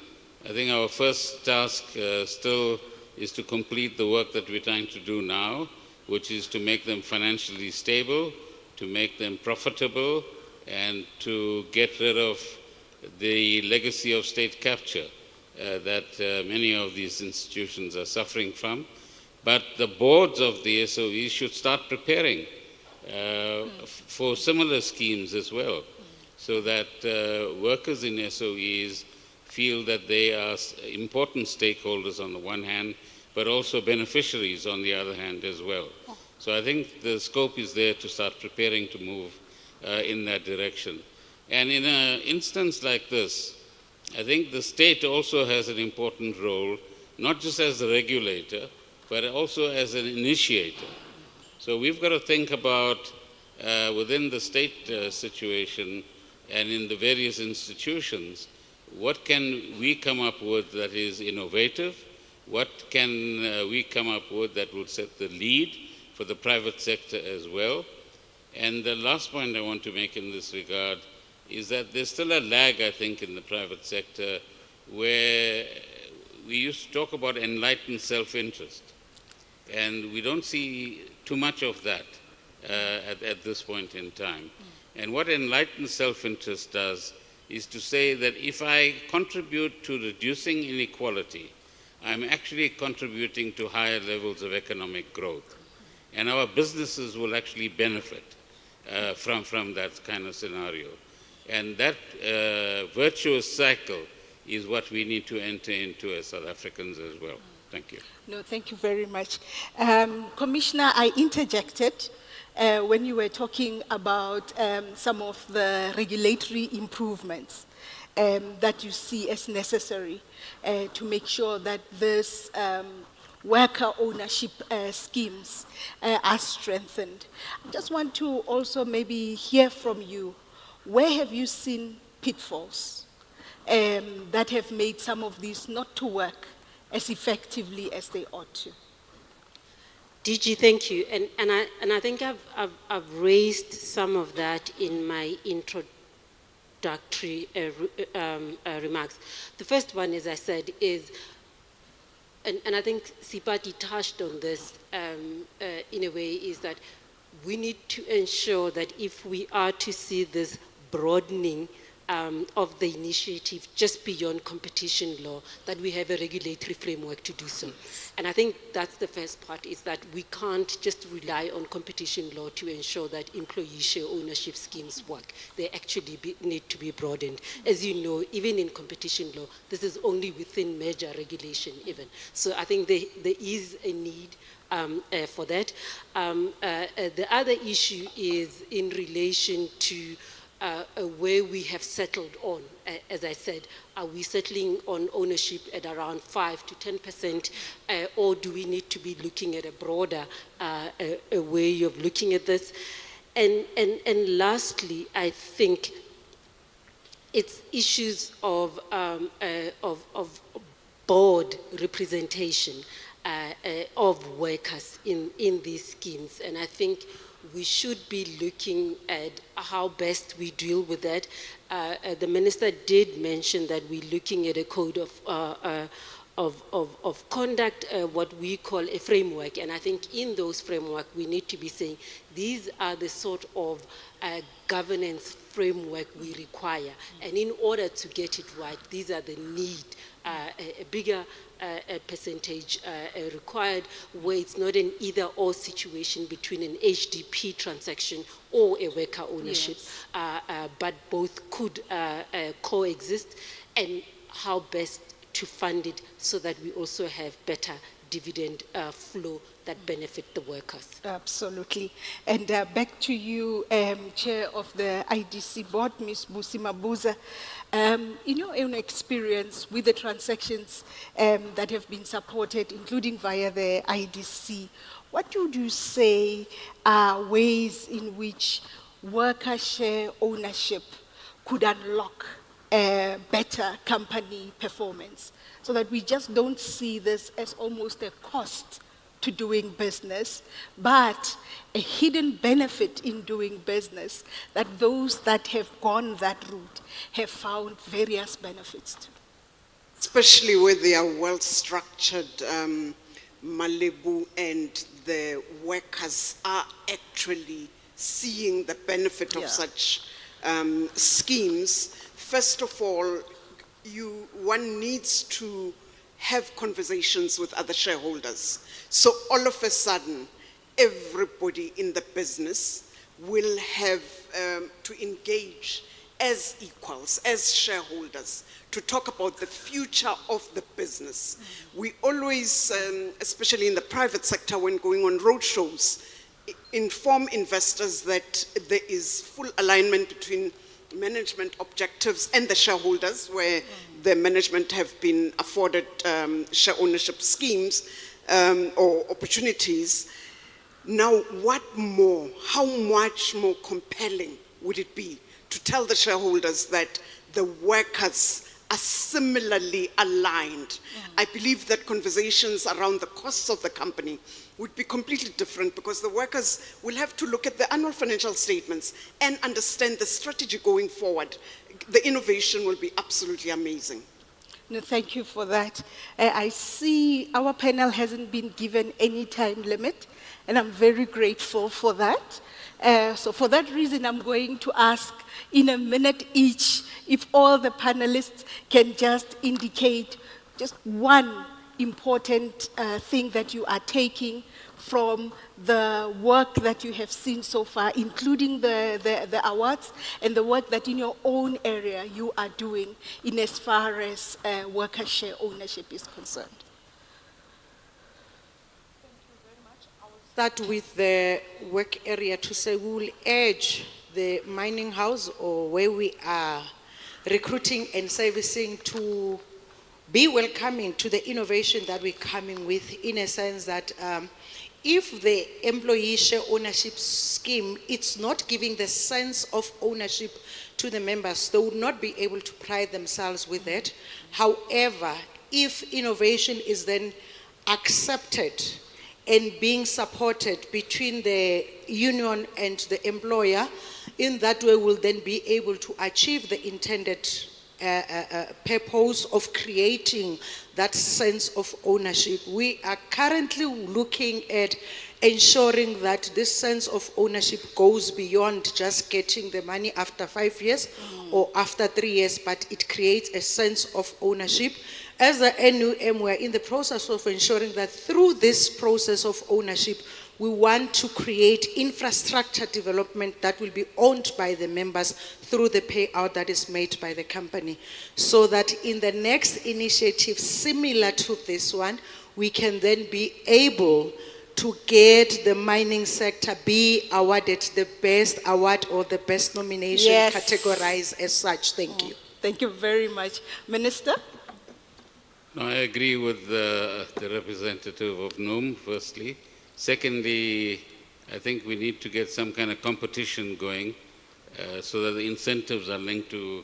I think our first task still is to complete the work that we're trying to do now, which is to make them financially stable, to make them profitable, and to get rid of the legacy of state capture that many of these institutions are suffering from. But the boards of the SOEs should start preparing for similar schemes as well, so that workers in SOEs feel that they are important stakeholders on the one hand, but also beneficiaries on the other hand as well. So I think the scope is there to start preparing to move in that direction. And in an instance like this, I think the state also has an important role, not just as a regulator, but also as an initiator. So we've got to think about within the state situation and in the various institutions, what can we come up with that is innovative? What can we come up with that will set the lead for the private sector as well? And the last point I want to make in this regard is that there's still a lag, I think, in the private sector where we used to talk about enlightened self-interest. And we don't see too much of that at this point in time. And what enlightened self-interest does is to say that if I contribute to reducing inequality, I'm actually contributing to higher levels of economic growth. And our businesses will actually benefit from that kind of scenario. And that virtuous cycle is what we need to enter into as South Africans as well. Thank you. No, thank you very much. Commissioner, I interjected when you were talking about some of the regulatory improvements that you see as necessary to make sure that this worker ownership schemes are strengthened. I just want to also maybe hear from you, where have you seen pitfalls that have made some of these not to work as effectively as they ought to? DG, thank you. And I think I've raised some of that in my introductory remarks. The first one, as I said, is, and I think Sipati touched on this in a way, is that we need to ensure that if we are to see this broadening of the initiative just beyond competition law, that we have a regulatory framework to do so. And I think that's the first part, is that we can't just rely on competition law to ensure that employee share ownership schemes work. They actually need to be broadened. As you know, even in competition law, this is only within merger regulation even. So I think there is a need for that. The other issue is in relation to where we have settled on. As I said, are we settling on ownership at around 5 to 10%, or do we need to be looking at a broader a way of looking at this? And lastly, I think it's issues of board representation of workers in these schemes, and I think we should be looking at how best we deal with that. The minister did mention that we're looking at a code of conduct, what we call a framework, and I think in those framework we need to be saying these are the sort of governance framework we require, and in order to get it right, these are the need, a bigger percentage required, where it's not an either-or situation between an HDP transaction or a worker ownership, but both could coexist, and how best to fund it so that we also have better dividend flow that benefit the workers. Absolutely. And back to you, Chair of the IDC Board, Ms. Busi Mabuza. In your own experience with the transactions that have been supported, including via the IDC, what would you say are ways in which worker share ownership could unlock better company performance, so that we just don't see this as almost a cost to doing business, but a hidden benefit in doing business that those that have gone that route have found various benefits to? Especially where they are well-structured, Malibu, and the workers are actually seeing the benefit of such schemes. First of all, one needs to have conversations with other shareholders. So all of a sudden, everybody in the business will have to engage as equals, as shareholders, to talk about the future of the business. We always, especially in the private sector when going on roadshows, inform investors that there is full alignment between management objectives and the shareholders, where the management have been afforded share ownership schemes or opportunities. Now, what more, how much more compelling would it be to tell the shareholders that the workers are similarly aligned? I believe that conversations around the costs of the company would be completely different, because the workers will have to look at the annual financial statements and understand the strategy going forward. The innovation will be absolutely amazing. No, thank you for that. I see our panel hasn't been given any time limit, and I'm very grateful for that. So for that reason, I'm going to ask in a minute each if all the panelists can just indicate just one important thing that you are taking from the work that you have seen so far, including the awards and the work that in your own area you are doing in as far as worker share ownership is concerned? Start with the work area to say we will urge the mining house or where we are recruiting and servicing to be welcoming to the innovation that we're coming with, in a sense that if the employee share ownership scheme, it's not giving the sense of ownership to the members, they would not be able to pride themselves with it. However, if innovation is then accepted and being supported between the union and the employer, in that way we'll then be able to achieve the intended purpose of creating that sense of ownership. We are currently looking at ensuring that this sense of ownership goes beyond just getting the money after 5 years or after 3 years, but it creates a sense of ownership. As a NUM, we're in the process of ensuring that through this process of ownership, we want to create infrastructure development that will be owned by the members through the payout that is made by the company. So that in the next initiative similar to this one, we can then be able to get the mining sector be awarded the best award or the best nomination, categorized as such. Thank you. Thank you very much. Minister? No, I agree with the representative of NUM, firstly. Secondly, I think we need to get some kind of competition going so that the incentives are linked to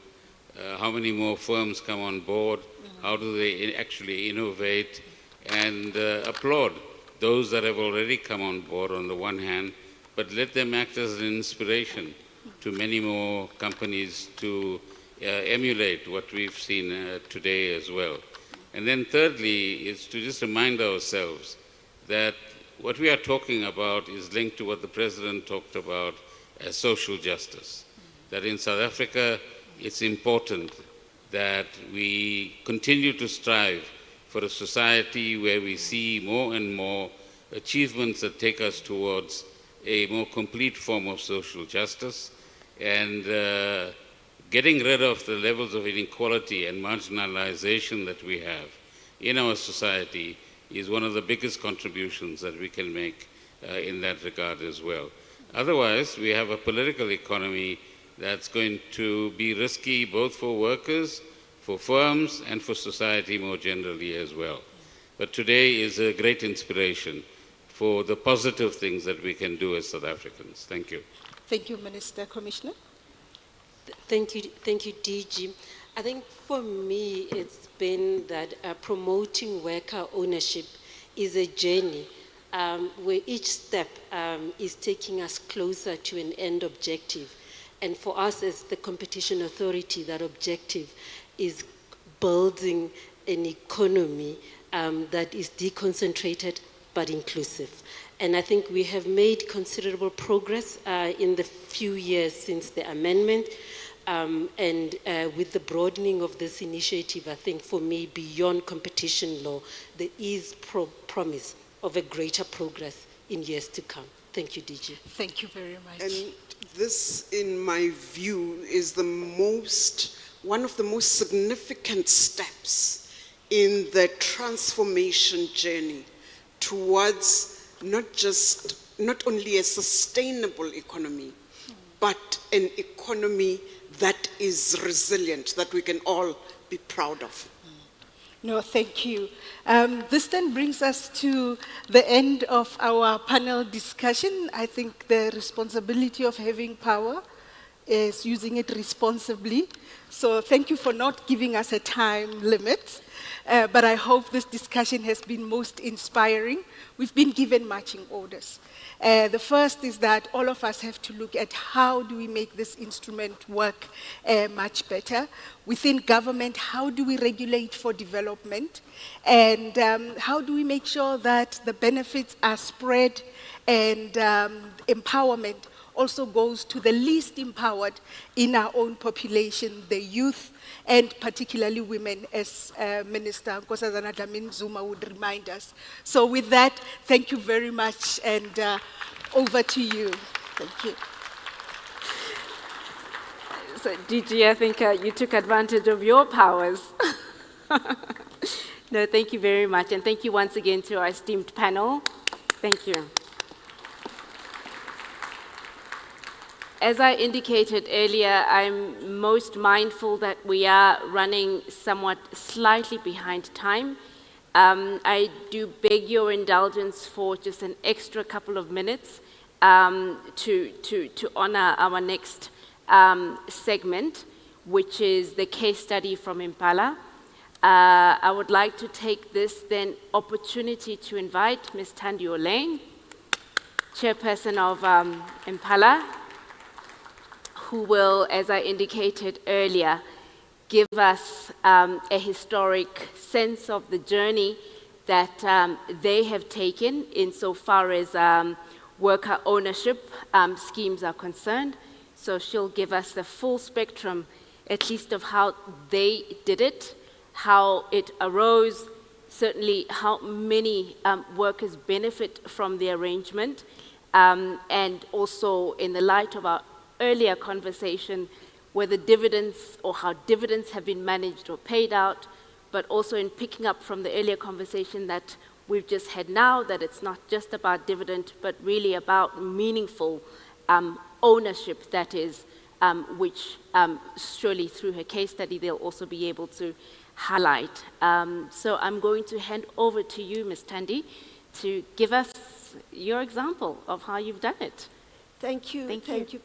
how many more firms come on board, how do they actually innovate, and applaud those that have already come on board on the one hand, but let them act as an inspiration to many more companies to emulate what we've seen today as well. And then thirdly, is to just remind ourselves that what we are talking about is linked to what the President talked about as social justice. That in South Africa, it's important that we continue to strive for a society where we see more and more achievements that take us towards a more complete form of social justice, and getting rid of the levels of inequality and marginalization that we have in our society is one of the biggest contributions that we can make in that regard as well. Otherwise, we have a political economy that's going to be risky both for workers, for firms, and for society more generally as well. But today is a great inspiration for the positive things that we can do as South Africans. Thank you. Thank you, Minister. Commissioner? Thank you, DG. I think for me, it's been that promoting worker ownership is a journey where each step is taking us closer to an end objective. And for us as the Competition Authority, that objective is building an economy that is deconcentrated but inclusive. And I think we have made considerable progress in the few years since the amendment. And with the broadening of this initiative, I think for me, beyond competition law, there is promise of a greater progress in years to come. Thank you, DG. Thank you very much. And this, in my view, is one of the most significant steps in the transformation journey towards not only a sustainable economy, but an economy that is resilient, that we can all be proud of. No, thank you. This then brings us to the end of our panel discussion. I think the responsibility of having power is using it responsibly. So thank you for not giving us a time limit. But I hope this discussion has been most inspiring. We've been given marching orders. The first is that all of us have to look at how do we make this instrument work much better. Within government, how do we regulate for development? And how do we make sure that the benefits are spread and empowerment also goes to the least empowered in our own population, the youth, and particularly women, as Minister Nkosazana Dlamini-Zuma would remind us. So with that, thank you very much, and over to you. Thank you. So, DG, I think you took advantage of your powers. No, thank you very much, and thank you once again to our esteemed panel. Thank you. As I indicated earlier, I'm most mindful that we are running somewhat slightly behind time. I do beg your indulgence for just an extra couple of minutes to honor our next segment, which is the case study from Impala. I would like to take this then opportunity to invite Ms. Thandi Oleng, chairperson of Impala, who will, as I indicated earlier, give us a historic sense of the journey that they have taken insofar as worker ownership schemes are concerned. So she'll give us the full spectrum, at least of how they did it, how it arose, certainly how many workers benefit from the arrangement, and also in the light of our earlier conversation, whether dividends or how dividends have been managed or paid out, but also in picking up from the earlier conversation that we've just had now, that it's not just about dividend, but really about meaningful ownership, that is, which surely through her case study they'll also be able to highlight. So I'm going to hand over to you, Ms. Thandi, to give us your example of how you've done it. Thank you,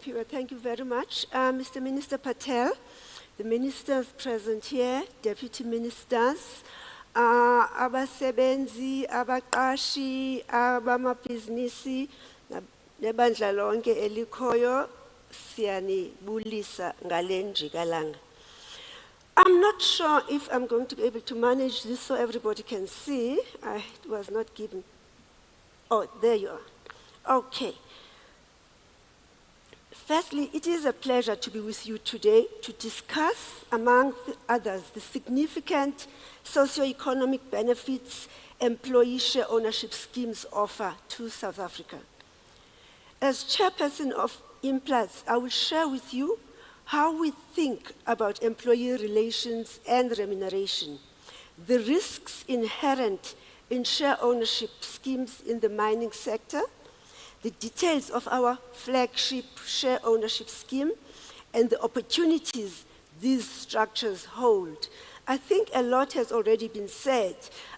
Pira. Thank you very much. Mr. Minister Patel, the ministers present here, deputy ministers, abasebenzi, abaqashi, abamabhizinisi, nebandla lonke elikhoyo, siyanibulisa ngale njikalanga. I'm not sure if I'm going to be able to manage this so everybody can see. It was not given. Oh, there you are. Okay. Firstly, it is a pleasure to be with you today to discuss, among others, the significant socio-economic benefits employee share ownership schemes offer to South Africa. As chairperson of Implats, I will share with you how we think about employee relations and remuneration, the risks inherent in share ownership schemes in the mining sector, the details of our flagship share ownership scheme, and the opportunities these structures hold. I think a lot has already been said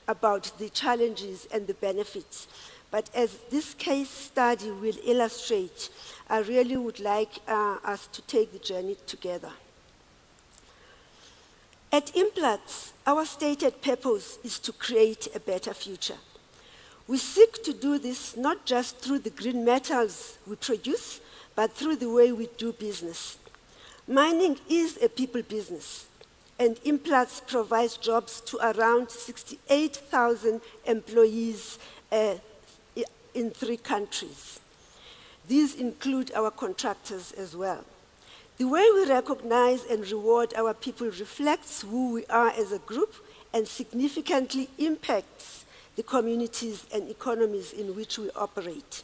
about the challenges and the benefits, but as this case study will illustrate, I really would like us to take the journey together. At Implats, our stated purpose is to create a better future. We seek to do this not just through the green metals we produce, but through the way we do business. Mining is a people business, and Implats provides jobs to around 68,000 employees in 3 countries. These include our contractors as well. The way we recognize and reward our people reflects who we are as a group and significantly impacts the communities and economies in which we operate.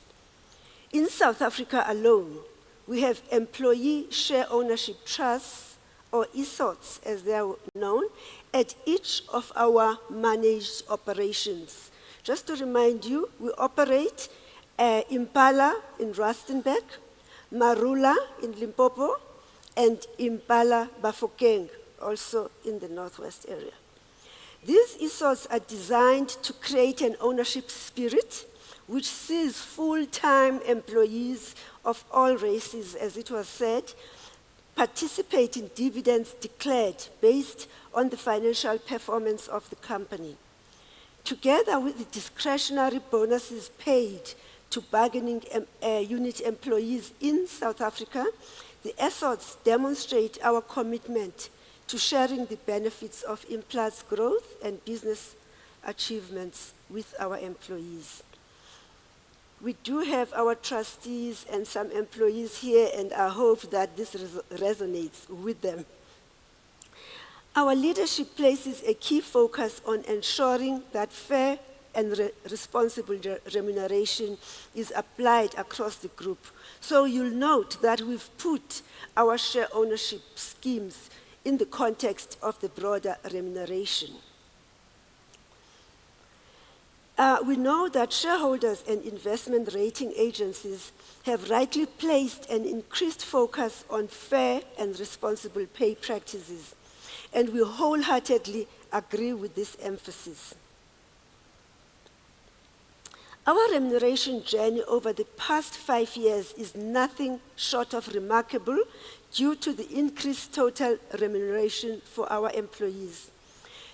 In South Africa alone, we have employee share ownership trusts, or ESOTs as they are known, at each of our managed operations. Just to remind you, we operate Impala in Rustenburg, Marula in Limpopo, and Impala Bafokeng, also in the northwest area. These ESOTs are designed to create an ownership spirit which sees full-time employees of all races, as it was said, participate in dividends declared based on the financial performance of the company. Together with the discretionary bonuses paid to bargaining unit employees in South Africa, the ESOTs demonstrate our commitment to sharing the benefits of Implats' growth and business achievements with our employees. We do have our trustees and some employees here, and I hope that this resonates with them. Our leadership places a key focus on ensuring that fair and responsible remuneration is applied across the group. So you'll note that we've put our share ownership schemes in the context of the broader remuneration. We know that shareholders and investment rating agencies have rightly placed an increased focus on fair and responsible pay practices, and we wholeheartedly agree with this emphasis. Our remuneration journey over the past 5 years is nothing short of remarkable due to the increased total remuneration for our employees.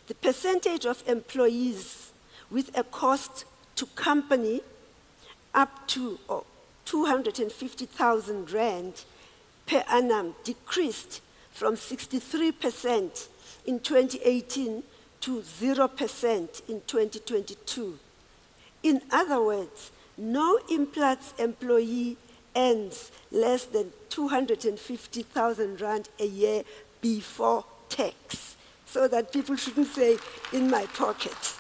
The percentage of employees with a cost to company up to 250,000 Rand per annum decreased from 63% in 2018 to 0% in 2022. In other words, no Implats employee earns less than 250,000 Rand a year before tax, so that people shouldn't say, in my pocket.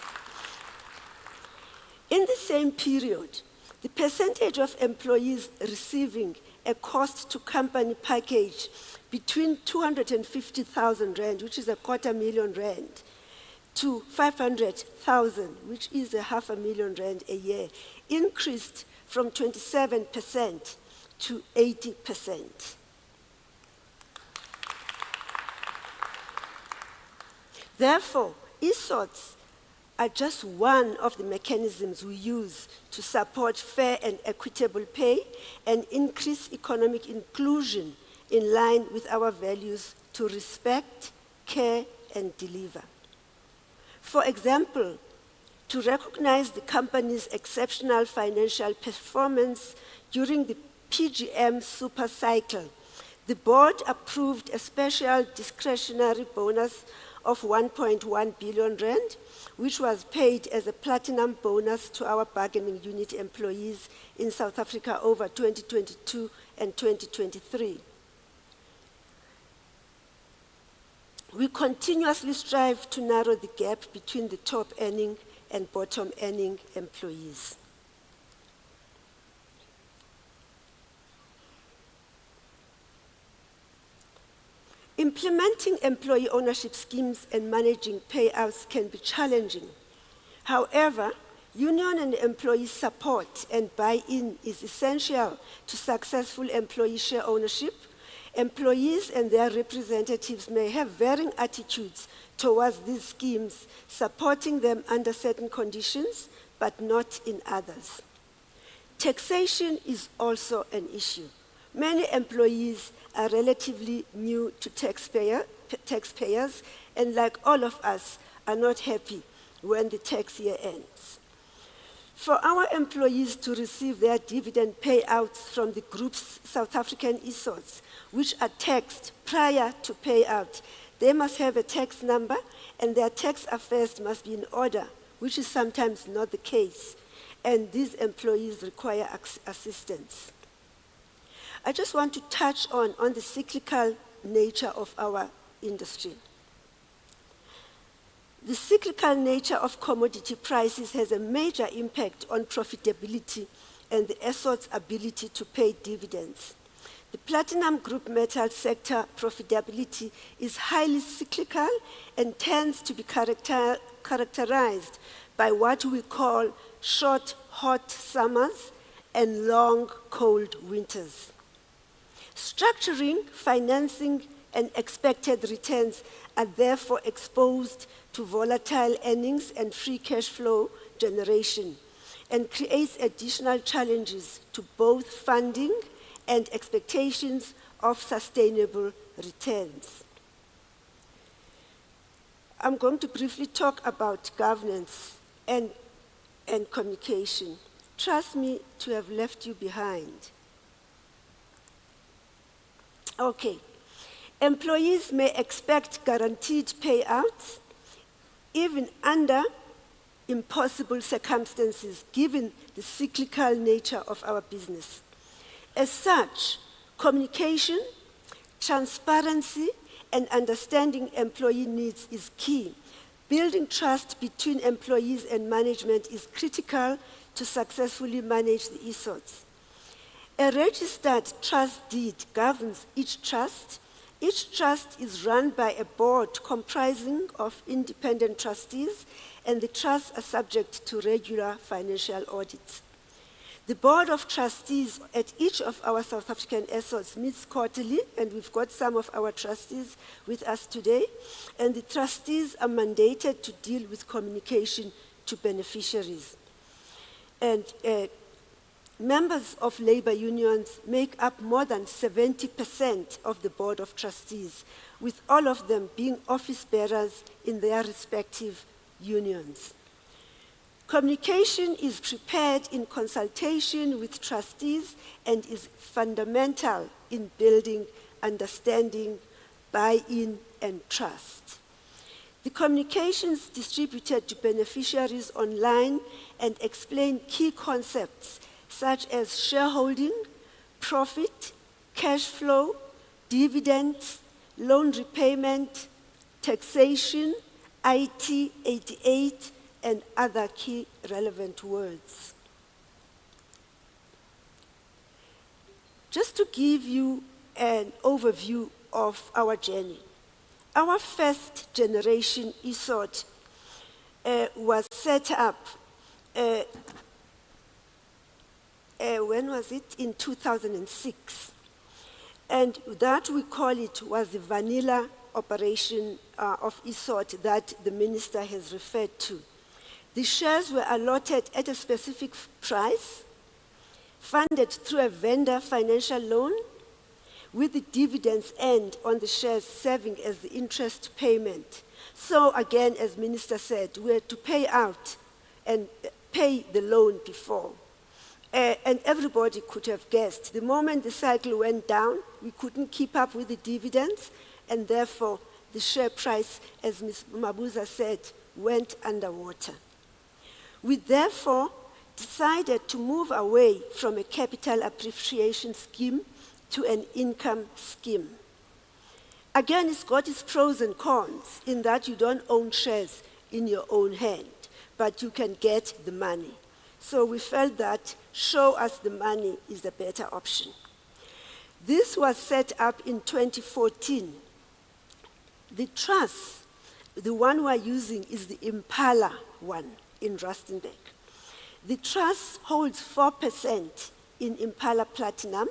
In the same period, the percentage of employees receiving a cost to company package between 250,000 Rand, which is 250,000 Rand, to 500,000, which is 500,000 Rand a year, increased from 27% to 80%. Therefore, ESOTs are just one of the mechanisms we use to support fair and equitable pay and increase economic inclusion in line with our values to respect, care, and deliver. For example, to recognize the company's exceptional financial performance during the PGM super cycle, the board approved a special discretionary bonus of 1.1 billion Rand, which was paid as a platinum bonus to our bargaining unit employees in South Africa over 2022 and 2023. We continuously strive to narrow the gap between the top earning and bottom earning employees. Implementing employee ownership schemes and managing payouts can be challenging. However, union and employee support and buy-in is essential to successful employee share ownership. Employees and their representatives may have varying attitudes towards these schemes, supporting them under certain conditions, but not in others. Taxation is also an issue. Many employees are relatively new to taxpayers, and like all of us, are not happy when the tax year ends. For our employees to receive their dividend payouts from the group's South African ESOTs, which are taxed prior to payout, they must have a tax number and their tax affairs must be in order, which is sometimes not the case, and these employees require assistance. I just want to touch on the cyclical nature of our industry. The cyclical nature of commodity prices has a major impact on profitability and the ESOT's ability to pay dividends. The platinum group metal sector profitability is highly cyclical and tends to be characterized by what we call short, hot summers and long, cold winters. Structuring, financing, and expected returns are therefore exposed to volatile earnings and free cash flow generation, and creates additional challenges to both funding and expectations of sustainable returns. I'm going to briefly talk about governance and communication. Trust me to have left you behind. Okay. Employees may expect guaranteed payouts even under impossible circumstances given the cyclical nature of our business. As such, communication, transparency, and understanding employee needs is key. Building trust between employees and management is critical to successfully manage the ESOTs. A registered trust deed governs each trust. Each trust is run by a board comprising of independent trustees, and the trusts are subject to regular financial audits. The Board of Trustees at each of our South African ESOTs meets quarterly, and we've got some of our trustees with us today, and the trustees are mandated to deal with communication to beneficiaries. And members of labor unions make up more than 70% of the Board of Trustees, with all of them being office bearers in their respective unions. Communication is prepared in consultation with trustees and is fundamental in building understanding, buy-in, and trust. The communications distributed to beneficiaries online and explain key concepts such as shareholding, profit, cash flow, dividends, loan repayment, taxation, IT 88, and other key relevant words. Just to give you an overview of our journey, our first generation ESOT was set up, when was it? In 2006. And that, we call it, was the vanilla operation of ESOT that the minister has referred to. The shares were allotted at a specific price, funded through a vendor financial loan, with the dividends earned on the shares serving as the interest payment. So again, as Minister said, we had to pay out and pay the loan before. And everybody could have guessed. The moment the cycle went down, we couldn't keep up with the dividends, and therefore the share price, as Ms. Mabuza said, went underwater. We therefore decided to move away from a capital appreciation scheme to an income scheme. Again, it's got its pros and cons in that you don't own shares in your own hand, but you can get the money. So we felt that show us the money is a better option. This was set up in 2014. The trust, the one we're using, is the Impala one in Rustenburg. The trust holds 4% in Impala Platinum,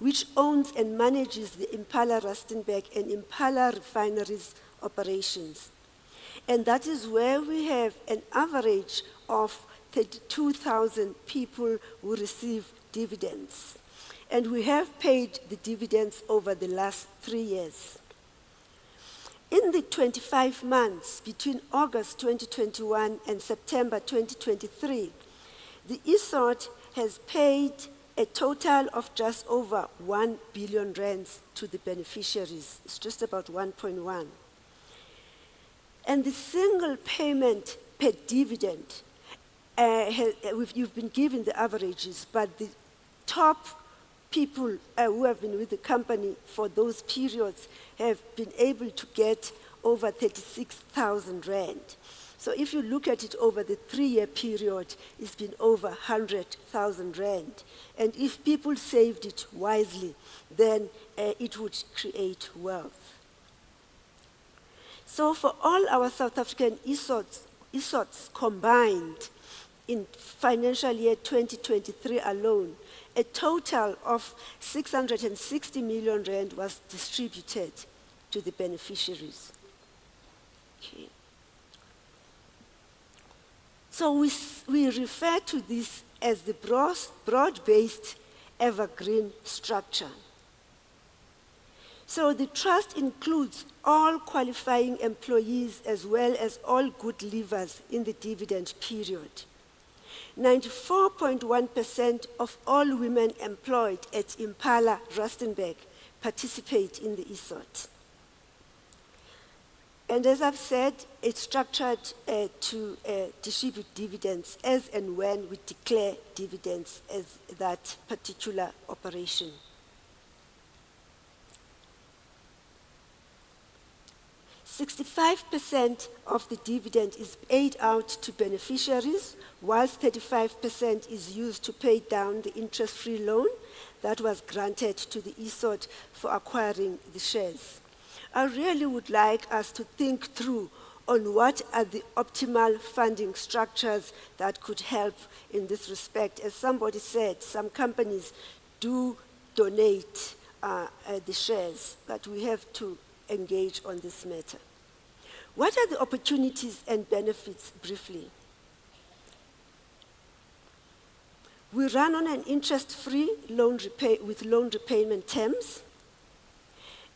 which owns and manages the Impala Rustenburg and Impala refineries operations. And that is where we have an average of 32,000 people who receive dividends. And we have paid the dividends over the last 3 years. In the 25 months between August 2021 and September 2023, the ESOT has paid a total of just over 1 billion rands to the beneficiaries. It's just about 1.1. And the single payment per dividend, you've been given the averages, but the top people who have been with the company for those periods have been able to get over 36,000 rand. So if you look at it over the 3-year period, it's been over 100,000 rand. And if people saved it wisely, then it would create wealth. So for all our South African ESOTs combined in financial year 2023 alone, a total of 660 million rand was distributed to the beneficiaries. Okay. So we refer to this as the broad-based evergreen structure. So the trust includes all qualifying employees as well as all good leavers in the dividend period. 94.1% of all women employed at Impala Rustenburg participate in the ESOT. And as I've said, it's structured to distribute dividends as and when we declare dividends as that particular operation. "65% of the dividend is paid out to beneficiaries, whilst 35% is used to pay down the interest-free loan that was granted to the ESOT for acquiring the shares. I really would like us to think through on what are the optimal funding structures that could help in this respect. As somebody said, some companies do donate the shares, but we have to engage on this matter. What are the opportunities and benefits briefly? We run on an interest-free loan with loan repayment terms.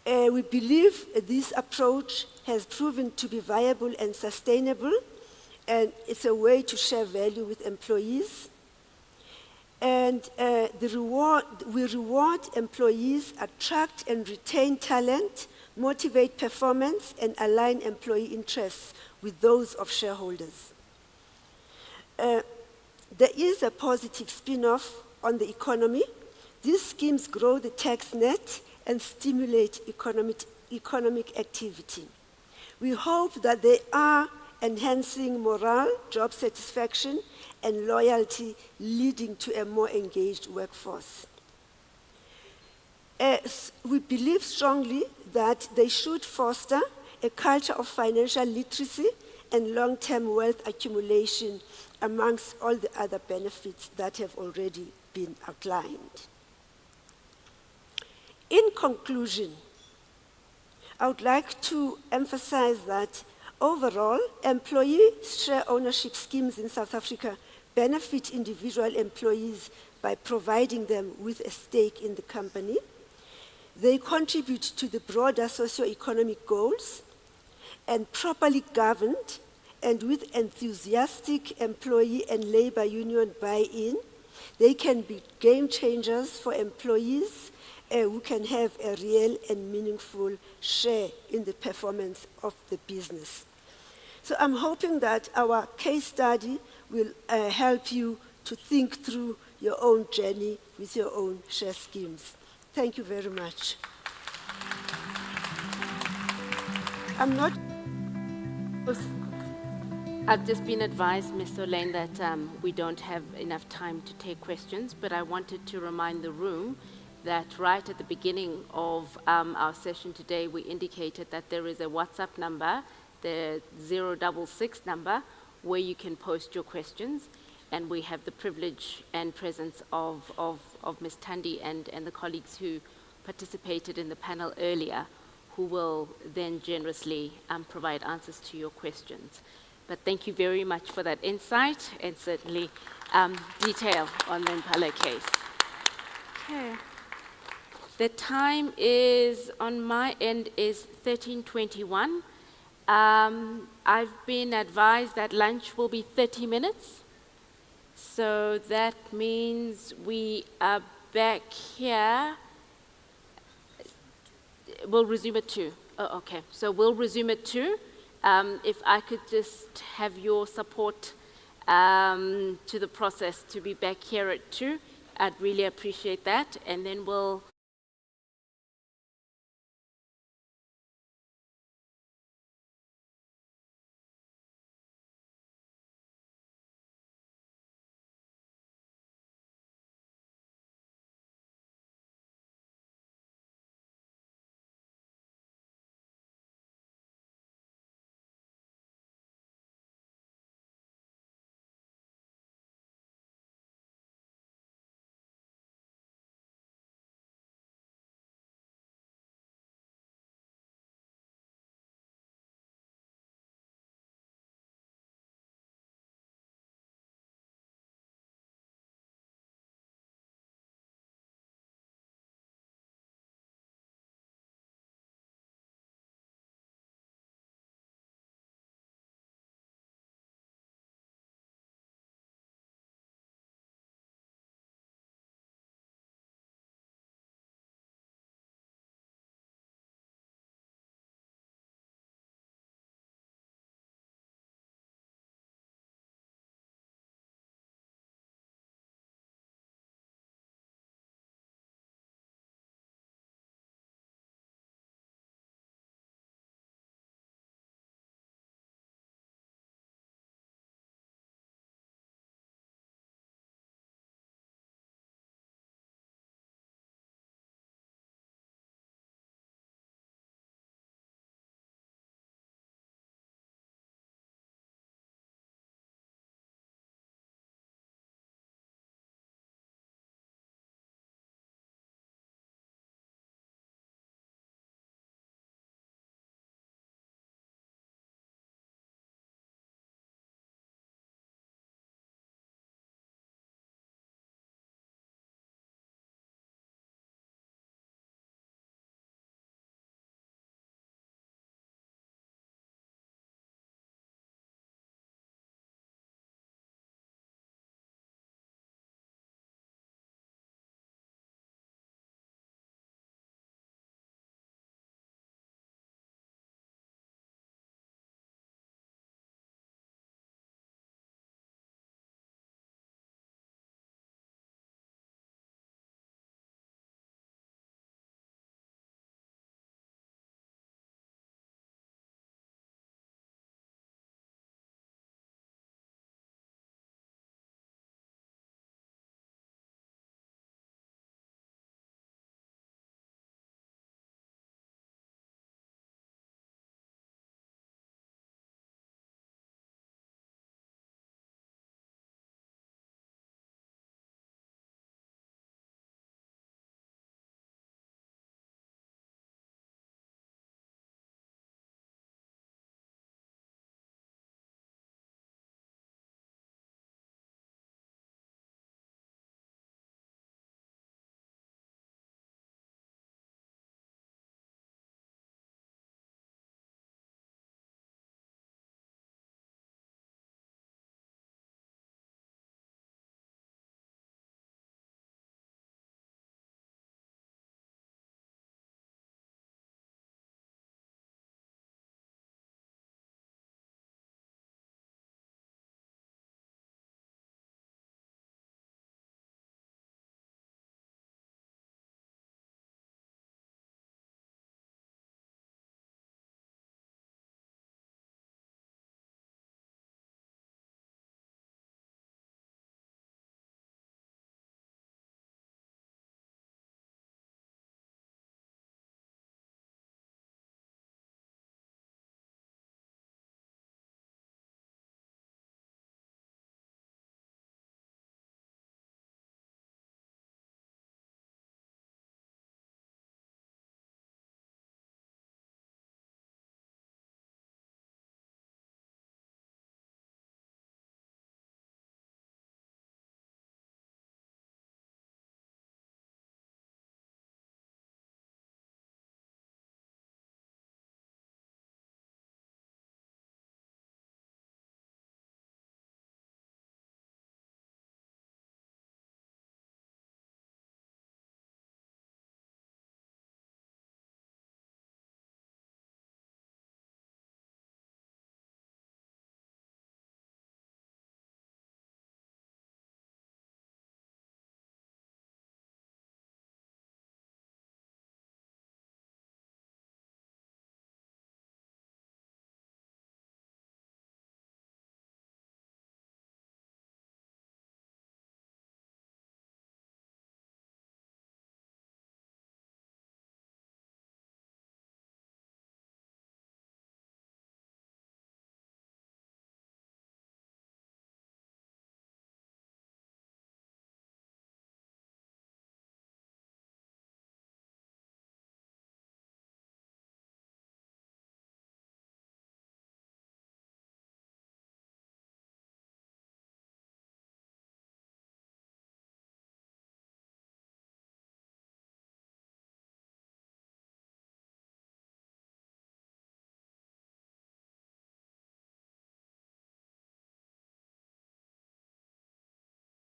We believe this approach has proven to be viable and sustainable, and it's a way to share value with employees. And we reward employees, attract and retain talent, motivate performance, and align employee interests with those of shareholders. There is a positive spin-off on the economy. These schemes grow the tax net and stimulate economic activity. We hope that they are enhancing morale, job satisfaction, and loyalty, leading to a more engaged workforce. We believe strongly that they should foster a culture of financial literacy and long-term wealth accumulation amongst all the other benefits that have already been outlined. In conclusion, I would like to emphasize that overall, employee share ownership schemes in South Africa benefit individual employees by providing them with a stake in the company. They contribute to the broader socio-economic goals, and properly governed and with enthusiastic employee and labor union buy-in, they can be game changers for employees who can have a real and meaningful share in the performance of the business. So I'm hoping that our case study will help you to think through your own journey with your own share schemes. Thank you very much. I've just been advised, Ms. Olaine, that we don't have enough time to take questions, but I wanted to remind the room that right at the beginning of our session today, we indicated that there is a WhatsApp number, the 066 number, where you can post your questions, and we have the privilege and presence of Ms. Thandi and the colleagues who participated in the panel earlier, who will then generously provide answers to your questions. But thank you very much for that insight and certainly detail on the Impala case. Okay. The time is, on my end, is 13:21. I've been advised that lunch will be 30 minutes. So that means we are back here. We'll resume at 2. Oh, okay. So we'll resume at 2. If I could just have your support to the process to be back here at 2, I'd really appreciate that. And then we'll